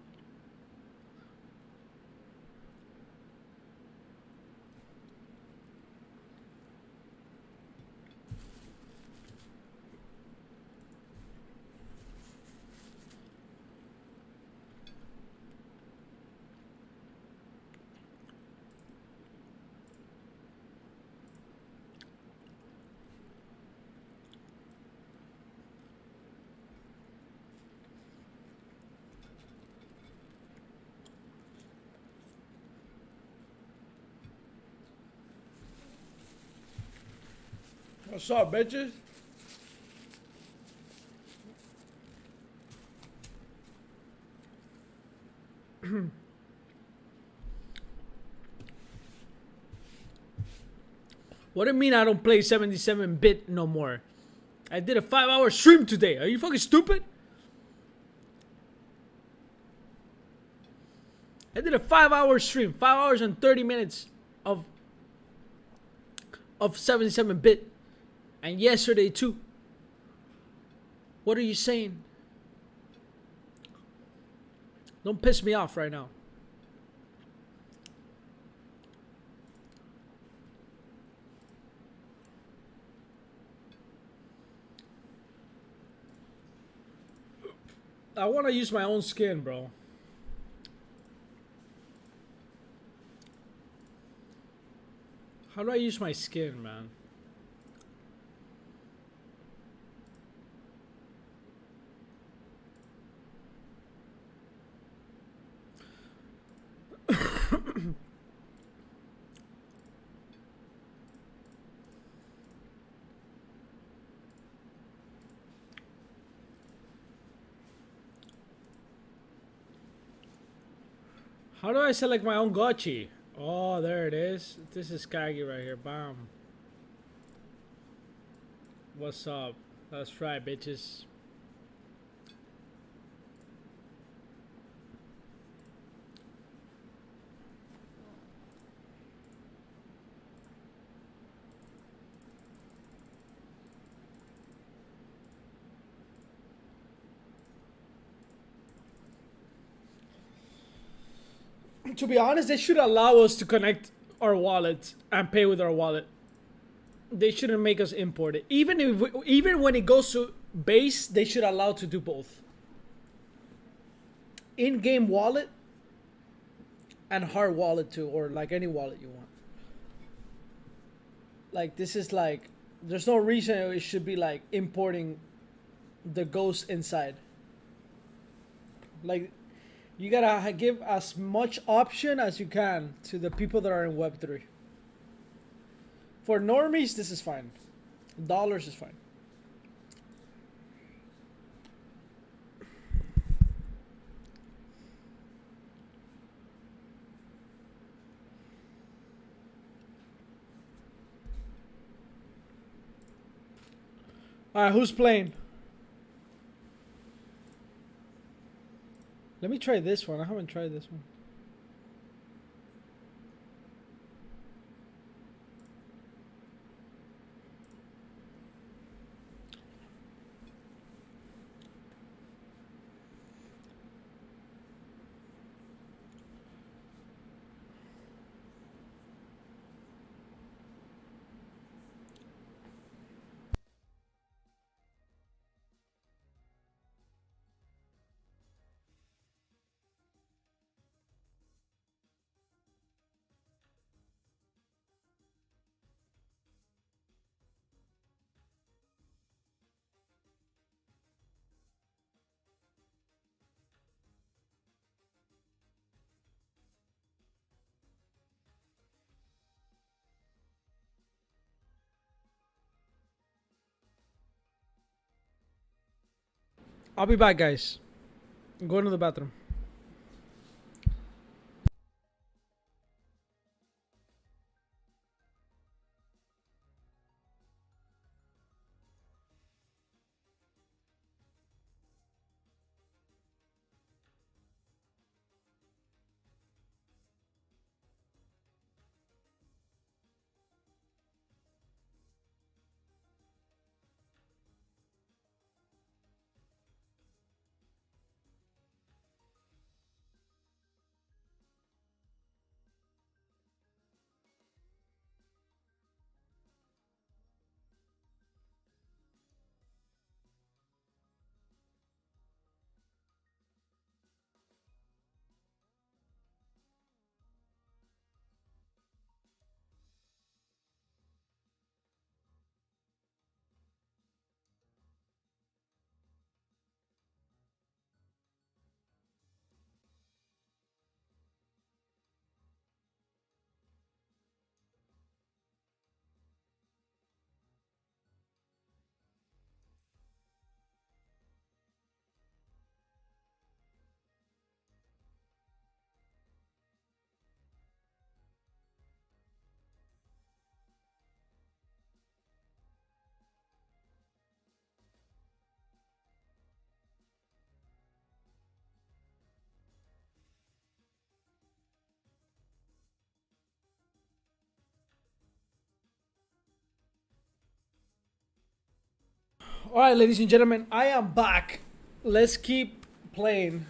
What's up, bitches? What do you mean I don't play 77-bit no more? I did a 5-hour stream today. Are you fucking stupid? I did a 5-hour stream, 5 hours and 30 minutes of 77-bit, and yesterday too. What are you saying? Don't piss me off right now. I want to use my own skin, bro. How do I use my skin, man? How do I select my own Gotchi? Oh, there it is. This is Kagi right here. Bam. What's up? That's right, bitches. To be honest, they should allow us to connect our wallet and pay with our wallet. They shouldn't make us import it. Even when it goes to base, they should allow to do both. In-game wallet and hard wallet too, or like any wallet you want. Like this is like, there's no reason it should be like importing the ghost inside. Like, you gotta give as much option as you can to the people that are in Web3. For normies, this is fine. Dollars is fine. Alright, who's playing? Let me try this one. I haven't tried this one. I'll be back, guys. I'm going to the bathroom. All right, ladies and gentlemen, I am back. Let's keep playing.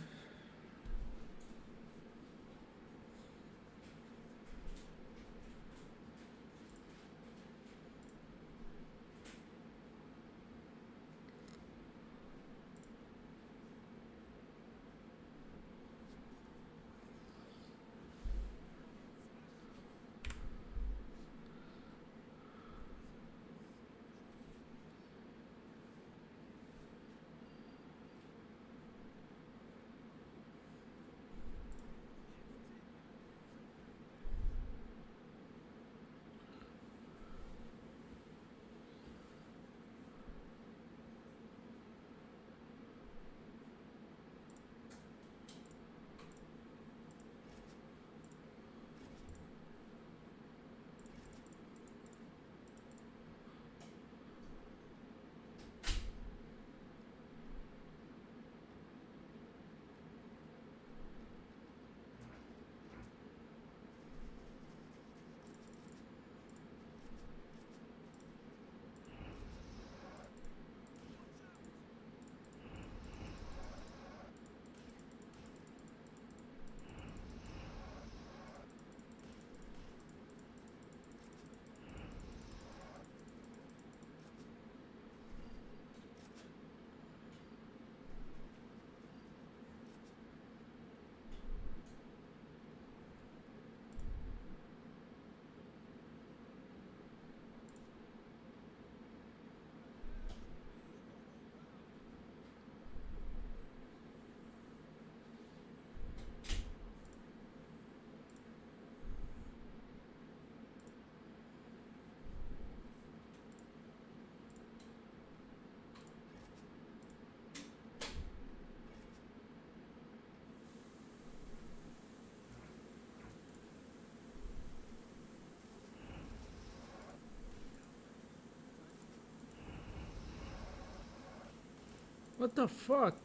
What the fuck?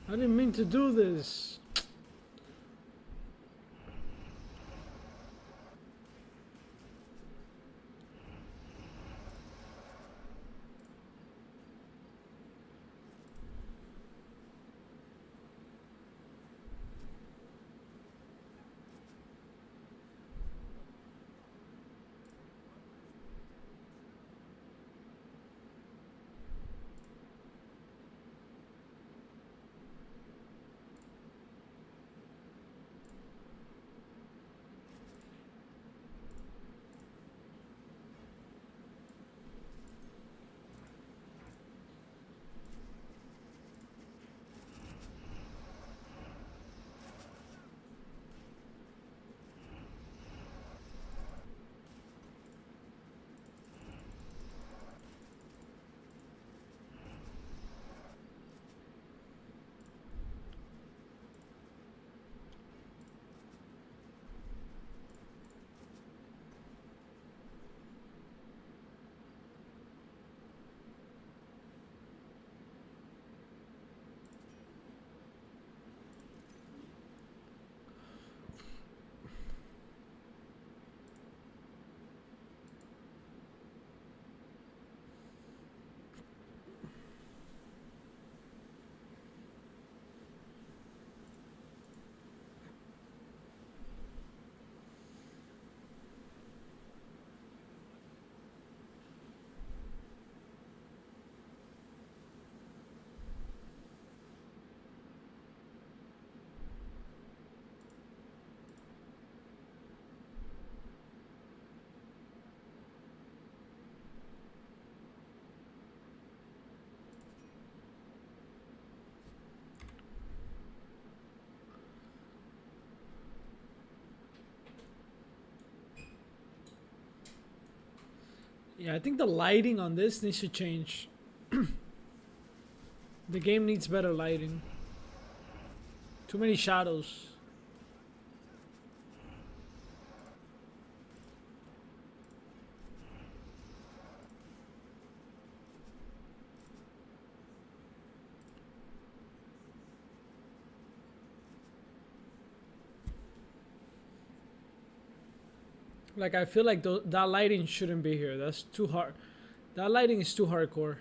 I didn't mean to do this. Yeah, I think the lighting on this needs to change. The game needs better lighting. Too many shadows. Like, I feel like that lighting shouldn't be here. That's too hard. That lighting is too hardcore.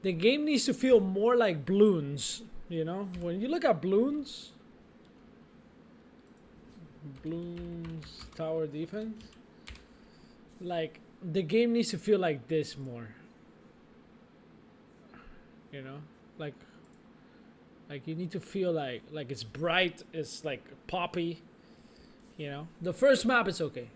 The game needs to feel more like Bloons, you know? When you look at Bloons tower defense, like the game needs to feel like this more. You know? Like you need to feel like it's bright, it's like poppy, you know? The first map is okay.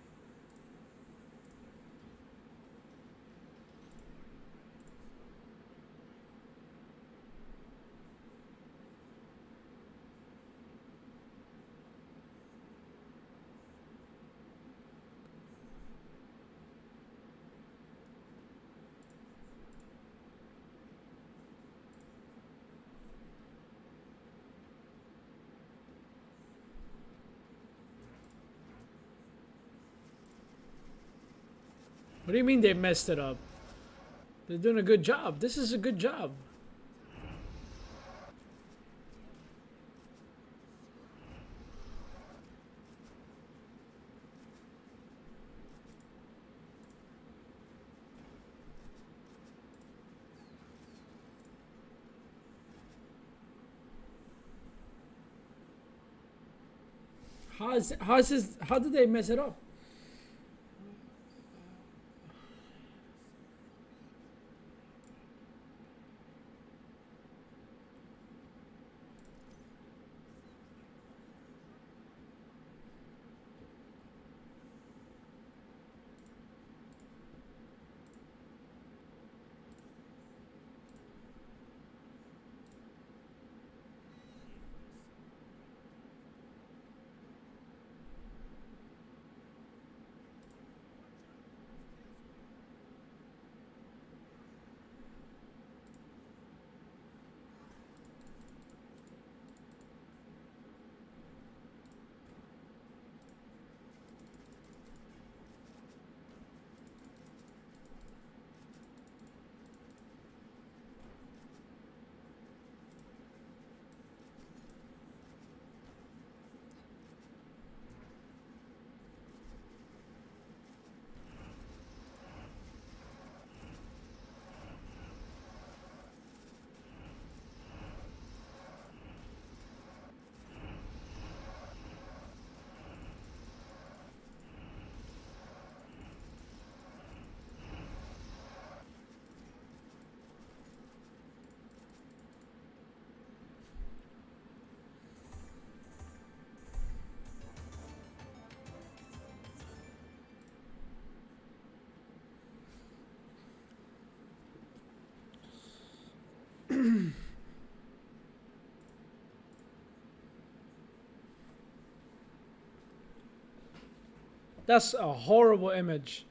What do you mean they messed it up? They're doing a good job. This is a good job. How did they mess it up? That's a horrible image.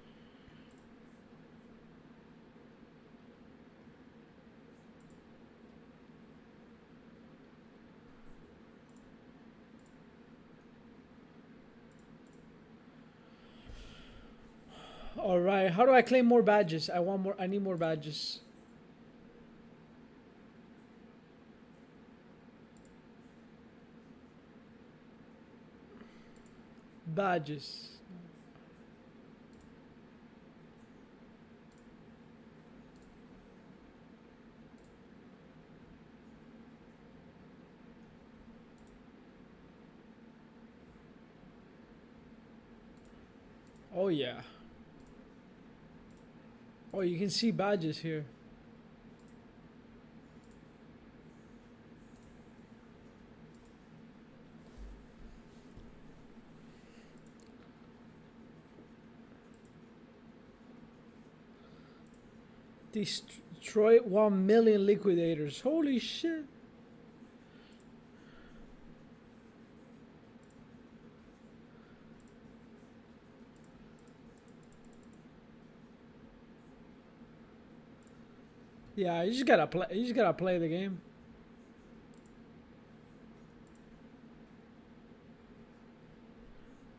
All right, how do I claim more badges? I want more. I need more badges. Badges. Oh yeah. Oh, you can see badges here. Destroy 1 million liquidators. Holy shit. Yeah, you just gotta play. You just gotta play the game.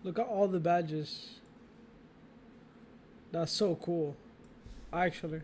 Look at all the badges. That's so cool, actually.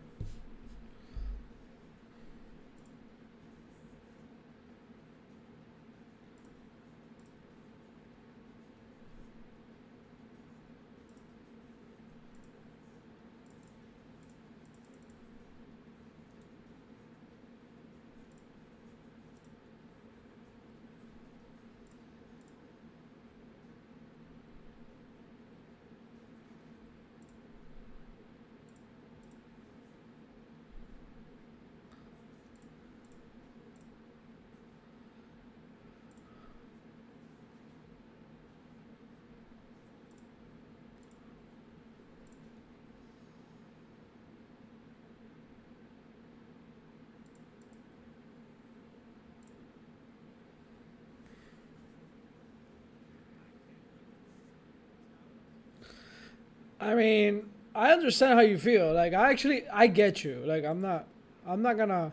I mean, I understand how you feel. Like I get you. Like I'm not gonna.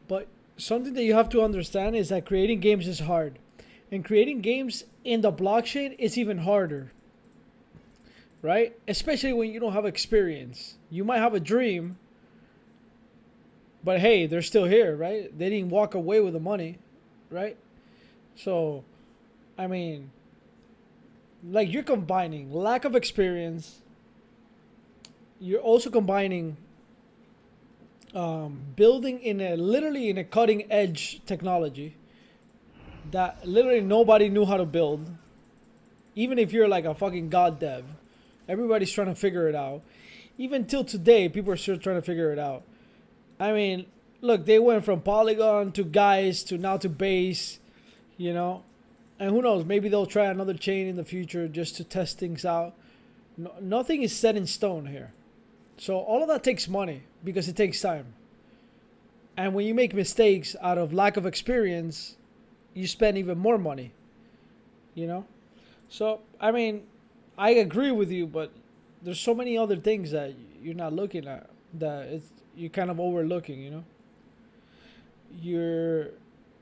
But something that you have to understand is that creating games is hard, and creating games in the blockchain is even harder. Right? Especially when you don't have experience. You might have a dream, but hey, they're still here, right? They didn't walk away with the money, right? So, I mean, like you're combining lack of experience. You're also combining building in a literally in a cutting edge technology that literally nobody knew how to build. Even if you're like a fucking god dev, everybody's trying to figure it out. Even till today, people are still trying to figure it out. I mean, look, they went from Polygon to Guys to now to Base, you know, and who knows? Maybe they'll try another chain in the future just to test things out. No, nothing is set in stone here. So all of that takes money because it takes time. And when you make mistakes out of lack of experience, you spend even more money. You know? So, I mean, I agree with you, but there's so many other things that you're not looking at that you're kind of overlooking, you know?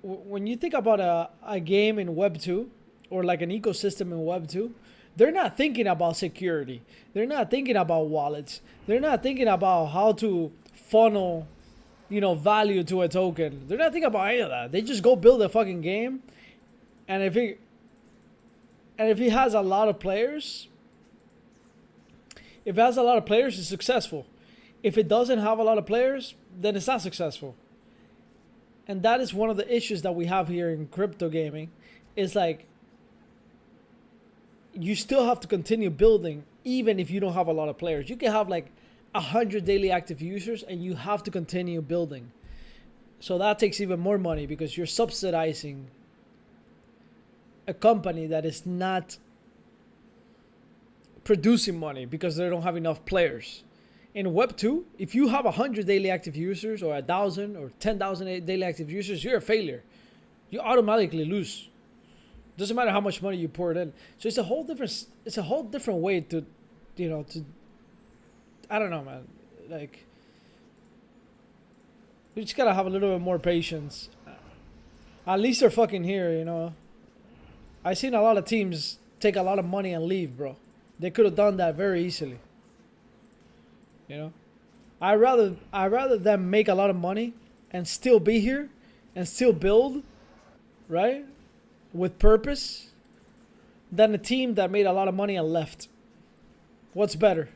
When you think about a game in Web 2 or like an ecosystem in Web 2, they're not thinking about security. They're not thinking about wallets. They're not thinking about how to funnel, value to a token. They're not thinking about any of that. They just go build a fucking game, and if it has a lot of players, it's successful. If it doesn't have a lot of players, then it's not successful. And that is one of the issues that we have here in crypto gaming. Is like you still have to continue building even if you don't have a lot of players. You can have like 100 daily active users and you have to continue building. So that takes even more money because you're subsidizing a company that is not producing money because they don't have enough players. In Web 2, if you have 100 daily active users or 1,000 or 10,000 daily active users, you're a failure. You automatically lose. Doesn't matter how much money you pour it in. So it's a whole different way to I don't know, man. Like, you just gotta have a little bit more patience. At least they're fucking here, you know. I've seen a lot of teams take a lot of money and leave, bro. They could have done that very easily. You know, I rather them make a lot of money and still be here and still build, right, with purpose, than a team that made a lot of money and left. What's better?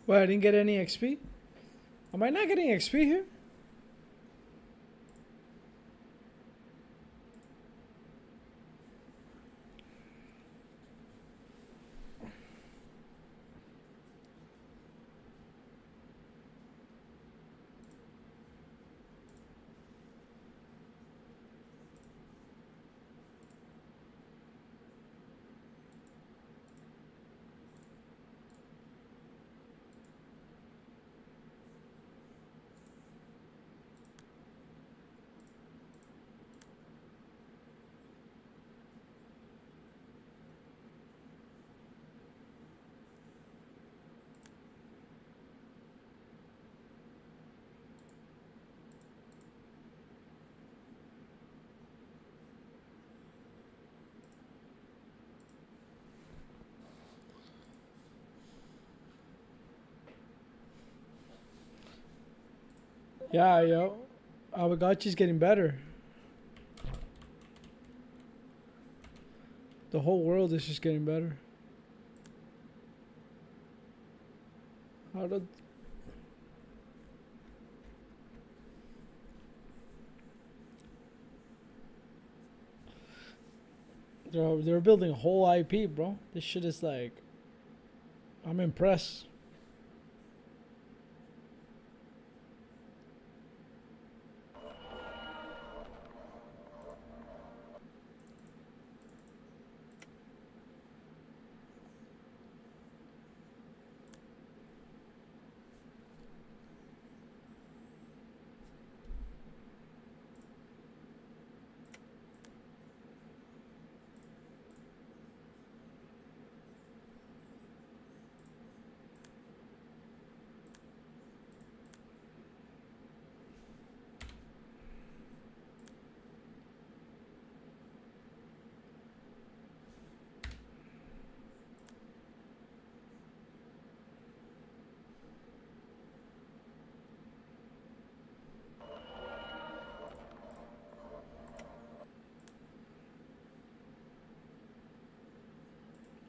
Well, I didn't get any XP. Am I not getting XP here? Yeah, yo. Aavegotchi's getting better. The whole world is just getting better. How did... They're building a whole IP, bro. This shit is like... I'm impressed.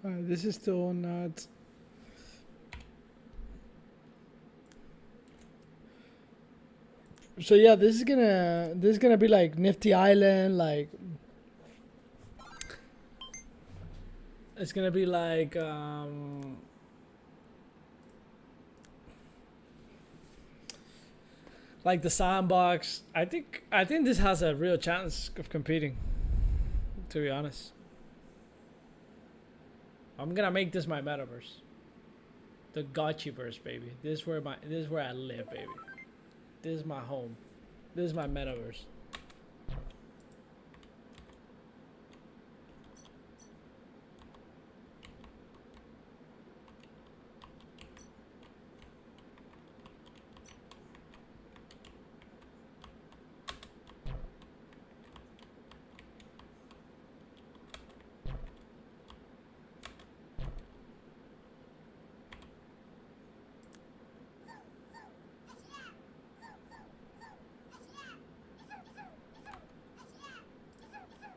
This is still not... So yeah, this is gonna be like Nifty Island, like it's gonna be like the sandbox. I think this has a real chance of competing, to be honest. I'm gonna make this my metaverse. The Gotchiverse, baby. This is where I live, baby. This is my home. This is my metaverse.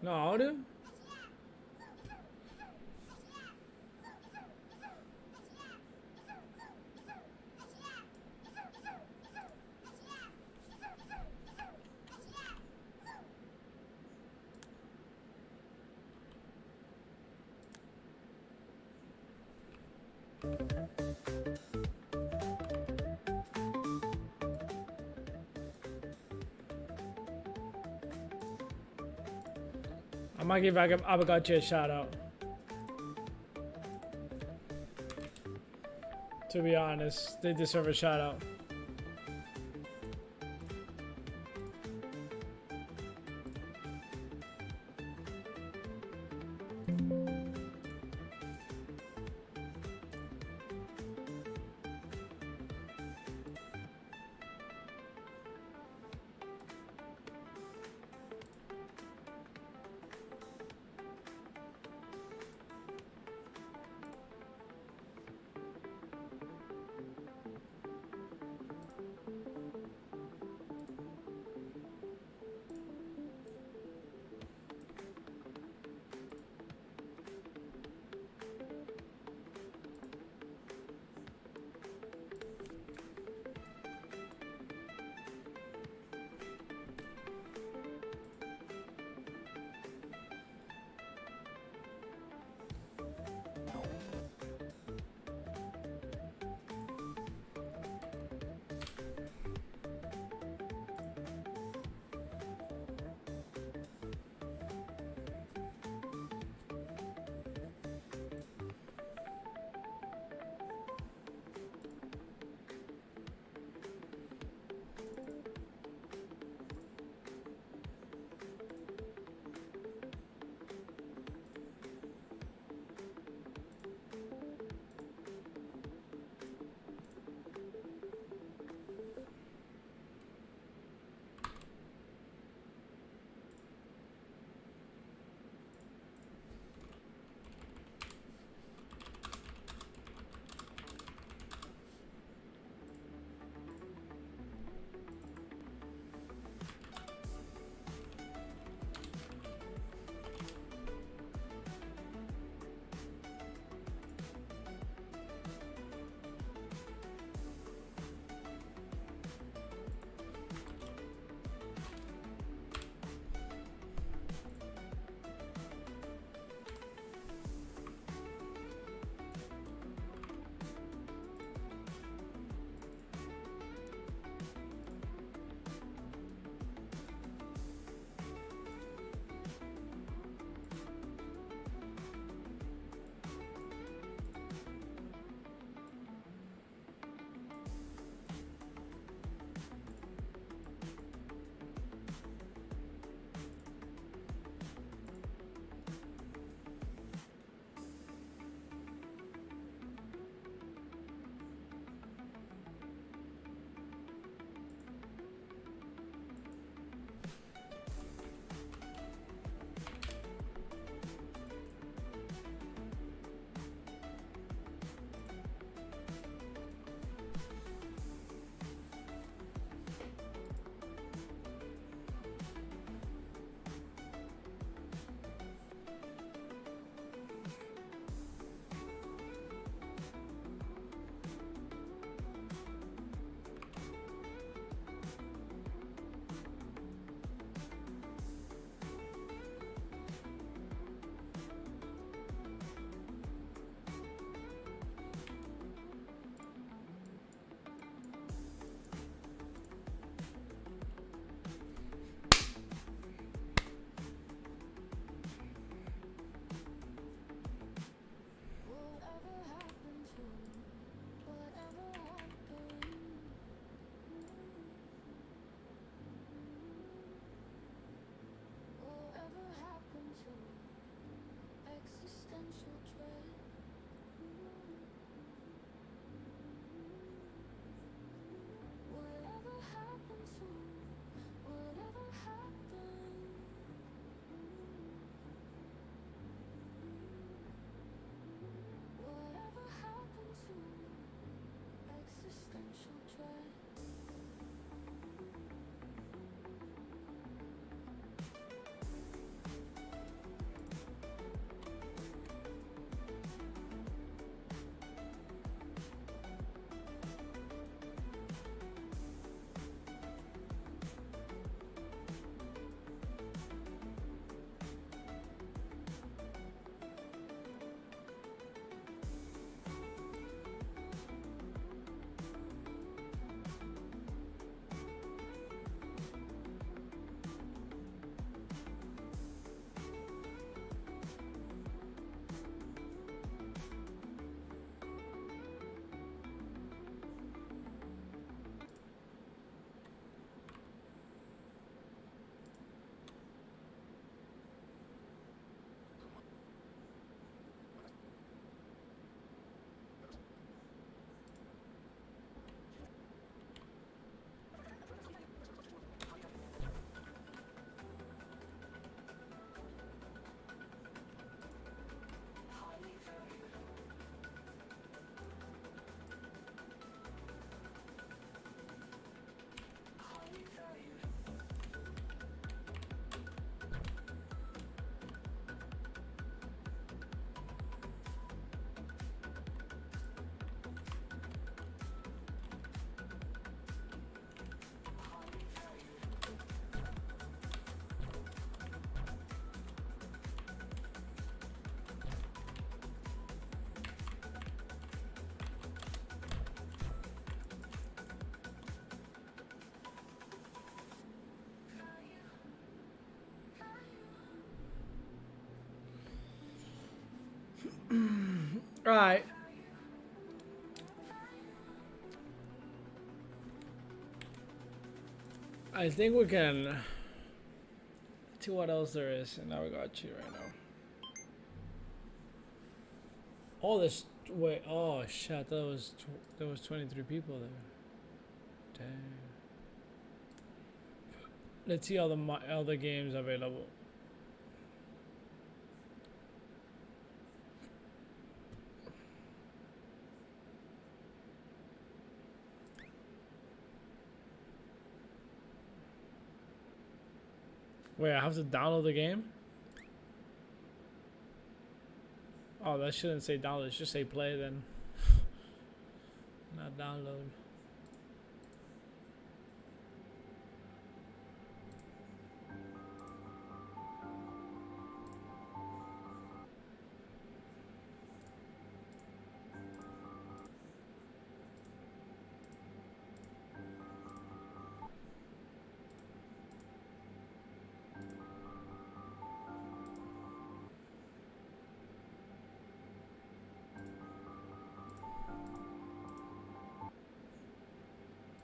No, dude. I might give Aavegotchi a shout out. To be honest, they deserve a shout out. Right. I think we can. Let's see what else there is in Aavegotchi right now. Oh, there's wait. Oh shit, there was 23 people there. Damn. Let's see all the other games available. Wait, I have to download the game? Oh, that shouldn't say download. It should say play then. Not download.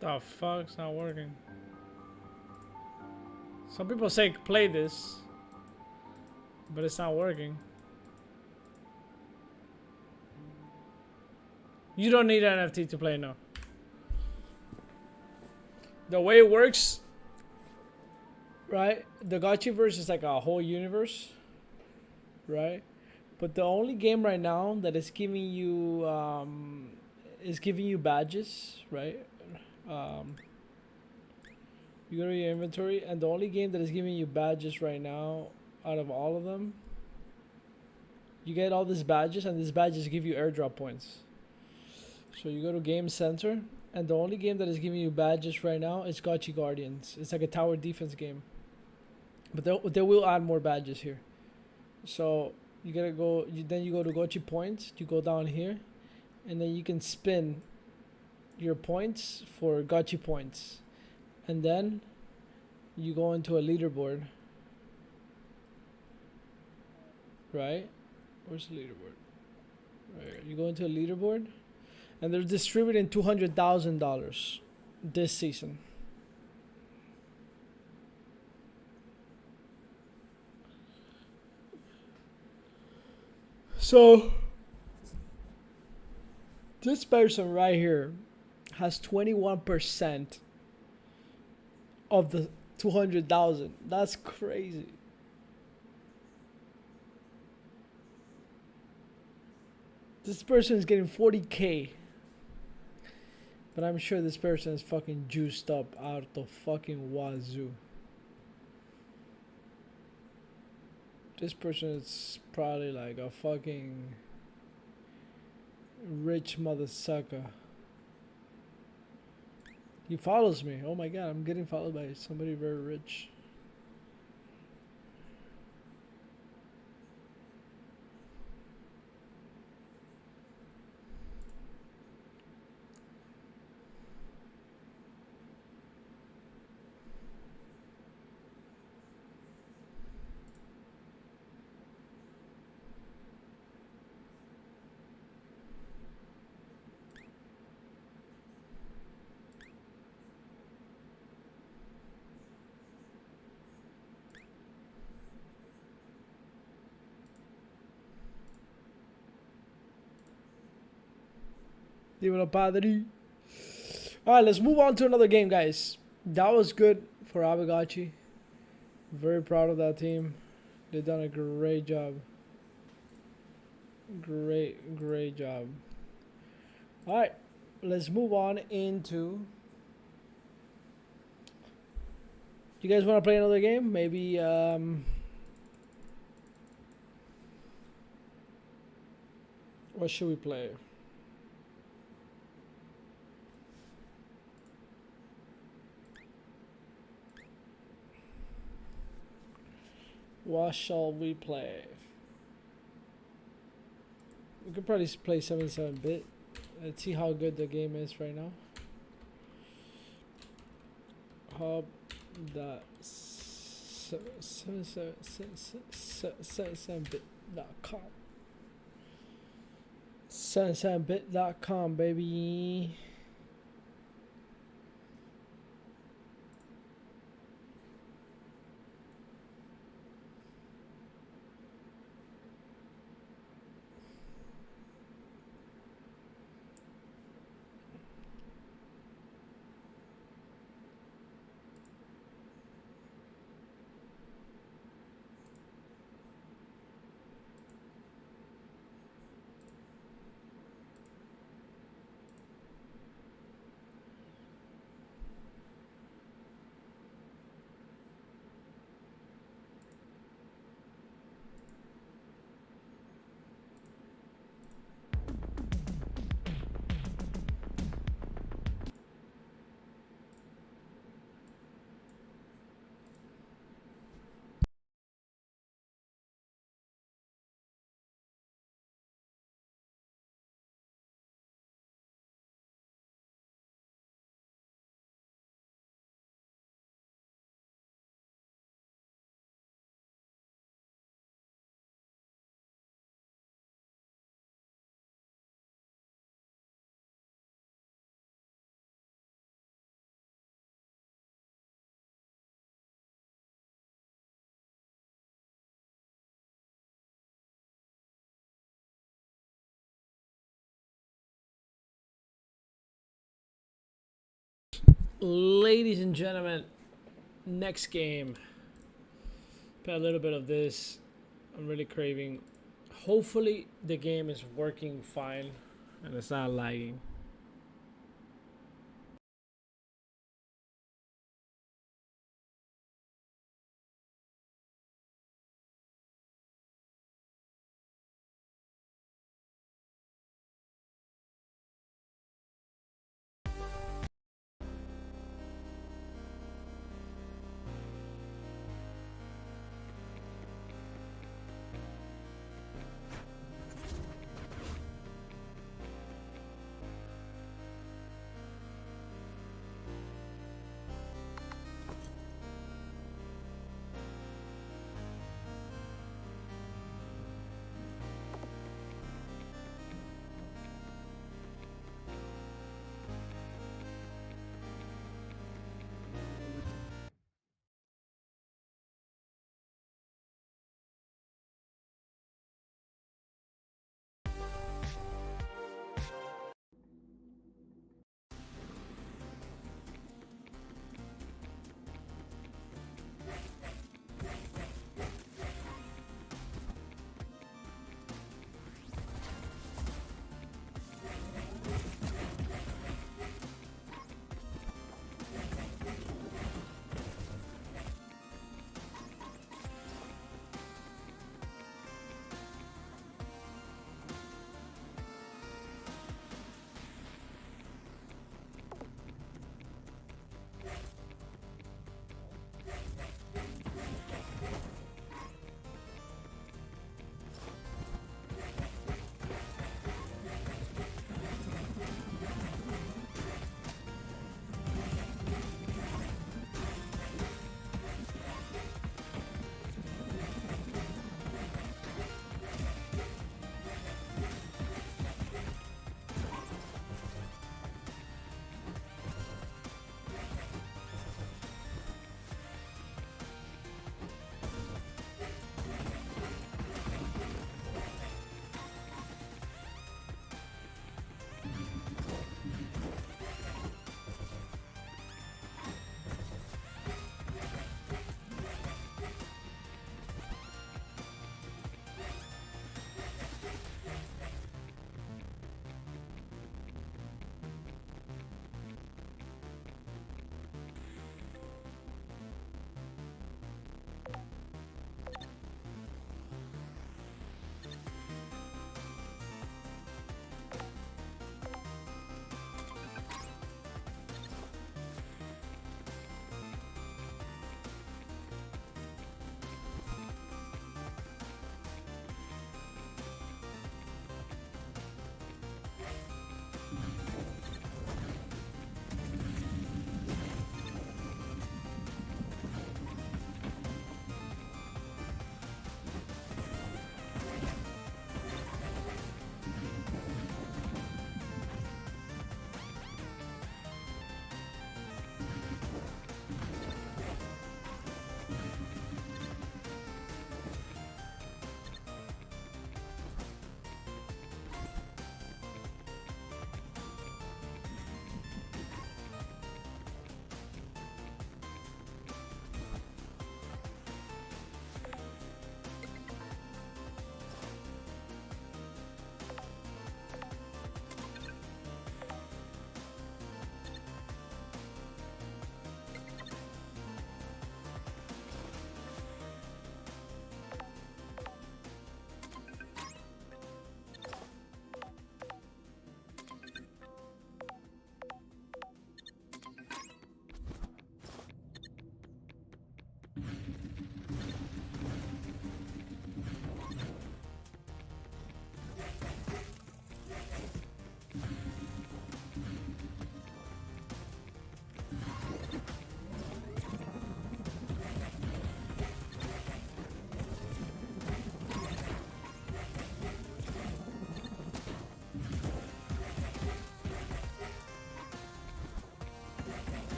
The fuck's not working? Some people say play this, but it's not working. You don't need an NFT to play, no. The way it works, right? The Gotchiverse is like a whole universe, right? But the only game right now that is giving you badges, right? You go to your inventory, and the only game that is giving you badges right now, out of all of them, you get all these badges, and these badges give you airdrop points. So you go to Game Center, and the only game that is giving you badges right now is Gotchi Guardians. It's like a tower defense game, but they will add more badges here. So you gotta go. Then you go to Gotchi Points. You go down here, and then you can spin your points for Gotchi points, and then you go into a leaderboard. Right? Where's the leaderboard? Right. You go into a leaderboard, and they're distributing $200,000 this season. So this person right here has 21% of the 200,000. That's crazy. This person is getting 40K. But I'm sure this person is fucking juiced up out the fucking wazoo. This person is probably like a fucking rich mother sucker. He follows me. Oh my god, I'm getting followed by somebody very rich. Dímelo, padre. Alright, let's move on to another game, guys. That was good for Aavegotchi. Very proud of that team. They've done a great job. Great job. Alright, let's move on into... You guys want to play another game? Maybe, what should we play? What shall we play? We could probably play 77-bit. Let's see how good the game is right now. Hub.77bit.com. Sunsetbit.com, baby. Ladies and gentlemen, next game. Play a little bit of this. I'm really craving. Hopefully the game is working fine and it's not lagging.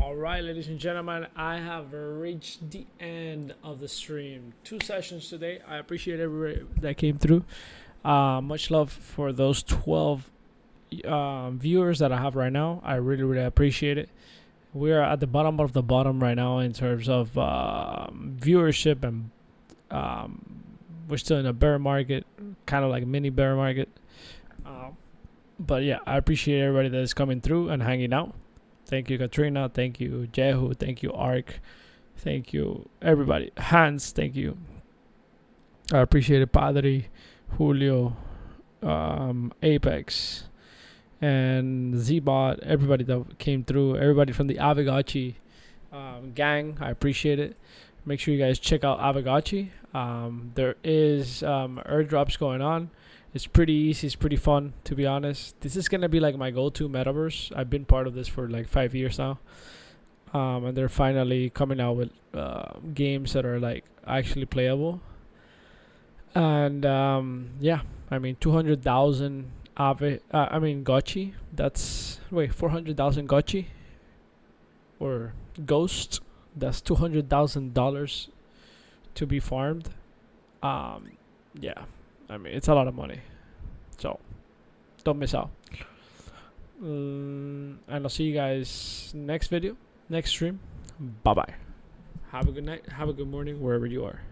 All right, ladies and gentlemen, I have reached the end of the stream. 2 sessions today. I appreciate everybody that came through. Much love for those 12 viewers that I have right now. I really, really appreciate it. We are at the bottom of the bottom right now in terms of viewership, and we're still in a bear market, kind of like mini bear market. But yeah, I appreciate everybody that is coming through and hanging out. Thank you, Katrina. Thank you, Jehu. Thank you, Ark. Thank you, everybody. Hans, thank you. I appreciate it, Padre, Julio, Apex, and Zbot. Everybody that came through. Everybody from the Aavegotchi gang. I appreciate it. Make sure you guys check out Aavegotchi. There is airdrops going on. It's pretty easy. It's pretty fun, to be honest. This is gonna be like my go-to metaverse. I've been part of this for like 5 years now, and they're finally coming out with games that are like actually playable. And yeah, I mean 200,000 Gotchi. That's 400,000 Gotchi or Ghost. That's $200,000 to be farmed. Yeah. I mean, it's a lot of money. So, don't miss out. And I'll see you guys next video, next stream. Bye-bye. Have a good night. Have a good morning, wherever you are.